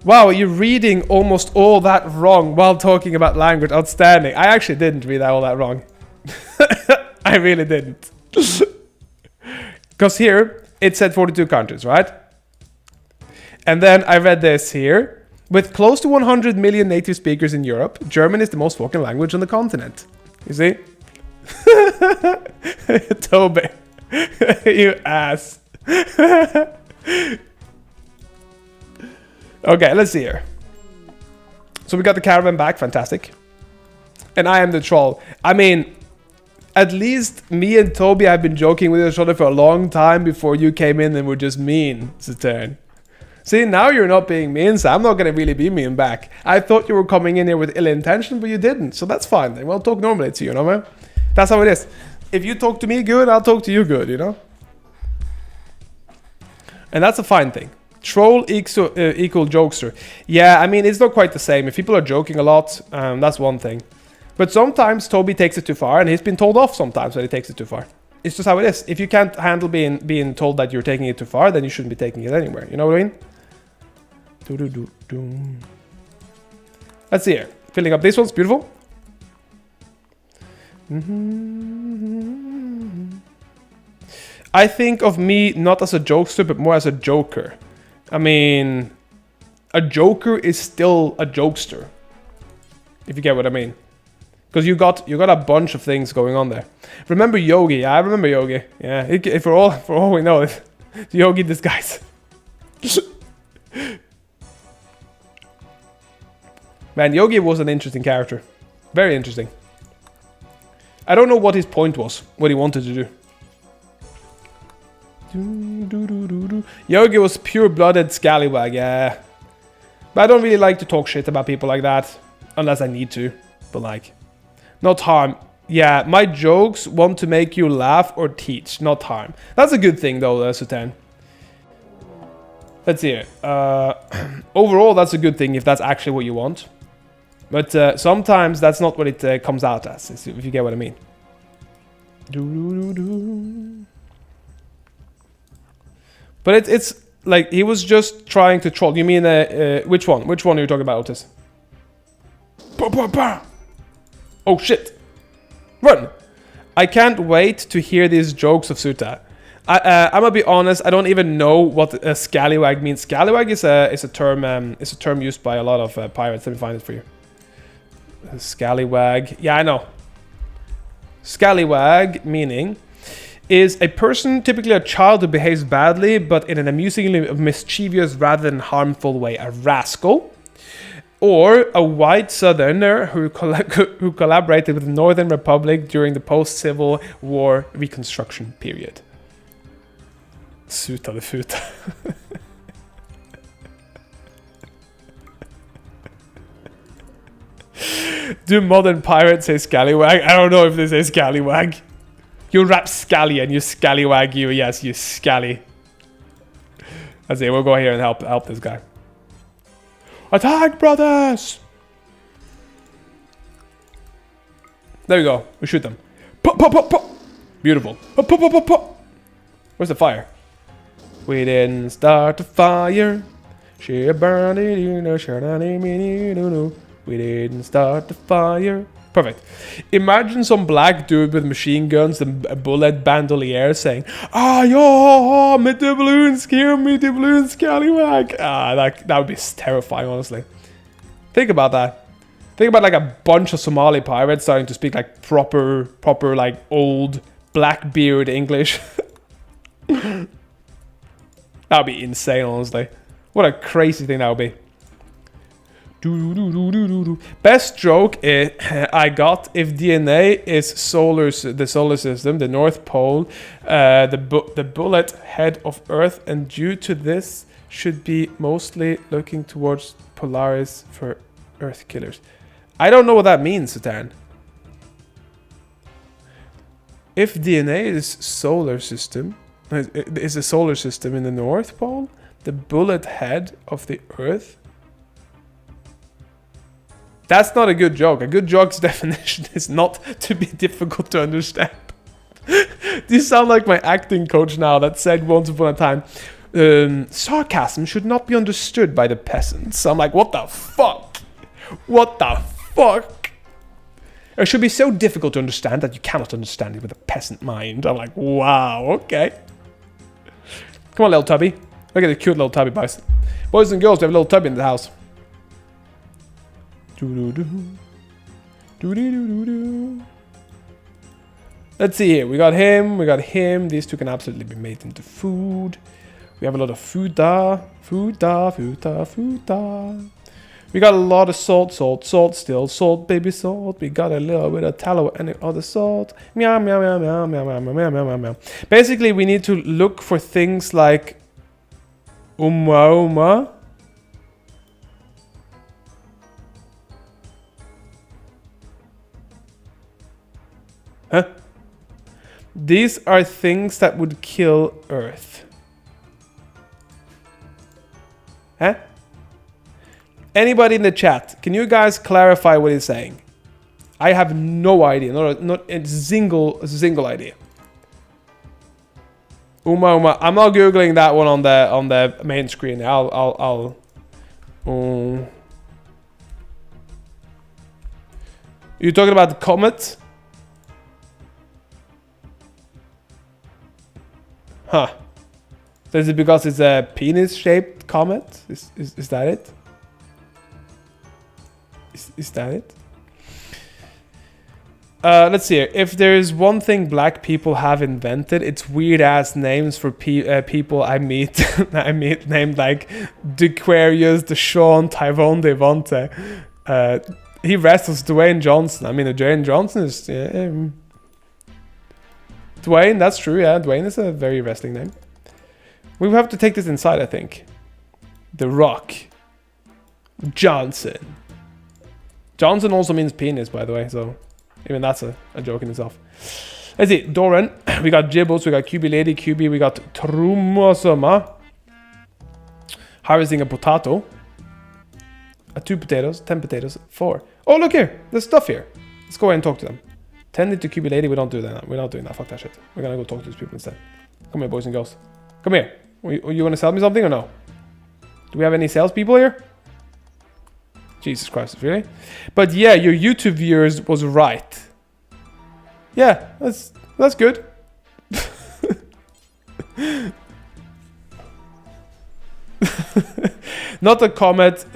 Wow, you're reading almost all that wrong while talking about language. Outstanding. I actually didn't read all that wrong. I really didn't. Because here, it said 42 countries, right? And then I read this here. With close to 100 million native speakers in Europe, German is the most spoken language on the continent. You see? Toby. You ass. Okay, let's see here. So we got the caravan back, fantastic. And I am the troll. I mean, at least me and Toby have been joking with each other for a long time before you came in and were just mean, Sutern. See, now you're not being mean, so I'm not going to really be mean back. I thought you were coming in here with ill intention, but you didn't. So that's fine. Then we'll talk normally to you, know, man? That's how it is. If you talk to me good, I'll talk to you good, you know? And that's a fine thing. Troll equal jokester. Yeah, I mean, it's not quite the same. If people are joking a lot, that's one thing. But sometimes Toby takes it too far, and he's been told off sometimes when he takes it too far. It's just how it is. If you can't handle being told that you're taking it too far, then you shouldn't be taking it anywhere. You know what I mean? Let's see here. Filling up this one's beautiful. I think of me not as a jokester, but more as a joker. I mean, a joker is still a jokester, if you get what I mean. Because you got a bunch of things going on there. Remember Yogi? Yeah, I remember Yogi. Yeah, for all we know, it's Yogi disguise. Man, Yogi was an interesting character. Very interesting. I don't know what his point was, what he wanted to do. Yogi was pure-blooded scallywag, yeah. But I don't really like to talk shit about people like that, unless I need to. But like, not harm. Yeah, my jokes want to make you laugh or teach, not harm. That's a good thing though, Sutan. Let's see here. Overall, that's a good thing if that's actually what you want. But sometimes that's not what it comes out as, if you get what I mean. But it's like he was just trying to troll. You mean which one? Which one are you talking about, Otis? Oh shit! Run! I can't wait to hear these jokes of Suta. I'm gonna be honest. I don't even know what scallywag means. Scallywag is a term used by a lot of pirates. Let me find it for you. Scallywag. Yeah, I know. Scallywag meaning is a person, typically a child, who behaves badly, but in an amusingly mischievous rather than harmful way. A rascal. Or a white southerner who collaborated with the Northern Republic during the post-Civil War Reconstruction period. Suta the futa. Do modern pirates say scallywag? I don't know if they say scallywag. You rap scally and you scallywag you. Yes, you scally. That's it. We'll go here and help this guy. Attack, brothers! There we go. We shoot them. Pop, pop, pop, pop. Beautiful. Pop, pop, pop, pop, pop. Where's the fire? We didn't start the fire. She burned it, you know, we didn't start the fire. Perfect. Imagine some black dude with machine guns and a bullet bandolier saying, "Ah, yo, me the balloon, scare me the balloon, scallywag." That would be terrifying, honestly. Think about that. Think about like a bunch of Somali pirates starting to speak like proper like old Blackbeard English. That would be insane, honestly. What a crazy thing that would be. Best joke I got: if DNA is the solar system, the North Pole, the bullet head of Earth, and due to this should be mostly looking towards Polaris for Earth killers. I don't know what that means, Satan. If DNA is solar system, is a solar system in the North Pole, the bullet head of the Earth. That's not a good joke. A good joke's definition is not to be difficult to understand. You sound like my acting coach now that said once upon a time, sarcasm should not be understood by the peasants. I'm like, what the fuck? What the fuck? It should be so difficult to understand that you cannot understand it with a peasant mind. I'm like, wow, okay. Come on, little tubby. Look at the cute little tubby, boys. Boys and girls, we have a little tubby in the house. Let's see here. We got him. We got him. These two can absolutely be made into food. We have a lot of food. We got a lot of salt, still. Salt, baby salt. We got a little bit of tallow and other salt. Meow, meow, meow, meow, meow, meow, meow, meow, meow. Basically, we need to look for things like uma. Huh? These are things that would kill Earth. Huh? Anybody in the chat, can you guys clarify what he's saying? I have no idea, not a single idea. Uma. I'm not googling that one on the main screen. I'll. You talking about the comet? Huh. So is it because it's a penis-shaped comet? Is that it? Is that it? Let's see here. If there's one thing black people have invented, it's weird-ass names for people I meet. Named like Dequarius, Deshaun, Tyvon, Devonte. He wrestles Dwayne Johnson. I mean, Dwayne Johnson is... Dwayne, that's true, yeah. Dwayne is a very wrestling name. We have to take this inside, I think. The Rock. Johnson. Johnson also means penis, by the way, so... Even that's a joke in itself. Let's see. Doran. We got Gibbos. We got QB Lady. QB. We got Trumosoma. Harvesting a potato. 2 potatoes. 10 potatoes. 4. Oh, look here. There's stuff here. Let's go ahead and talk to them. Tended to QB Lady. We don't do that. We're not doing that. Fuck that shit. We're gonna go talk to these people instead. Come here, boys and girls. Come here. You want to sell me something or no? Do we have any salespeople here? Jesus Christ, really? But yeah, your YouTube viewers was right. Yeah, that's good. Not a comet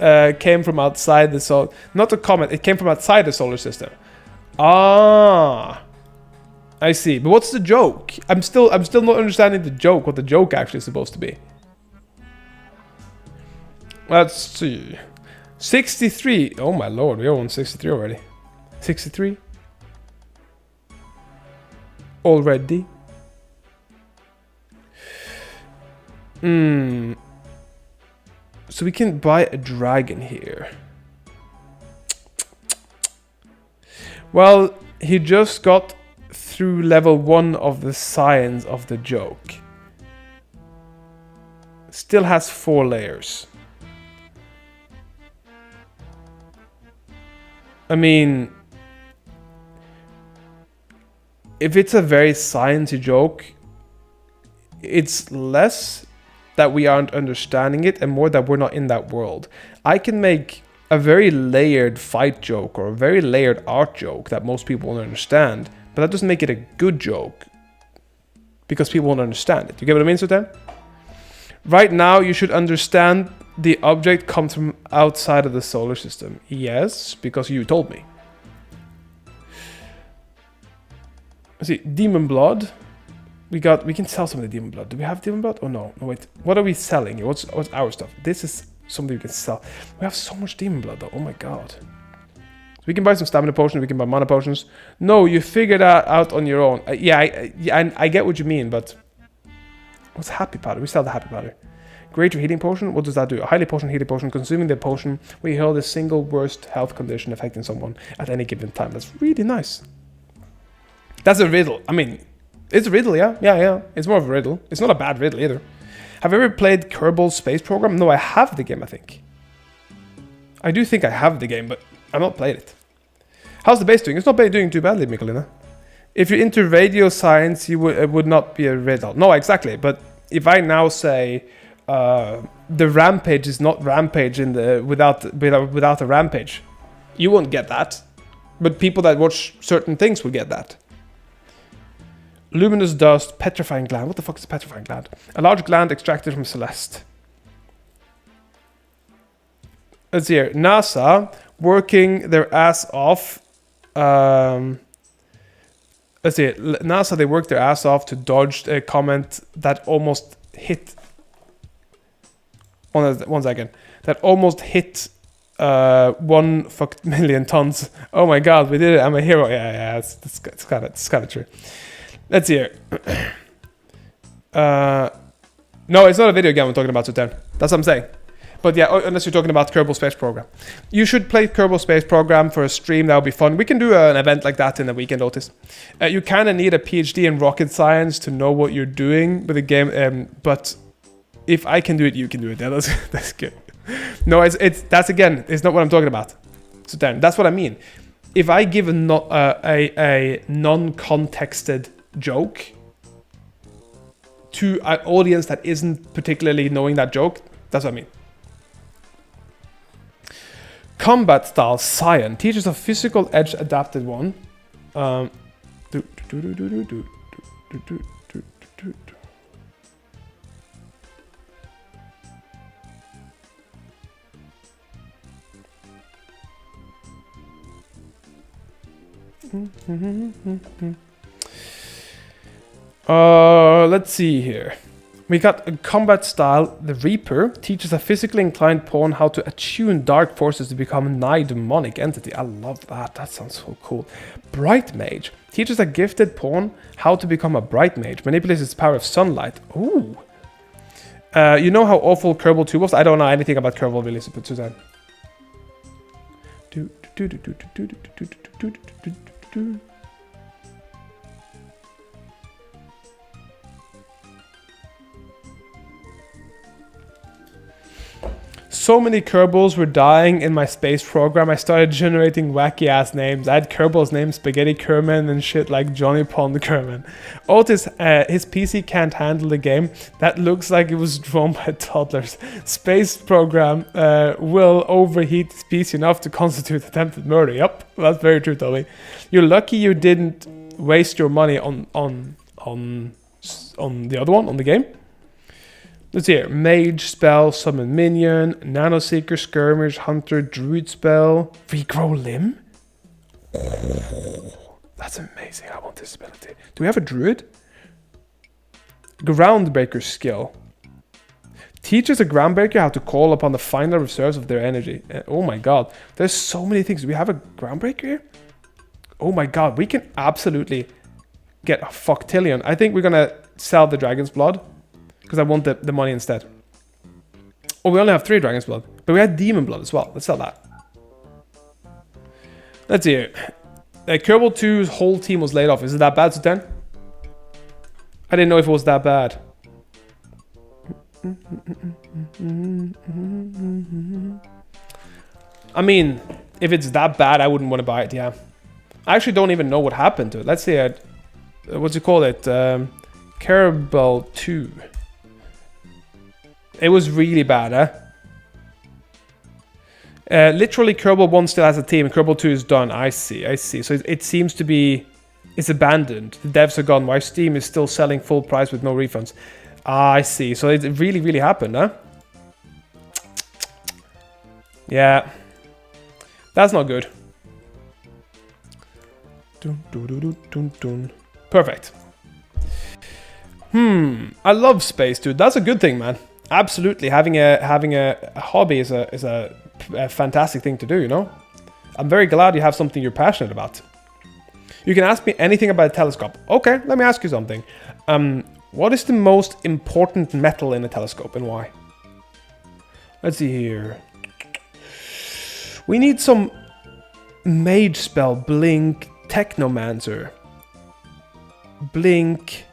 came from outside the solar. Not a comet. It came from outside the solar system. Ah, I see. But what's the joke? I'm still not understanding the joke. What the joke actually is supposed to be. Let's see. 63. Oh my lord, we are on 63 already. 63. Already. So we can buy a dragon here. Well, he just got through level 1 of the science of the joke. Still has 4 layers. I mean, if it's a very sciencey joke, it's less that we aren't understanding it and more that we're not in that world. I can make a very layered fight joke or a very layered art joke that most people won't understand, but that doesn't make it a good joke because people won't understand it. You get what I mean, Sultan? Right now, you should understand the object comes from outside of the solar system. Yes, because you told me. Let's see, demon blood. We can sell some of the demon blood. Do we have demon blood? Oh no, no wait. What are we selling here? What's our stuff? This is something we can sell. We have so much demon blood though. Oh my god. So we can buy some stamina potions. We can buy mana potions. No, you figured that out on your own. I get what you mean, but what's happy powder? We sell the happy powder. Greater healing potion. What does that do? A highly potion healing potion. Consuming the potion, we heal the single worst health condition affecting someone at any given time. That's really nice. That's a riddle. I mean, it's a riddle, yeah. Yeah. It's more of a riddle. It's not a bad riddle either. Have you ever played Kerbal Space Program? No, I have the game, I think. I do think I have the game, but I've not played it. How's the base doing? It's not doing too badly, Mikolina. If you're into radio science, it would not be a riddle. No, exactly. But if I now say the rampage is not rampage in the without a rampage, you won't get that. But people that watch certain things will get that. Luminous dust, petrifying gland. What the fuck is a petrifying gland? A large gland extracted from Celeste. Let's see here. NASA working their ass off. Let's see. NASA, they worked their ass off to dodge a comment that almost hit. One second. That almost hit 1 million tons. Oh my god, we did it. I'm a hero. Yeah, it's kind of true. Let's see here. No, it's not a video game I'm talking about, Sultan. That's what I'm saying. But yeah, unless you're talking about Kerbal Space Program. You should play Kerbal Space Program for a stream. That would be fun. We can do an event like that in the weekend, Otis. You kind of need a PhD in rocket science to know what you're doing with the game. But if I can do it, you can do it. Yeah, that's good. No, that's again, it's not what I'm talking about. Sultan, that's what I mean. If I give a non-contexted joke to an audience that isn't particularly knowing that joke, that's what I mean. Combat style Scion teaches a physical edge adapted one. Let's see here. We got a combat style. The Reaper teaches a physically inclined pawn how to attune dark forces to become a nigh demonic entity. I love that. That sounds so cool. Bright Mage teaches a gifted pawn how to become a Bright Mage. Manipulates its power of sunlight. Ooh. You know how awful Kerbal 2 was? I don't know anything about Kerbal really, so put Suzanne. So many Kerbals were dying in my space program. I started generating wacky ass names. I had Kerbals named Spaghetti Kerman and shit like Johnny Pond Kerman. Otis, his PC can't handle the game. That looks like it was drawn by toddlers. Space program will overheat his PC enough to constitute attempted murder. Yep, that's very true, Toby. You're lucky you didn't waste your money on the other one, on the game. Let's see here. Mage spell, summon minion, nano seeker, skirmish, hunter, druid spell, regrow limb. Oh, that's amazing. I want this ability. Do we have a druid? Groundbreaker skill. Teaches a groundbreaker how to call upon the final reserves of their energy. Oh my god. There's so many things. Do we have a groundbreaker here? Oh my god. We can absolutely get a fucktillion. I think we're gonna sell the dragon's blood. Because I want the money instead. Oh, we only have 3 Dragon's Blood. But we had Demon Blood as well. Let's sell that. Let's see here. Kerbal 2's whole team was laid off. Is it that bad, Sutan? I didn't know if it was that bad. I mean, if it's that bad, I wouldn't want to buy it, yeah. I actually don't even know what happened to it. Let's see. What's it called? Kerbal 2. It was really bad, literally, Kerbal 1 still has a team, and Kerbal 2 is done. I see. So it seems to be... It's abandoned. The devs are gone. Why Steam is still selling full price with no refunds. I see. So it really, really happened, huh? Yeah. That's not good. Perfect. I love space, dude. That's a good thing, man. Absolutely, having a hobby is a fantastic thing to do, you know? I'm very glad you have something you're passionate about. You can ask me anything about a telescope. Okay, let me ask you something. What is the most important metal in a telescope and why? Let's see here. We need some mage spell, blink, technomancer. Blink.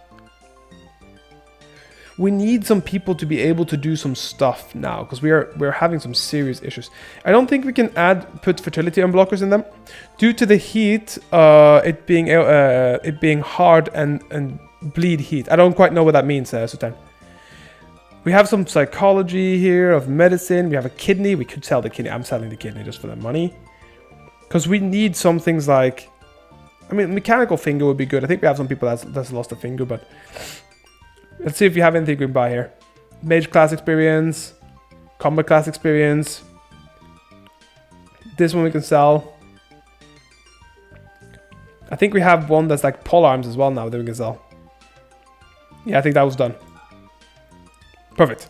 We need some people to be able to do some stuff now, because we're having some serious issues. I don't think we can put fertility unblockers in them due to the heat. It being hard and bleed heat. I don't quite know what that means, Sultan. We have some psychology here of medicine. We have a kidney. We could sell the kidney. I'm selling the kidney just for the money, because we need some things like, I mean, mechanical finger would be good. I think we have some people that's lost a finger, but. Let's see if you have anything we can buy here. Mage class experience. Combat class experience. This one we can sell. I think we have one that's like pole arms as well now that we can sell. Yeah, I think that was done. Perfect.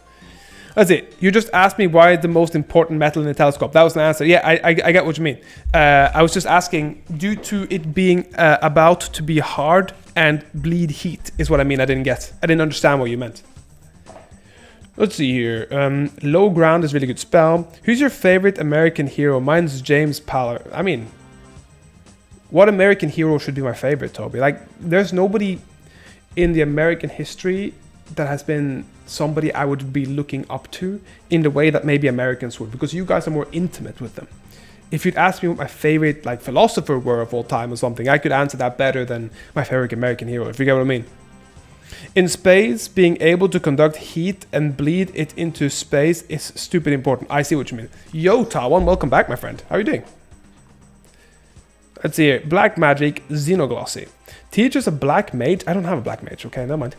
That's it. You just asked me why the most important metal in the telescope. That was the answer. Yeah, I get what you mean. I was just asking, due to it being about to be hard and bleed heat is what I mean. I didn't understand what you meant. Let's see here. Low ground is really good spell. Who's your favorite American hero? Mine's James Paller. I mean, what American hero should be my favorite, Toby? Like, there's nobody in the American history that has been somebody I would be looking up to in the way that maybe Americans would, because you guys are more intimate with them. If you'd ask me what my favorite like philosopher were of all time or something, I could answer that better than my favorite American hero, if you get what I mean. In space, being able to conduct heat and bleed it into space is stupid important. I see what you mean. Yo, Tawan, welcome back, my friend. How are you doing? Let's see here. Black magic, Xenoglossy. Teaches a black mage. I don't have a black mage. Okay, never mind.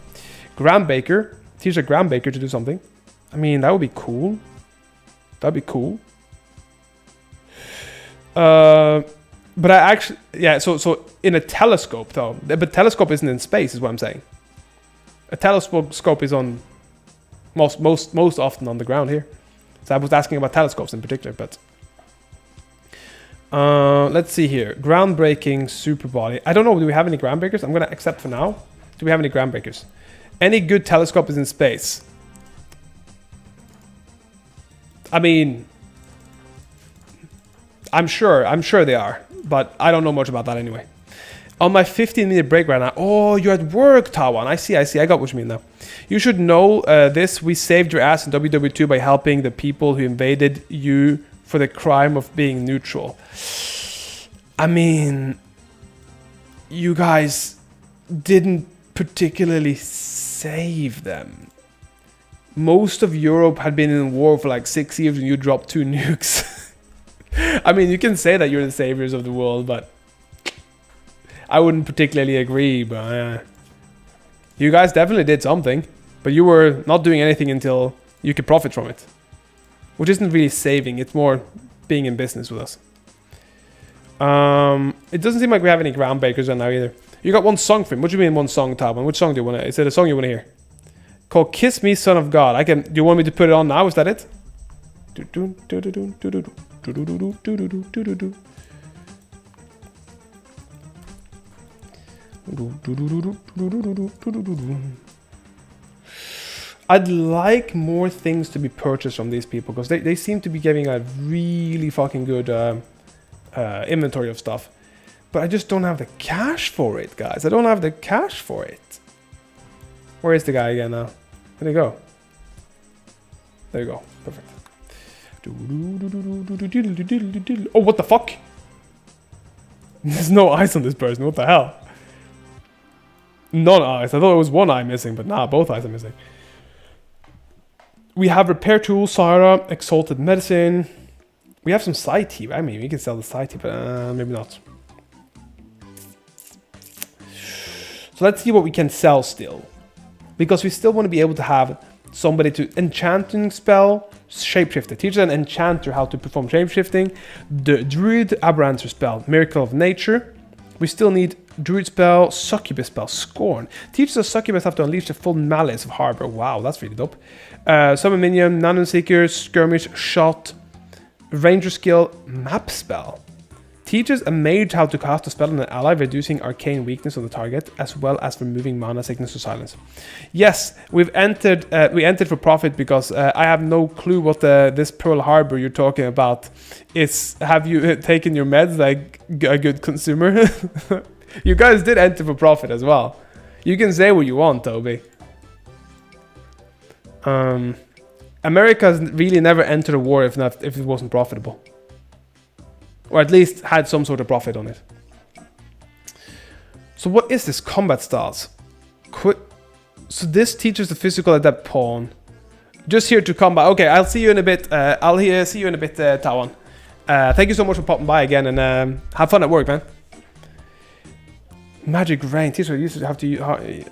Groundbreaker. Teach a groundbreaker to do something. I mean, that would be cool. That'd be cool. But I actually, yeah, so in a telescope though, but telescope isn't in space is what I'm saying. A telescope is on most often on the ground here. So I was asking about telescopes in particular, but let's see here. Groundbreaking super body. I don't know, do we have any groundbreakers? I'm gonna accept for now. Do we have any groundbreakers? Any good telescope is in space. I mean, I'm sure they are, but I don't know much about that anyway. On my 15-minute break right now. Oh, you're at work, Tawan. I see. I got what you mean now. You should know this. We saved your ass in WW2 by helping the people who invaded you for the crime of being neutral. I mean, you guys didn't particularly save them. Most of Europe had been in war for like 6 years and you dropped 2 nukes. I mean, you can say that you're the saviors of the world, but I wouldn't particularly agree. But you guys definitely did something, but you were not doing anything until you could profit from it, which isn't really saving. It's more being in business with us. It doesn't seem like we have any groundbreakers right now either. You got one song for him. What do you mean one song, Taban? Which song do you want to? Is it a song you want to hear? Called "Kiss Me, Son of God." Do you want me to put it on now? Is that it? I'd like more things to be purchased from these people because they seem to be giving a really fucking good inventory of stuff. But I just don't have the cash for it, guys. I don't have the cash for it. Where is the guy again now? Where'd he go? There you go. Perfect. Oh, what the fuck? There's no eyes on this person. What the hell? None eyes. I thought it was one eye missing, but nah, both eyes are missing. We have repair tools, Sara, exalted medicine. We have some side tea. I mean, we can sell the side tea, but maybe not. So let's see what we can sell still. Because we still want to be able to have somebody to enchanting spell, shapeshifter. Teach an enchanter how to perform shapeshifting. The druid aberrancer spell, miracle of nature. We still need druid spell, succubus spell, scorn. Teaches a succubus have to unleash the full malice of harbor. Wow, that's really dope. Summon minion, nano seeker, skirmish, shot, ranger skill, map spell. Teaches a mage how to cast a spell on an ally, reducing arcane weakness on the target, as well as removing mana sickness or silence. Yes, we've entered. We entered for profit because I have no clue what this Pearl Harbor you're talking about is. Have you taken your meds like a good consumer? You guys did enter for profit as well. You can say what you want, Toby. America's really never entered a war if it wasn't profitable. Or at least had some sort of profit on it. So what is this? Combat styles. So this teaches the physical adept pawn. Just here to combat. Okay, I'll see you in a bit. See you in a bit, Tawan. Thank you so much for popping by again, and have fun at work, man. Magic rain. Teacher used to have to use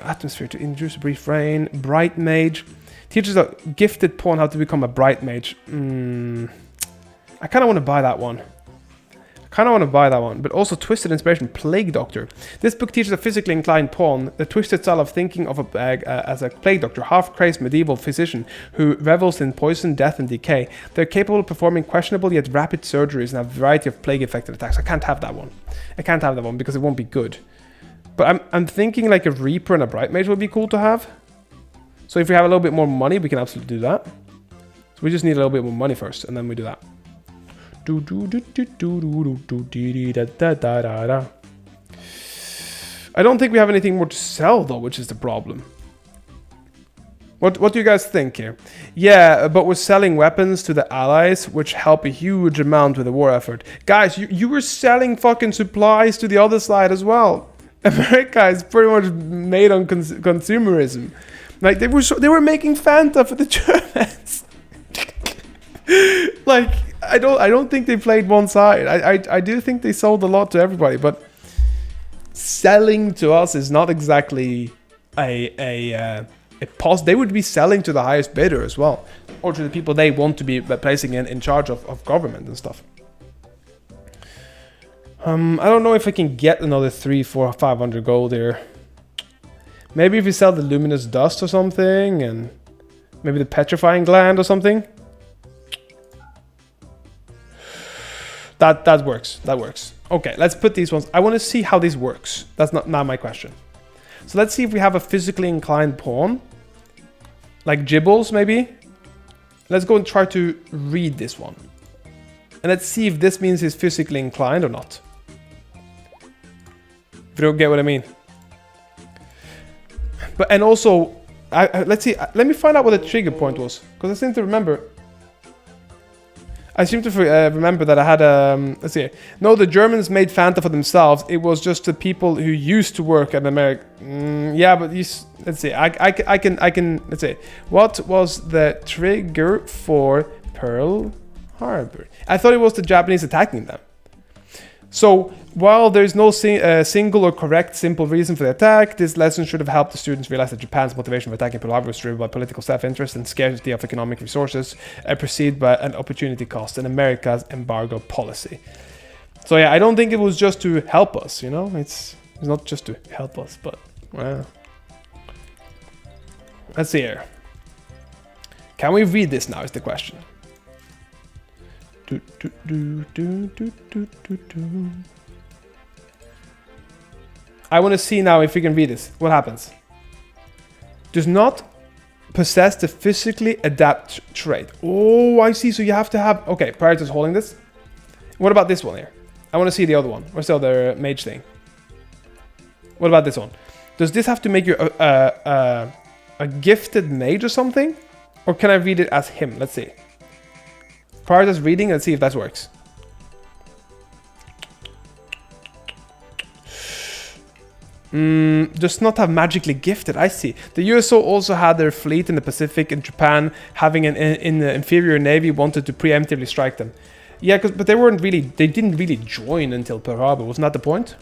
atmosphere to induce a brief rain. Bright mage. Teaches a gifted pawn how to become a bright mage. I kind of want to buy that one. But also Twisted Inspiration, Plague Doctor. This book teaches a physically inclined pawn the twisted style of thinking of as a plague doctor, half-crazed medieval physician who revels in poison, death, and decay. They're capable of performing questionable yet rapid surgeries and have a variety of plague-affected attacks. I can't have that one. Because it won't be good. But I'm thinking like a Reaper and a Bright Mage would be cool to have. So if we have a little bit more money, we can absolutely do that. So we just need a little bit more money first, and then we do that. I don't think we have anything more to sell though, which is the problem. What do you guys think here? Yeah, but we're selling weapons to the allies, which help a huge amount with the war effort. Guys, you were selling fucking supplies to the other side as well. America is pretty much made on consumerism. Like they were making Fanta for the Germans. Like I don't think they played one side. I do think they sold a lot to everybody, but selling to us is not exactly a pos. They would be selling to the highest bidder as well, or to the people they want to be placing in charge of government and stuff. I don't know if I can get another 300, 400, 500 gold here. Maybe if we sell the luminous dust or something, and maybe the petrifying gland or something. That works. That works. Okay, let's put these ones. I want to see how this works. That's not now my question. So let's see if we have a physically inclined pawn. Like Gibbles, maybe. Let's go and try to read this one. And let's see if this means he's physically inclined or not. If you don't get what I mean. But, and also, let's see, let me find out what the trigger point was. Because I seem to remember. Remember that I had let's see. No, the Germans made Fanta for themselves. It was just the people who used to work at America. Yeah, but let's see. I can. Let's see. What was the trigger for Pearl Harbor? I thought it was the Japanese attacking them. So while there's no single or correct simple reason for the attack, this lesson should have helped the students realize that Japan's motivation for attacking Pearl Harbor was driven by political self-interest and scarcity of economic resources, preceded by an opportunity cost in America's embargo policy. So yeah, I don't think it was just to help us, you know? It's not just to help us, but well. Let's see here. Can we read this now is the question. I want to see now if we can read this. What happens? Does not possess the physically adapt trait. Oh, I see. So you have to have... Okay, prior to holding this. What about this one here? I want to see the other one. Where's the other mage thing? What about this one? Does this have to make you a gifted mage or something? Or can I read it as him? Let's see. Prioritize reading and see if that works. Does not have magically gifted. I see. The USO also had their fleet in the Pacific, and Japan, having an inferior navy, wanted to preemptively strike them. Yeah, but they weren't really. They didn't really join until Pearl Harbor. Wasn't that the point?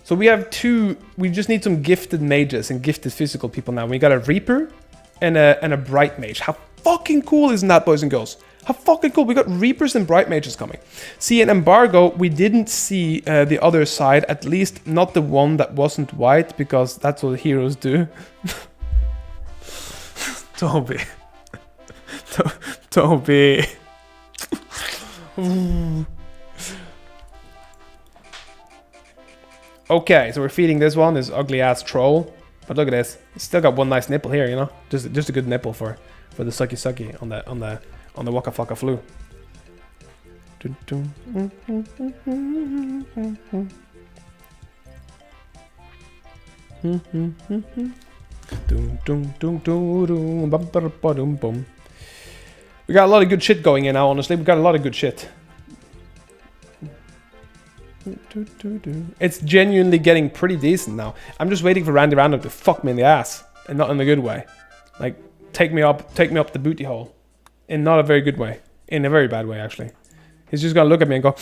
So we have two. We just need some gifted mages and gifted physical people now. We got a Reaper and a Bright Mage. How fucking cool isn't that, boys and girls? How fucking cool. We got Reapers and Bright Mages coming. See, in Embargo, we didn't see the other side. At least not the one that wasn't white, because that's what heroes do. Toby. Toby. Okay, so we're feeding this one, this ugly ass troll. But look at this. It's still got one nice nipple here, you know? Just a good nipple for the sucky on the Waka Flocka flu. We got a lot of good shit going in now, honestly. We got a lot of good shit. It's genuinely getting pretty decent now. I'm just waiting for Randy Random to fuck me in the ass, and not in a good way. Like, take me up the booty hole, in not a very good way, in a very bad way actually. He's just gonna look at me and go,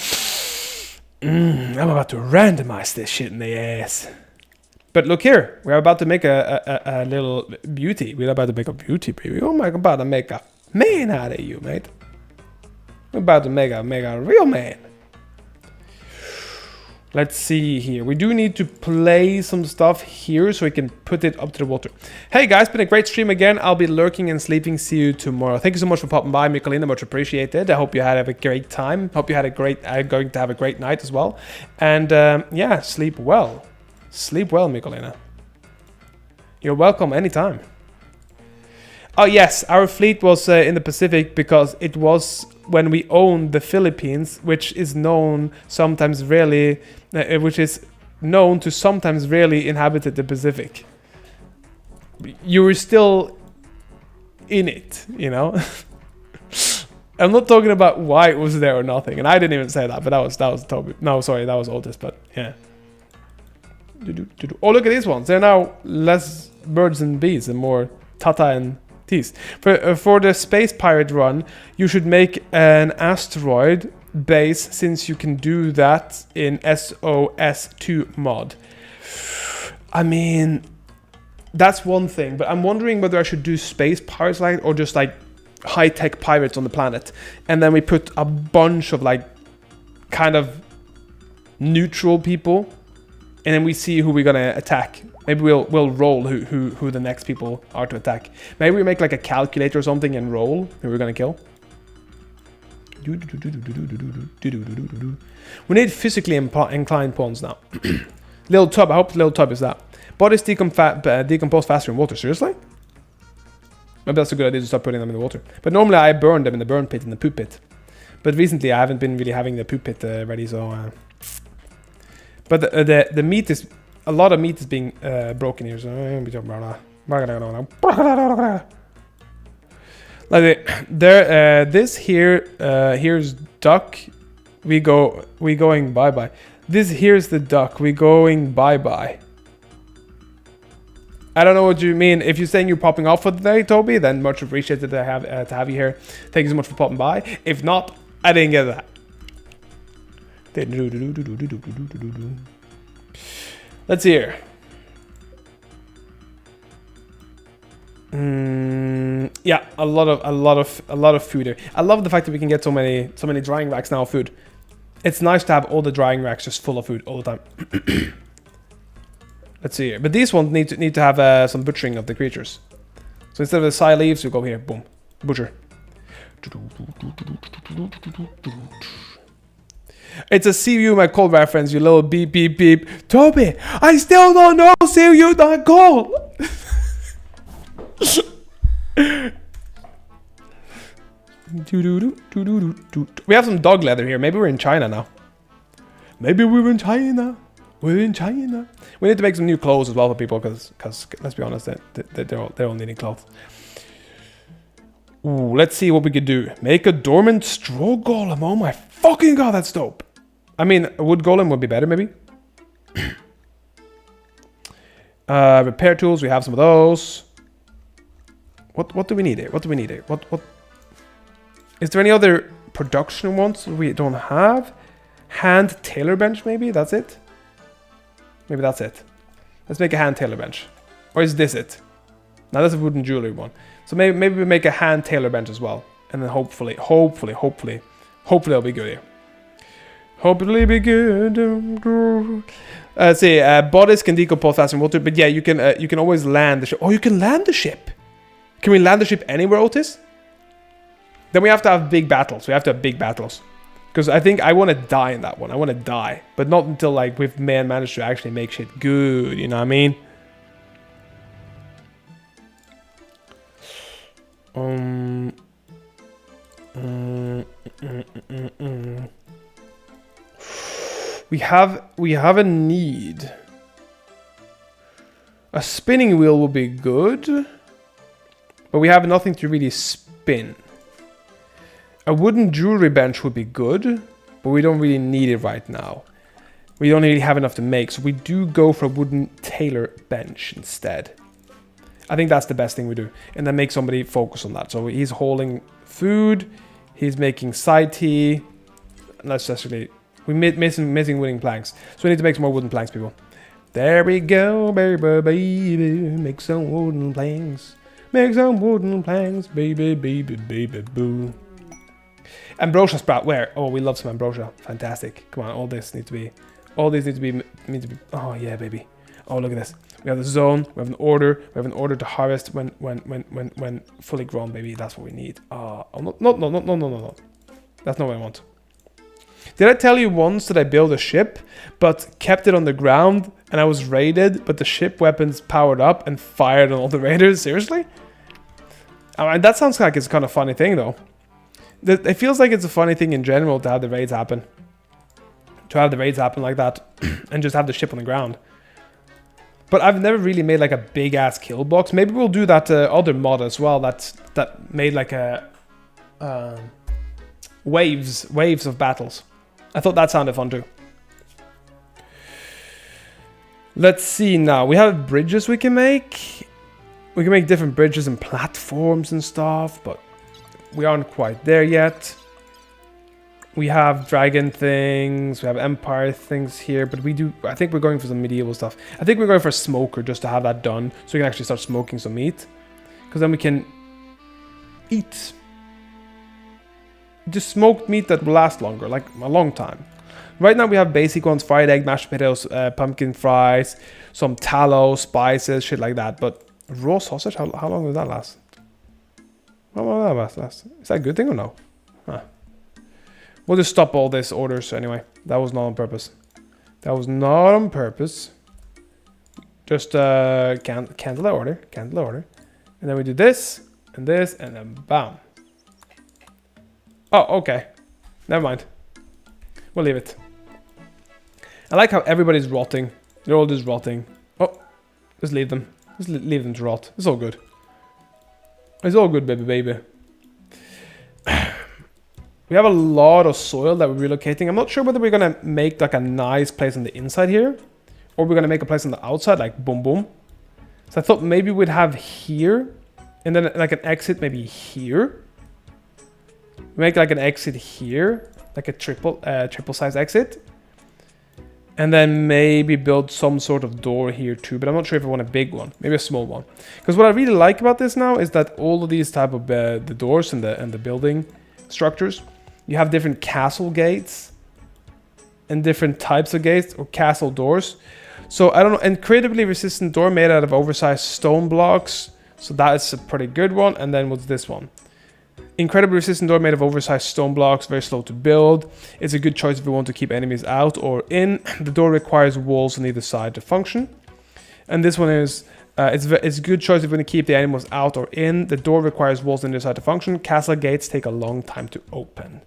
I'm about to randomize this shit in the ass. But look here, we're about to make a little beauty. We're about to make a beauty, baby. Oh my god, about to make a man out of you, mate. We're about to make a real man. Let's see here. We do need to play some stuff here so we can put it up to the water. Hey guys, been a great stream again. I'll be lurking and sleeping. See you tomorrow. Thank you so much for popping by, Mikolina. Much appreciated. I hope you had a great time. Hope you had a great, going to have a great night as well. And yeah, sleep well. Sleep well, Mikolina. You're welcome anytime. Oh yes, our fleet was in the Pacific because it was when we owned the Philippines, which is known sometimes rarely, which is known to sometimes rarely inhabited the Pacific. You were still in it, you know. I'm not talking about why it was there or nothing, and I didn't even say that, but that was Toby. No, sorry, that was Otis, but yeah. Oh, look at these ones. They're now less birds and bees and more Tata and Tees. For the Space Pirate run, you should make an asteroid base, since you can do that in SOS2 mod. I mean, That's one thing, but I'm wondering whether I should do space pirates like it, or just like high-tech pirates on the planet, and then we put a bunch of like kind of neutral people, and then we see who we're gonna attack. Maybe we'll roll who the next people are to attack. Maybe we make like a calculator or something and roll who we're gonna kill. We need physically inclined pawns now. Little tub, I hope the little tub is that. Bodies decompose faster in water, seriously? Maybe that's a good idea to start putting them in the water. But normally I burn them in the burn pit, in the poop pit. But recently I haven't been really having the poop pit ready, so... But the meat is... A lot of meat is being broken here, so... Like there, this here, here's duck. We going bye-bye. This here's the duck. We going bye-bye. I don't know what you mean. If you're saying you're popping off for the day, Toby, then much appreciated to have you here. Thank you so much for popping by. If not, I didn't get that. Let's see here. Yeah, a lot of food here. I love the fact that we can get so many drying racks now of food. It's nice to have all the drying racks just full of food all the time. Let's see here. But these ones need to have some butchering of the creatures. So instead of the side leaves, we go here. Boom. Butcher. It's a see you my call reference, you little beep beep beep. Toby, I still don't know see you not call. We have some dog leather here. Maybe we're in China now. Maybe we're in China. We're in China. We need to make some new clothes as well for people, because let's be honest, they're all needing clothes. Ooh, let's see what we could do. Make a dormant straw golem. Oh my fucking god, that's dope. I mean, a wood golem would be better, maybe. Repair tools, we have some of those. What do we need here? What do we need here? What? Is there any other production ones we don't have? Hand tailor bench, maybe? That's it? Maybe that's it. Let's make a hand tailor bench. Or is this it? Now that's a wooden jewelry one. So maybe we make a hand tailor bench as well. And then hopefully it'll be good here. Hopefully be good. Let's see, bodies can decompose faster in water, but yeah, you can always land the ship. Oh, you can land the ship. Can we land the ship anywhere, Otis? Then we have to have big battles. We have to have big battles. Because I think I want to die in that one. I want to die. But not until like we've managed to actually make shit good. You know what I mean? We have a need. A spinning wheel would be good. But we have nothing to really spin. A wooden jewelry bench would be good, but we don't really need it right now. We don't really have enough to make, so we do go for a wooden tailor bench instead. I think that's the best thing we do, and then make somebody focus on that. So he's hauling food, he's making side tea. Let's just really... We're missing wooden planks, so we need to make some more wooden planks, people. There we go, baby, make some wooden planks. Make some wooden planks, baby, boo. Ambrosia sprout, where? Oh, we love some ambrosia. Fantastic. Come on, all these need to be... Oh, yeah, baby. Oh, look at this. We have the zone, we have an order. We have an order to harvest when fully grown, baby. That's what we need. Oh, no. That's not what I want. Did I tell you once that I built a ship, but kept it on the ground, and I was raided, but the ship weapons powered up and fired on all the raiders? Seriously? I mean, that sounds like it's a kind of funny thing, though. It feels like it's a funny thing in general to have the raids happen. To have the raids happen like that, and just have the ship on the ground. But I've never really made like a big ass kill box. Maybe we'll do that other mod as well. That made like a waves of battles. I thought that sounded fun too. Let's see now. We have bridges we can make. We can make different bridges and platforms and stuff, but we aren't quite there yet. We have dragon things, we have empire things here, but I think we're going for some medieval stuff. I think we're going for a smoker just to have that done, so we can actually start smoking some meat. Because then we can eat just smoked meat that will last longer, like a long time. Right now we have basic ones, fried egg, mashed potatoes, pumpkin fries, some tallow, spices, shit like that. But raw sausage, how long does that last? How long does that last? Is that a good thing or no? Huh. We'll just stop all these orders anyway. That was not on purpose. That was not on purpose. Just cancel the order. Cancel the order. And then we do this, and then bam. Oh, okay. Never mind. We'll leave it. I like how everybody's rotting. They're all just rotting. Oh, just leave them. Just leave them to rot. It's all good. It's all good, baby. We have a lot of soil that we're relocating. I'm not sure whether we're going to make like a nice place on the inside here, or we're going to make a place on the outside, like boom, boom. So I thought maybe we'd have here, and then like an exit maybe here. Make like an exit here, like a triple size exit. And then maybe build some sort of door here too, but I'm not sure if I want a big one, maybe a small one. Because what I really like about this now is that all of these type of the doors and the building structures, you have different castle gates and different types of gates or castle doors. So I don't know, incredibly resistant door made out of oversized stone blocks. So that is a pretty good one. And then what's this one? Incredibly resistant door made of oversized stone blocks, very slow to build. It's a good choice if we want to keep enemies out or in. The door requires walls on either side to function. And this one is, it's a good choice if we want to keep the animals out or in. The door requires walls on either side to function. Castle gates take a long time to open.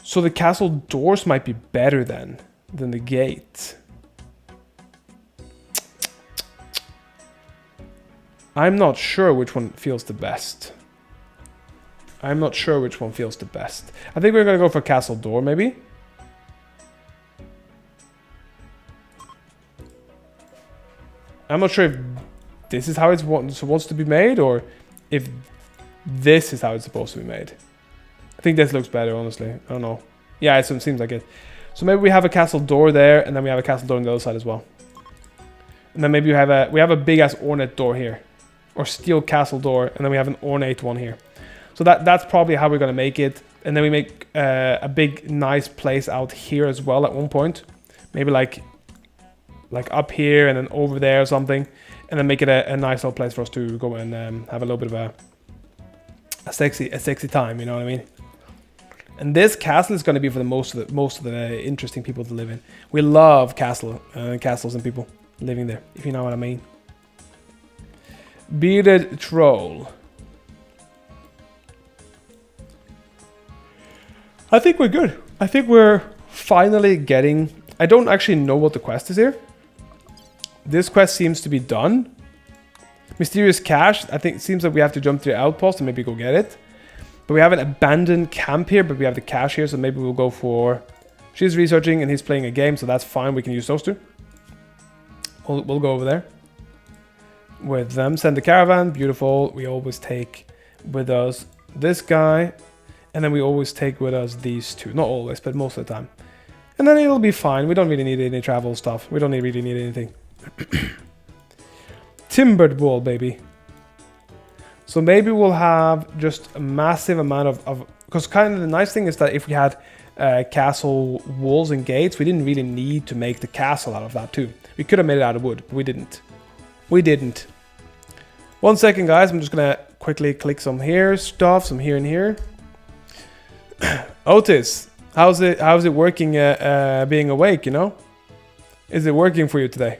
So the castle doors might be better then than the gate. I'm not sure which one feels the best. I'm not sure which one feels the best. I think we're going to go for castle door, maybe. I'm not sure if this is how it's supposed to be made, or if this is how it's supposed to be made. I think this looks better, honestly. I don't know. Yeah, it seems like it. So maybe we have a castle door there, and then we have a castle door on the other side as well. And then maybe we have a big-ass ornate door here. Or steel castle door, and then we have an ornate one here. So that's probably how we're going to make it. And then we make a big, nice place out here as well at one point. Maybe like up here and then over there or something. And then make it a nice little place for us to go and have a little bit of a sexy time, you know what I mean? And this castle is going to be for the most of the interesting people to live in. We love castles and people living there, if you know what I mean. Bearded troll. I think we're good. I think we're finally getting... I don't actually know what the quest is here. This quest seems to be done. Mysterious cache. I think it seems like we have to jump to the outpost and maybe go get it. But we have an abandoned camp here, but we have the cache here, so maybe we'll go for... She's researching and he's playing a game, so that's fine. We can use those two. We'll go over there with them. Send the caravan. Beautiful. We always take with us this guy. And then we always take with us these two. Not always, but most of the time. And then it'll be fine. We don't really need any travel stuff. We don't really need anything. Timbered wall, baby. So maybe we'll have just a massive amount of... Because kind of the nice thing is that if we had castle walls and gates, we didn't really need to make the castle out of that too. We could have made it out of wood, but we didn't. We didn't. 1 second, guys. I'm just going to quickly click some here stuff, some here and here. Otis, how's it working being awake, you know? Is it working for you today?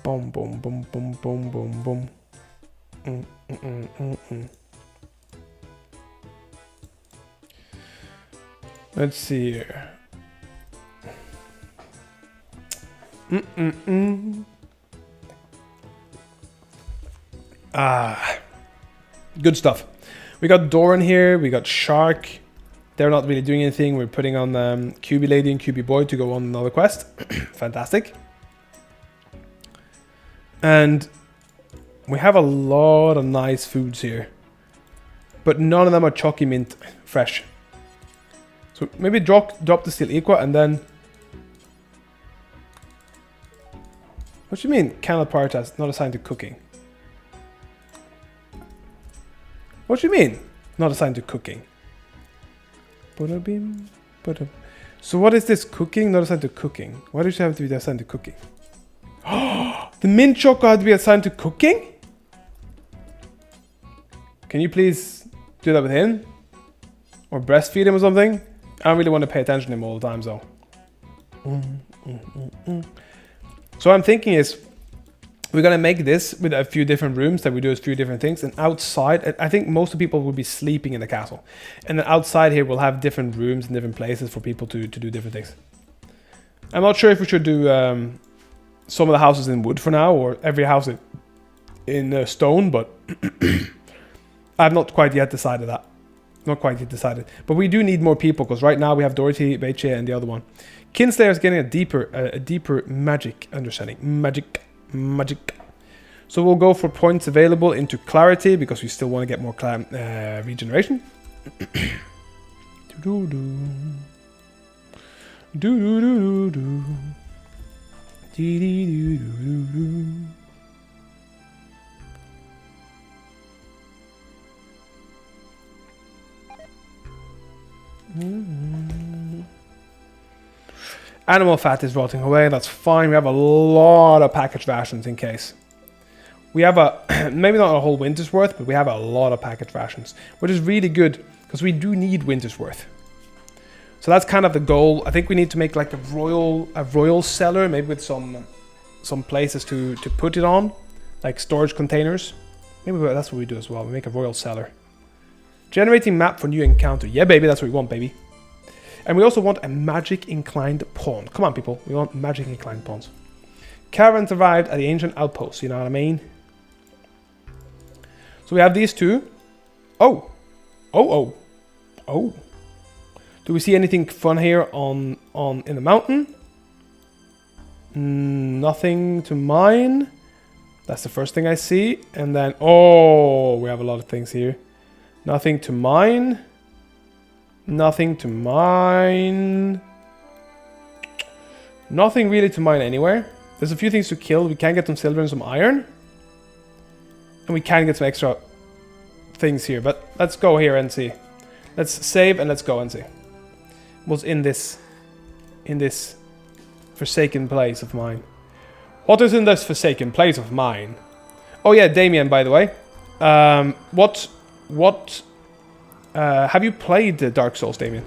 Boom, boom, boom, boom, boom, boom, boom. Let's see here. Ah, good stuff. We got Doran here, we got Shark. They're not really doing anything. We're putting on QB Lady and QB Boy to go on another quest. Fantastic. And we have a lot of nice foods here. But none of them are Chalky Mint fresh. So maybe drop the steel equa and then... What do you mean, cannot prioritize, not assigned to cooking? What do you mean, not assigned to cooking? So what is this cooking, not assigned to cooking? Why does it have to be assigned to cooking? The mint choco had to be assigned to cooking? Can you please do that with him? Or breastfeed him or something? I don't really want to pay attention to him all the time, so. So what I'm thinking is, we're gonna make this with a few different rooms that we do a few different things, and outside, I think most of the people will be sleeping in the castle. And then outside here, we'll have different rooms and different places for people to do different things. I'm not sure if we should do some of the houses in wood for now, or every house in stone, but I've not quite yet decided that. Not quite yet decided. But we do need more people, because right now we have Dorothy, Beiche, and the other one. Kinslayer is getting a deeper magic understanding. Magic. So we'll go for points available into clarity, because we still want to get more regeneration. Animal fat is rotting away, that's fine. We have a lot of packaged rations in case. We have maybe not a whole winter's worth, but we have a lot of packaged rations, which is really good, because we do need winter's worth. So that's kind of the goal. I think we need to make like a royal cellar, maybe with some places to put it on, like storage containers. Maybe that's what we do as well. We make a royal cellar. Generating map for new encounter. Yeah, baby, that's what we want, baby. And we also want a magic inclined pawn. Come on, people. We want magic inclined pawns. Caravans arrived at the ancient outpost. You know what I mean? So we have these two. Oh. Do we see anything fun here in the mountain? Nothing to mine. That's the first thing I see. And then, we have a lot of things here. Nothing to mine. Nothing to mine. Nothing really to mine anywhere. There's a few things to kill. We can get some silver and some iron. And we can get some extra things here. But let's go here and see. Let's save and let's go and see. What's in this forsaken place of mine? What is in this forsaken place of mine? Oh yeah, Damien, by the way. Have you played Dark Souls, Damien?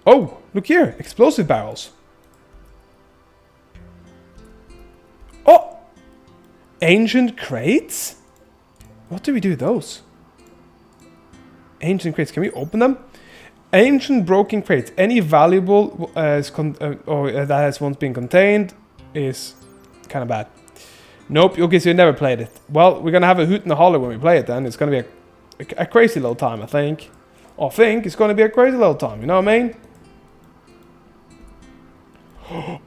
Oh, look here. Explosive barrels. Oh! Ancient crates? What do we do with those? Ancient crates. Can we open them? Ancient broken crates. Any valuable that has once been contained is kind of bad. Nope, okay, so you never played it. Well, we're gonna have a hoot and a holler when we play it then. It's gonna be a crazy little time, I think. I think it's gonna be a crazy little time, you know what I mean?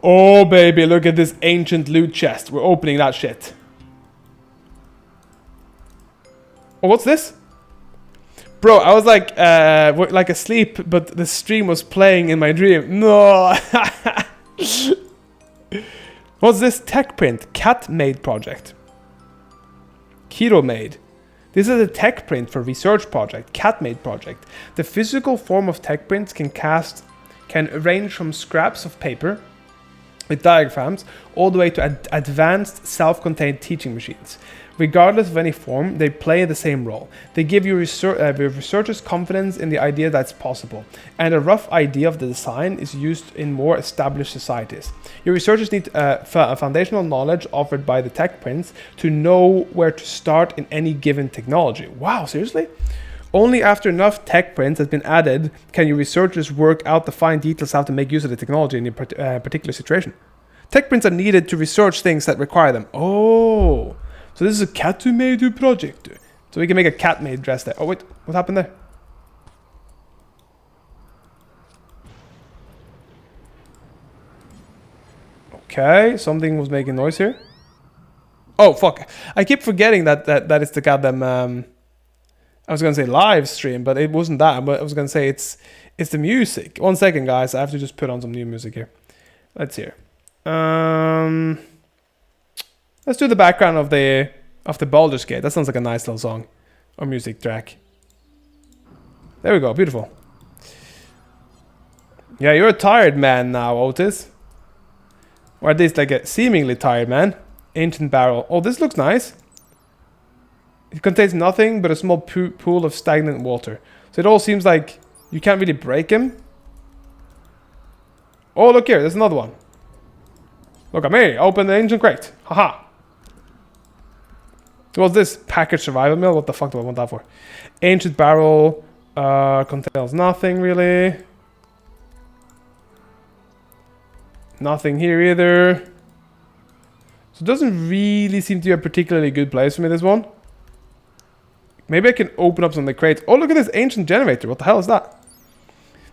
Oh, baby, look at this ancient loot chest. We're opening that shit. Oh, what's this? Bro, I was like asleep, but the stream was playing in my dream. No. What's this tech print? Cat made project. Keto made. This is a tech print for research project. Cat made project. The physical form of tech prints can range from scraps of paper with diagrams all the way to advanced self-contained teaching machines. Regardless of any form, they play the same role. They give you researchers confidence in the idea that's possible, and a rough idea of the design is used in more established societies. Your researchers need a foundational knowledge offered by the tech prints to know where to start in any given technology. Wow, seriously? Only after enough tech prints has been added can your researchers work out the fine details how to make use of the technology in a particular situation. Tech prints are needed to research things that require them. Oh, so this is a cat-made project. So we can make a cat-made dress there. Oh wait, what happened there? Okay, something was making noise here. Oh, fuck. I keep forgetting that it's the goddamn... I was gonna say live stream, but it wasn't that. But I was gonna say it's the music. 1 second, guys. I have to just put on some new music here. Let's hear. Let's do the background of the Baldur's Gate. That sounds like a nice little song or music track. There we go. Beautiful. Yeah, you're a tired man now, Otis. Or at least like a seemingly tired man. Ancient barrel. Oh, this looks nice. It contains nothing but a small pool of stagnant water. So it all seems like you can't really break him. Oh, look here. There's another one. Look at me. Open the ancient crate. Haha. What's this? Package survival meal? What the fuck do I want that for? Ancient barrel. Contains nothing really. Nothing here either. So it doesn't really seem to be a particularly good place for me, this one. Maybe I can open up some of the crates. Oh, look at this ancient generator. What the hell is that?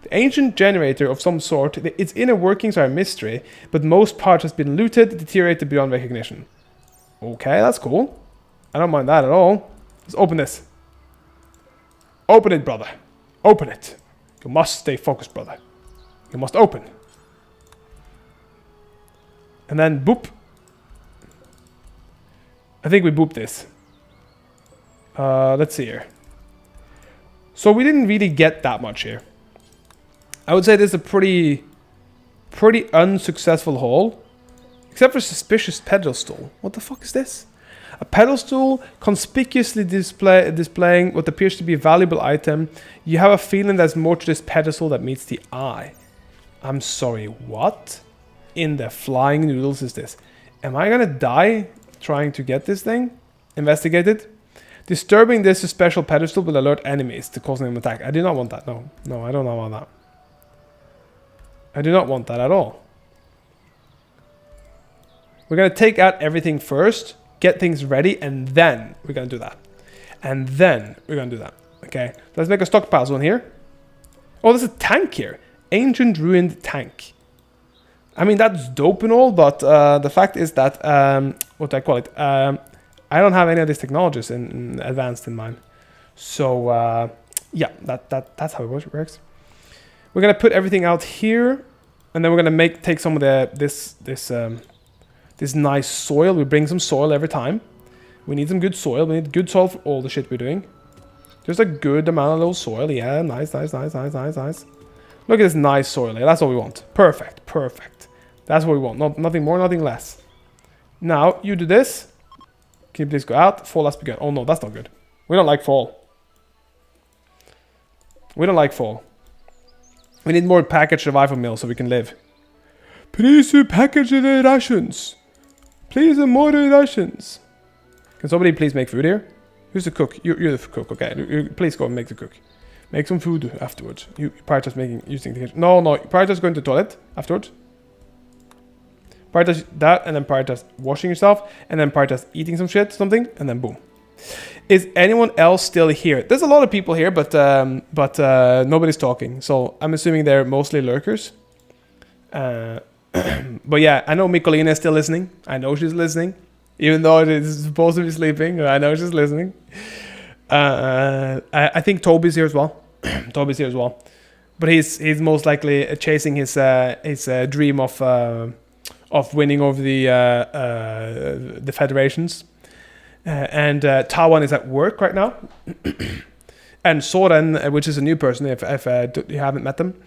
The ancient generator of some sort. Its inner workings are a mystery, but most parts has been looted, deteriorated beyond recognition. Okay, that's cool. I don't mind that at all. Let's open this. Open it, brother. Open it. You must stay focused, brother. You must open. And then boop. I think we booped this. Let's see here. So we didn't really get that much here. I would say this is a pretty unsuccessful haul. Except for suspicious pedestal. What the fuck is this? A pedestal conspicuously displaying what appears to be a valuable item. You have a feeling there's more to this pedestal that meets the eye. I'm sorry, what in the flying noodles is this? Am I gonna die trying to get this thing? Investigate it. Disturbing this special pedestal will alert enemies to cause them attack. I do not want that. No, I don't want that. I do not want that at all. We're gonna take out everything first, get things ready, and then we're gonna do that. And then we're gonna do that. Okay, let's make a stockpile zone here. Oh, there's a tank here. Ancient ruined tank. I mean, that's dope and all, but the fact is that, what do I call it? I don't have any of these technologies in advanced in mind. So, yeah, that's how it works. We're going to put everything out here, and then we're going to take some of this nice soil. We bring some soil every time. We need some good soil. We need good soil for all the shit we're doing. Just a good amount of little soil. Yeah, nice. Look at this nice soil here. That's what we want. Perfect. That's what we want. Nothing more, nothing less. Now, you do this. Can you please go out? Fall has begun. Oh no, that's not good. We don't like fall. We need more packaged survival meals so we can live. Please package the rations. Please more rations. Can somebody please make food here? Who's the cook? You're the cook, okay. Please go and make the cook. Make some food afterwards. You prioritize using the kitchen. No, prioritize going to the toilet afterwards. Prioritize that, and then prioritize washing yourself, and then prioritize eating something, and then boom. Is anyone else still here? There's a lot of people here, but nobody's talking. So I'm assuming they're mostly lurkers. But yeah, I know Mikolina is still listening. I know she's listening, even though it is supposed to be sleeping. I know she's listening. I think Toby's here as well. But he's most likely chasing his dream of winning over the federations. And Tawan is at work right now. And Soren, which is a new person, if you haven't met them,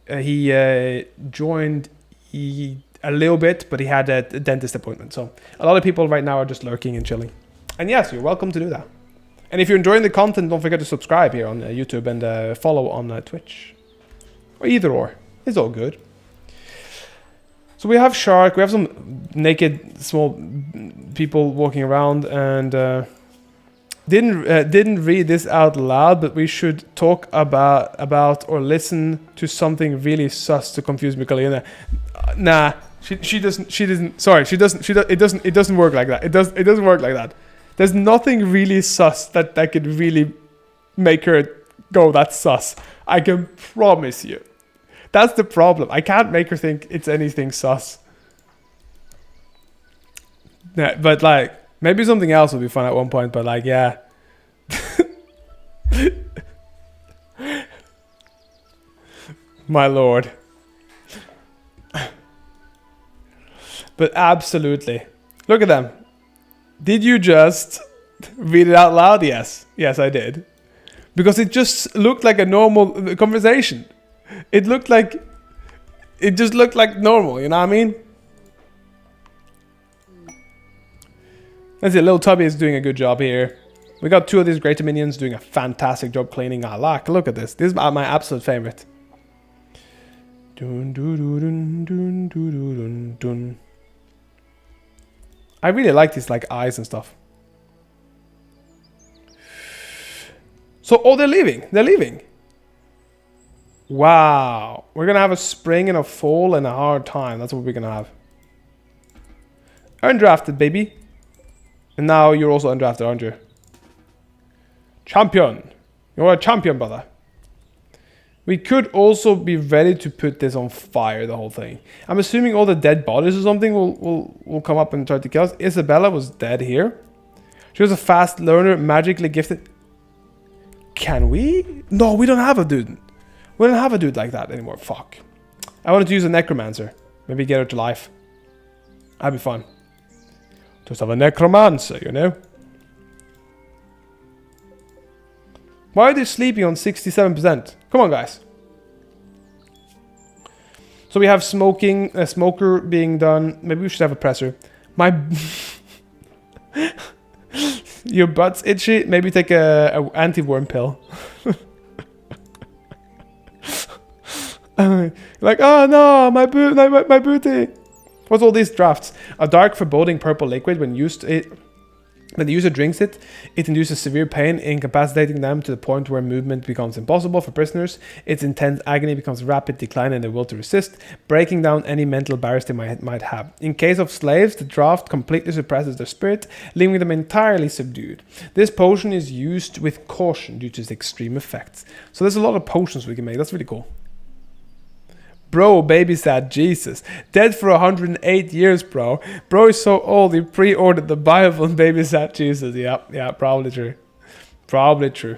he joined a little bit, but he had a dentist appointment. So a lot of people right now are just lurking and chilling. And yes, you're welcome to do that. And if you're enjoying the content, don't forget to subscribe here on YouTube and follow on Twitch. Or either or. It's all good. So we have Shark, we have some naked small people walking around, and didn't read this out loud, but we should talk about or listen to something really sus to confuse Mikolina. Nah, she doesn't. Sorry, she doesn't. It doesn't work like that. It doesn't work like that. There's nothing really sus that could really make her go, that's sus. I can promise you. That's the problem. I can't make her think it's anything sus. Yeah, but like maybe something else will be fun at one point. But like, yeah. My lord. But absolutely. Look at them. Did you just read it out loud? Yes. Yes, I did. Because it just looked like a normal conversation. It just looked like normal, you know what I mean? Let's see, little Tubby is doing a good job here. We got 2 of these greater minions doing a fantastic job cleaning our lock. Look at this. This is my absolute favorite. Dun, dun, dun, dun, dun, dun, dun. I really like these like eyes and stuff. So, oh, they're leaving. They're leaving. Wow. We're going to have a spring and a fall and a hard time. That's what we're going to have. Undrafted, baby. And now you're also undrafted, aren't you? Champion. You're a champion, brother. We could also be ready to put this on fire, the whole thing. I'm assuming all the dead bodies or something will come up and try to kill us. Isabella was dead here. She was a fast learner, magically gifted. Can we? No, we don't have a dude. We don't have a dude like that anymore. Fuck. I wanted to use a necromancer. Maybe get her to life. That'd be fun. Just have a necromancer, you know? Why are they sleeping on 67%? Come on, guys. So we have smoking, a smoker being done. Maybe we should have a presser. My... Your butt's itchy. Maybe take a anti-worm pill. Like, oh no, my booty. What's all these drafts? A dark foreboding purple liquid when the user drinks it, it induces severe pain, incapacitating them to the point where movement becomes impossible for prisoners. Its intense agony becomes rapid decline in their will to resist, breaking down any mental barriers they might have. In case of slaves, the draft completely suppresses their spirit, leaving them entirely subdued. This potion is used with caution due to its extreme effects. So there's a lot of potions we can make. That's really cool. Bro, babysat Jesus. Dead for 108 years, bro. Bro is so old, he pre-ordered the Bible and babysat Jesus. Yeah, probably true. Probably true.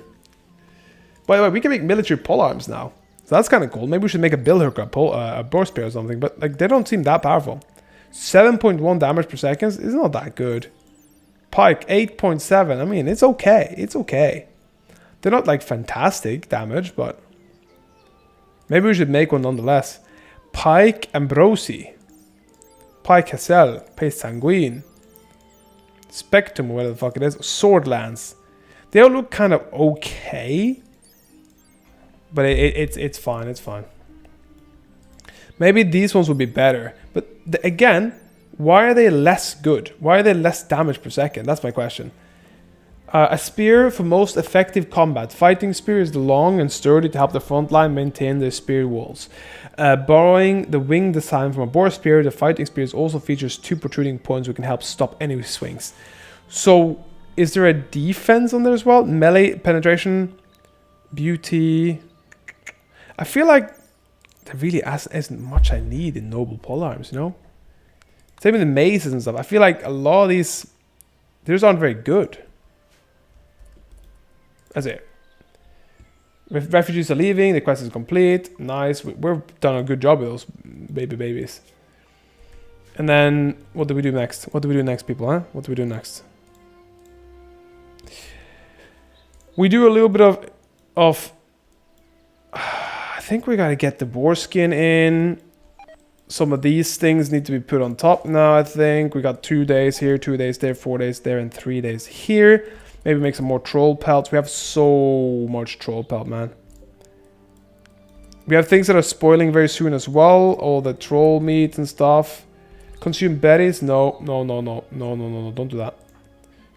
By the way, we can make military polearms now. So that's kind of cool. Maybe we should make a bill hooker, a boar spear or something. But like, they don't seem that powerful. 7.1 damage per second is not that good. Pike, 8.7. I mean, it's okay. It's okay. They're not like fantastic damage, but... maybe we should make one nonetheless. Pike Ambrosi. Pike Hassel. Pace Sanguine. Spectrum, whatever the fuck it is. Sword Lance. They all look kind of okay. But it's fine, it's fine. Maybe these ones would be better. But again, why are they less good? Why are they less damage per second? That's my question. A spear for most effective combat. Fighting spear is long and sturdy to help the front line maintain their spear walls. Borrowing the wing design from a boar spear, the fighting spear also features 2 protruding points which can help stop enemy swings. So, is there a defense on there as well? Melee penetration, beauty. I feel like there really isn't much I need in noble polearms, you know? Same with the mazes and stuff. I feel like a lot of these, theirs aren't very good. That's it. If refugees are leaving, the quest is complete. Nice. We've done a good job with those babies. And then, what do we do next? What do we do next, people, huh? What do we do next? We do a little bit of I think we gotta get the boar skin in. Some of these things need to be put on top now, I think. We got 2 days here, 2 days there, 4 days there, and 3 days here. Maybe make some more troll pelts. We have so much troll pelt, man. We have things that are spoiling very soon as well. All the troll meat and stuff. Consume berries? No. Don't do that.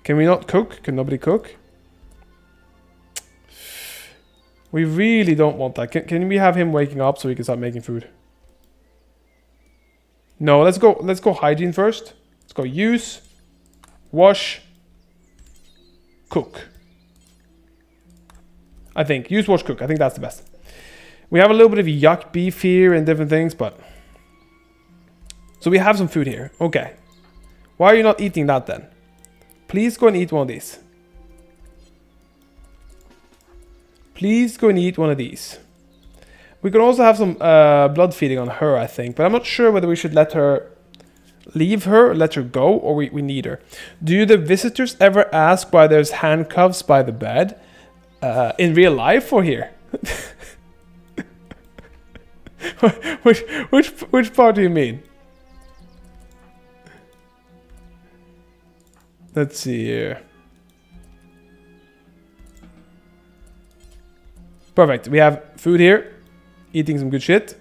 Can we not cook? Can nobody cook? We really don't want that. Can we have him waking up so we can start making food? No, let's go hygiene first. Let's go use, wash, cook. I think. Use, wash, cook. I think that's the best. We have a little bit of yuck beef here and different things, but... so we have some food here. Okay. Why are you not eating that then? Please go and eat one of these. Please go and eat one of these. We can also have some blood feeding on her, I think. But I'm not sure whether we should let her... leave her, let her go, or we need her. Do the visitors ever ask why there's handcuffs by the bed? In real life or here? which part do you mean? Let's see here. Perfect. We have food here. Eating some good shit.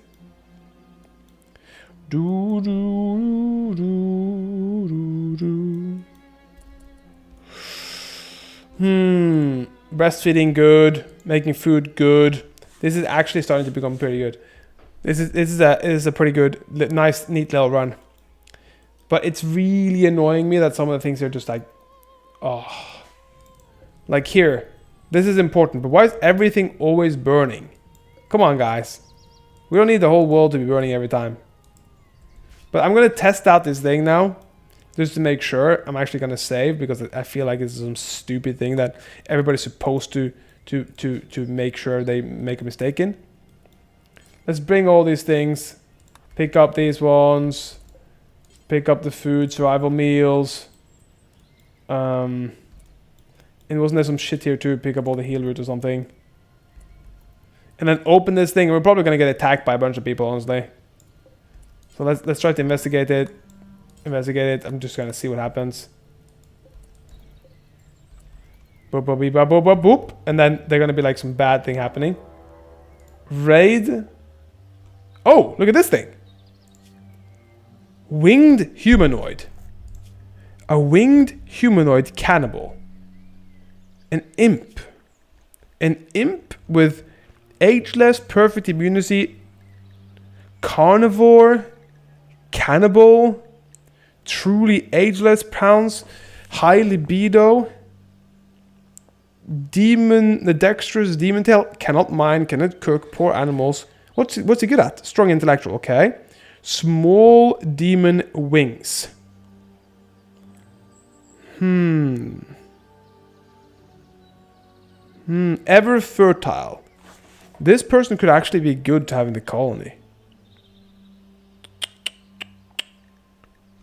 Do, do, do, do, do. Breastfeeding good. Making food good. This is actually starting to become pretty good. This is a pretty good, nice, neat little run. But it's really annoying me that some of the things are just like, oh. Like here. This is important, but why is everything always burning? Come on, guys. We don't need the whole world to be burning every time. But I'm going to test out this thing now. Just to make sure I'm actually going to save. Because I feel like this is some stupid thing that everybody's supposed to make sure they make a mistake in. Let's bring all these things. Pick up these ones. Pick up the food, survival meals. And wasn't there some shit here too? Pick up all the heal root or something. And then open this thing. We're probably going to get attacked by a bunch of people, honestly. So let's try to investigate it. Investigate it. I'm just going to see what happens. Boop, boop, boop, boop, boop, boop. And then they're going to be like some bad thing happening. Raid. Oh, look at this thing. Winged humanoid. A winged humanoid cannibal. An imp. An imp with ageless perfect immunity. Carnivore. Cannibal. Truly ageless pounds. High libido. Demon. The dexterous demon tail. Cannot mine. Cannot cook. Poor animals. What's he good at? Strong intellectual. Okay. Small demon wings. Ever fertile. This person could actually be good to have in the colony.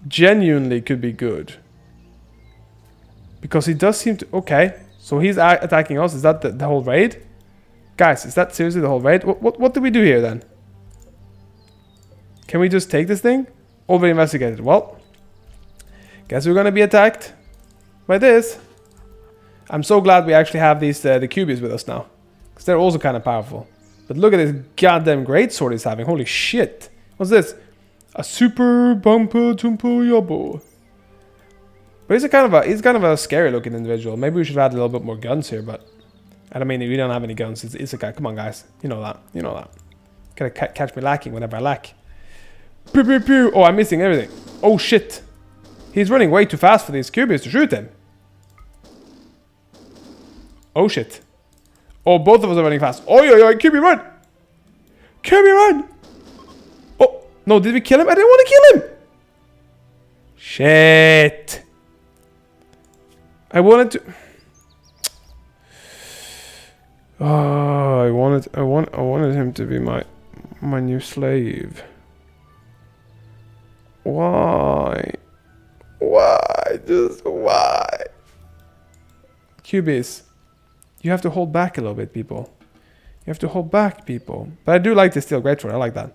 Genuinely could be good. Because he does seem to... Okay. So he's attacking us. Is that the whole raid? Guys, is that seriously the whole raid? What do we do here then? Can we just take this thing? Already investigated. Well, guess we're gonna be attacked by this. I'm so glad we actually have these the cubies with us now, because they're also kind of powerful. But look at this goddamn greatsword he's having. Holy shit! What's this? A super bumper tumper yobbo. But he's kind of a scary looking individual. Maybe we should add a little bit more guns here, but I don't mean we don't have any guns. It's Isekai. Come on, guys. You know that. You know that. Gotta catch me lacking whenever I lack. Pew, pew, pew. Oh, I'm missing everything. Oh, shit. He's running way too fast for these cubies to shoot him. Oh, shit. Oh, both of us are running fast. Oi, oi, oi. Cubie, run. Cubie, run. Oh, no. Did we kill him? I didn't want to kill him. Shit. I wanted to... Oh, I wanted him to be my new slave. Why? Why? Just why? Cubies. You have to hold back a little bit, people. You have to hold back, people. But I do like the steel greatsword. I like that.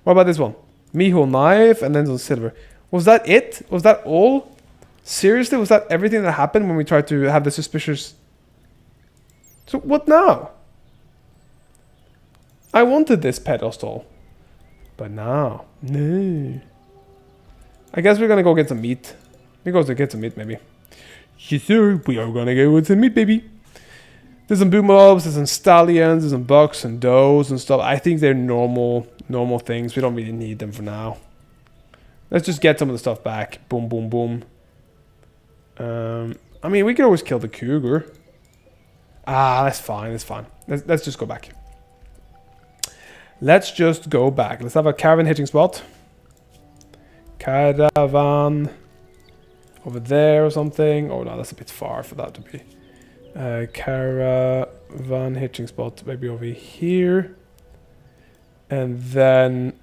What about this one? Miho knife and then some silver. Was that it? Was that all? Seriously? Was that everything that happened when we tried to have the suspicious... So what now? I wanted this pedestal. But now... No. I guess we're gonna go get some meat. We go to get some meat, maybe. Yes, sir. We are gonna go with some meat, baby. There's some boom mobs, there's some stallions, there's some bucks and does and stuff. I think they're normal things. We don't really need them for now. Let's just get some of the stuff back. Boom, boom, boom. I mean, we could always kill the cougar. Ah, that's fine. That's fine. Let's just go back. Let's just go back. Let's have a caravan hitching spot. Caravan. over there or something. Oh no, that's a bit far for that to be. Caravan hitching spot maybe over here. And then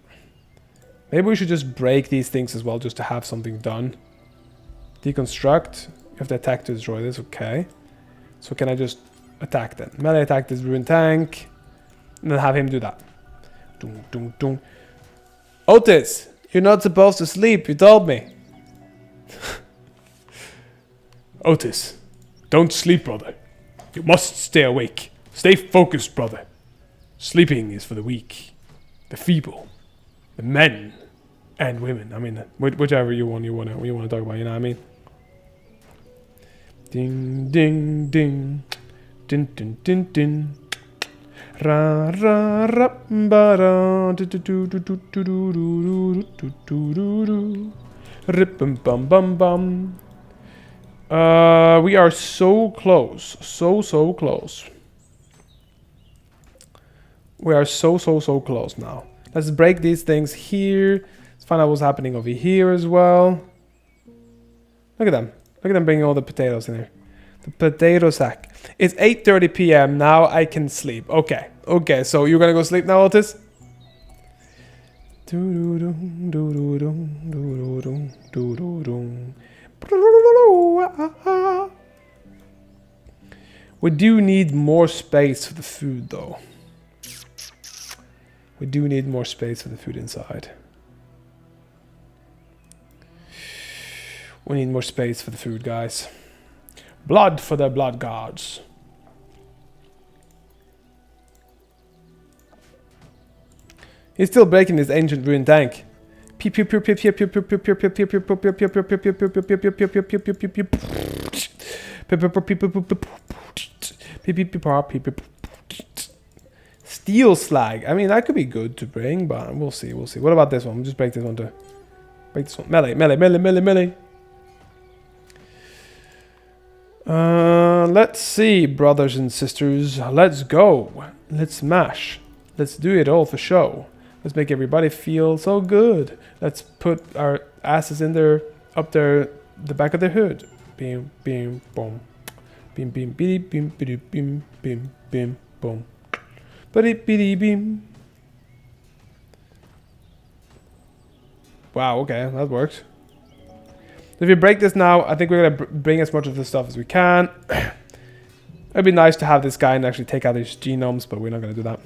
maybe we should just break these things as well just to have something done. Deconstruct. You have to attack to destroy this. Okay. So can I just attack then? Melee attack this ruined tank. And then have him do that. Dung, dung, dung. Otis! You're not supposed to sleep. You told me. Otis. Don't sleep, brother. You must stay awake. Stay focused, brother. Sleeping is for the weak. The feeble. The men. And women. I mean, whichever you want to talk about, you know what I mean? Ding, ding, ding. Din, din, din, din. Ra, ra, ra, ba, ra. Do, do, do, do, do, do, do, do, do, do, do, do. Rip, bum, bum, bum, bum. We are so close. So close. We are so close now. Let's break these things here. Let's find out what's happening over here as well. Look at them. Look at them bringing all the potatoes in here. The potato sack. It's 8:30 p.m. Now I can sleep. Okay. Okay, so you're gonna go sleep now, Otis? We do need more space for the food, though. We do need more space for the food inside. We need more space for the food, guys. Blood for the blood gods. He's still breaking this ancient ruined tank. Steel slag. I mean, that could be good to bring, but we'll see. We'll see. What about this one? We'll just break this one to break this one. Melee. Let's see, brothers and sisters. Let's go. Let's smash. Let's do it all for show. Let's make everybody feel so good. Let's put our asses in there, up there, the back of the hood. Beam, beam, boom. Beam, beam, biddy, beam, biddy, beam, beam, beam, boom. Biddy, biddy, beam. Wow, okay, that works. If we break this now, I think we're going to bring as much of this stuff as we can. It'd be nice to have this guy and actually take out his genomes, but we're not going to do that.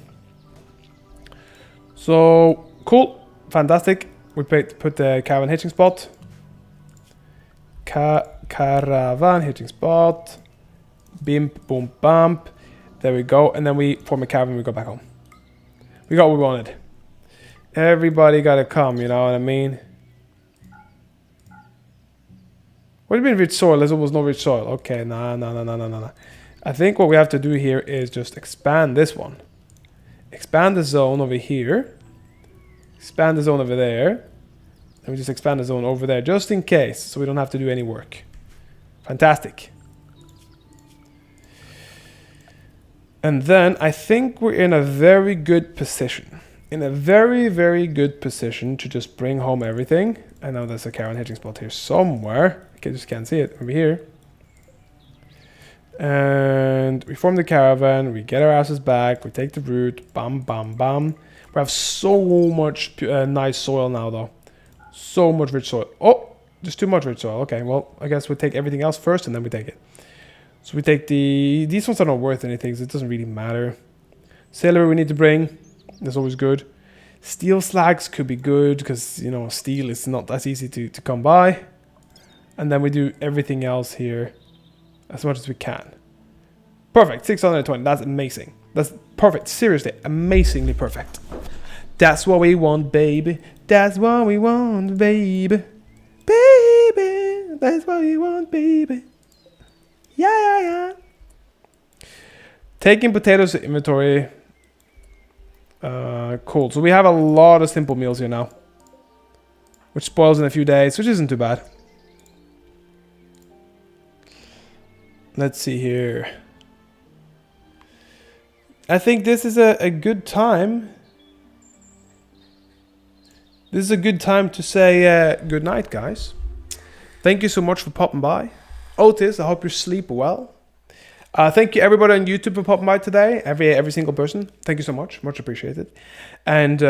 So, cool. Fantastic. We put the caravan hitching spot. Caravan hitching spot. Bimp, boom, bump. There we go. And then we form a caravan and we go back home. We got what we wanted. Everybody got to come, you know what I mean? What do you mean rich soil? There's almost no rich soil. Okay, no. I think what we have to do here is just expand this one. Expand the zone over here. Expand the zone over there. And we just expand the zone over there just in case, so we don't have to do any work. Fantastic. And then I think we're in a very good position. In a very good position to just bring home everything. I know there's a caravan hitching spot here somewhere. I just can't see it over here. And we form the caravan. We get our asses back. We take the route. Bam, bam, bam. We have so much nice soil now, though. So much rich soil. Oh, there's too much rich soil. Okay, well, I guess we take everything else first and then we take it. So we take these ones are not worth anything, so it doesn't really matter. Sailor we need to bring. That's always good. Steel slags could be good because, you know, steel is not as easy to come by. And then we do everything else here as much as we can. Perfect. 620. That's amazing. That's perfect. Seriously, amazingly perfect. That's what we want, baby. That's what we want, baby. Baby. That's what we want, baby. Yeah. Taking potatoes to inventory. Cool. So we have a lot of simple meals here now. Which spoils in a few days, which isn't too bad. Let's see here. I think this is a good time. This is a good time to say good night, guys. Thank you so much for popping by. Otis, I hope you sleep well. Thank you everybody on YouTube for popping by today. Every single person. Thank you so much. Much appreciated. And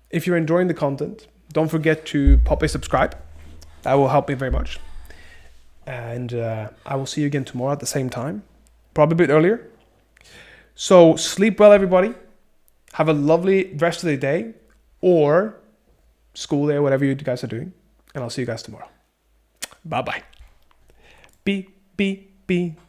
if you're enjoying the content, don't forget to pop a subscribe. That will help me very much. And I will see you again tomorrow at the same time. Probably a bit earlier. So sleep well, everybody. Have a lovely rest of the day. Or school day, whatever you guys are doing. And I'll see you guys tomorrow. Bye-bye. Beep, beep, beep.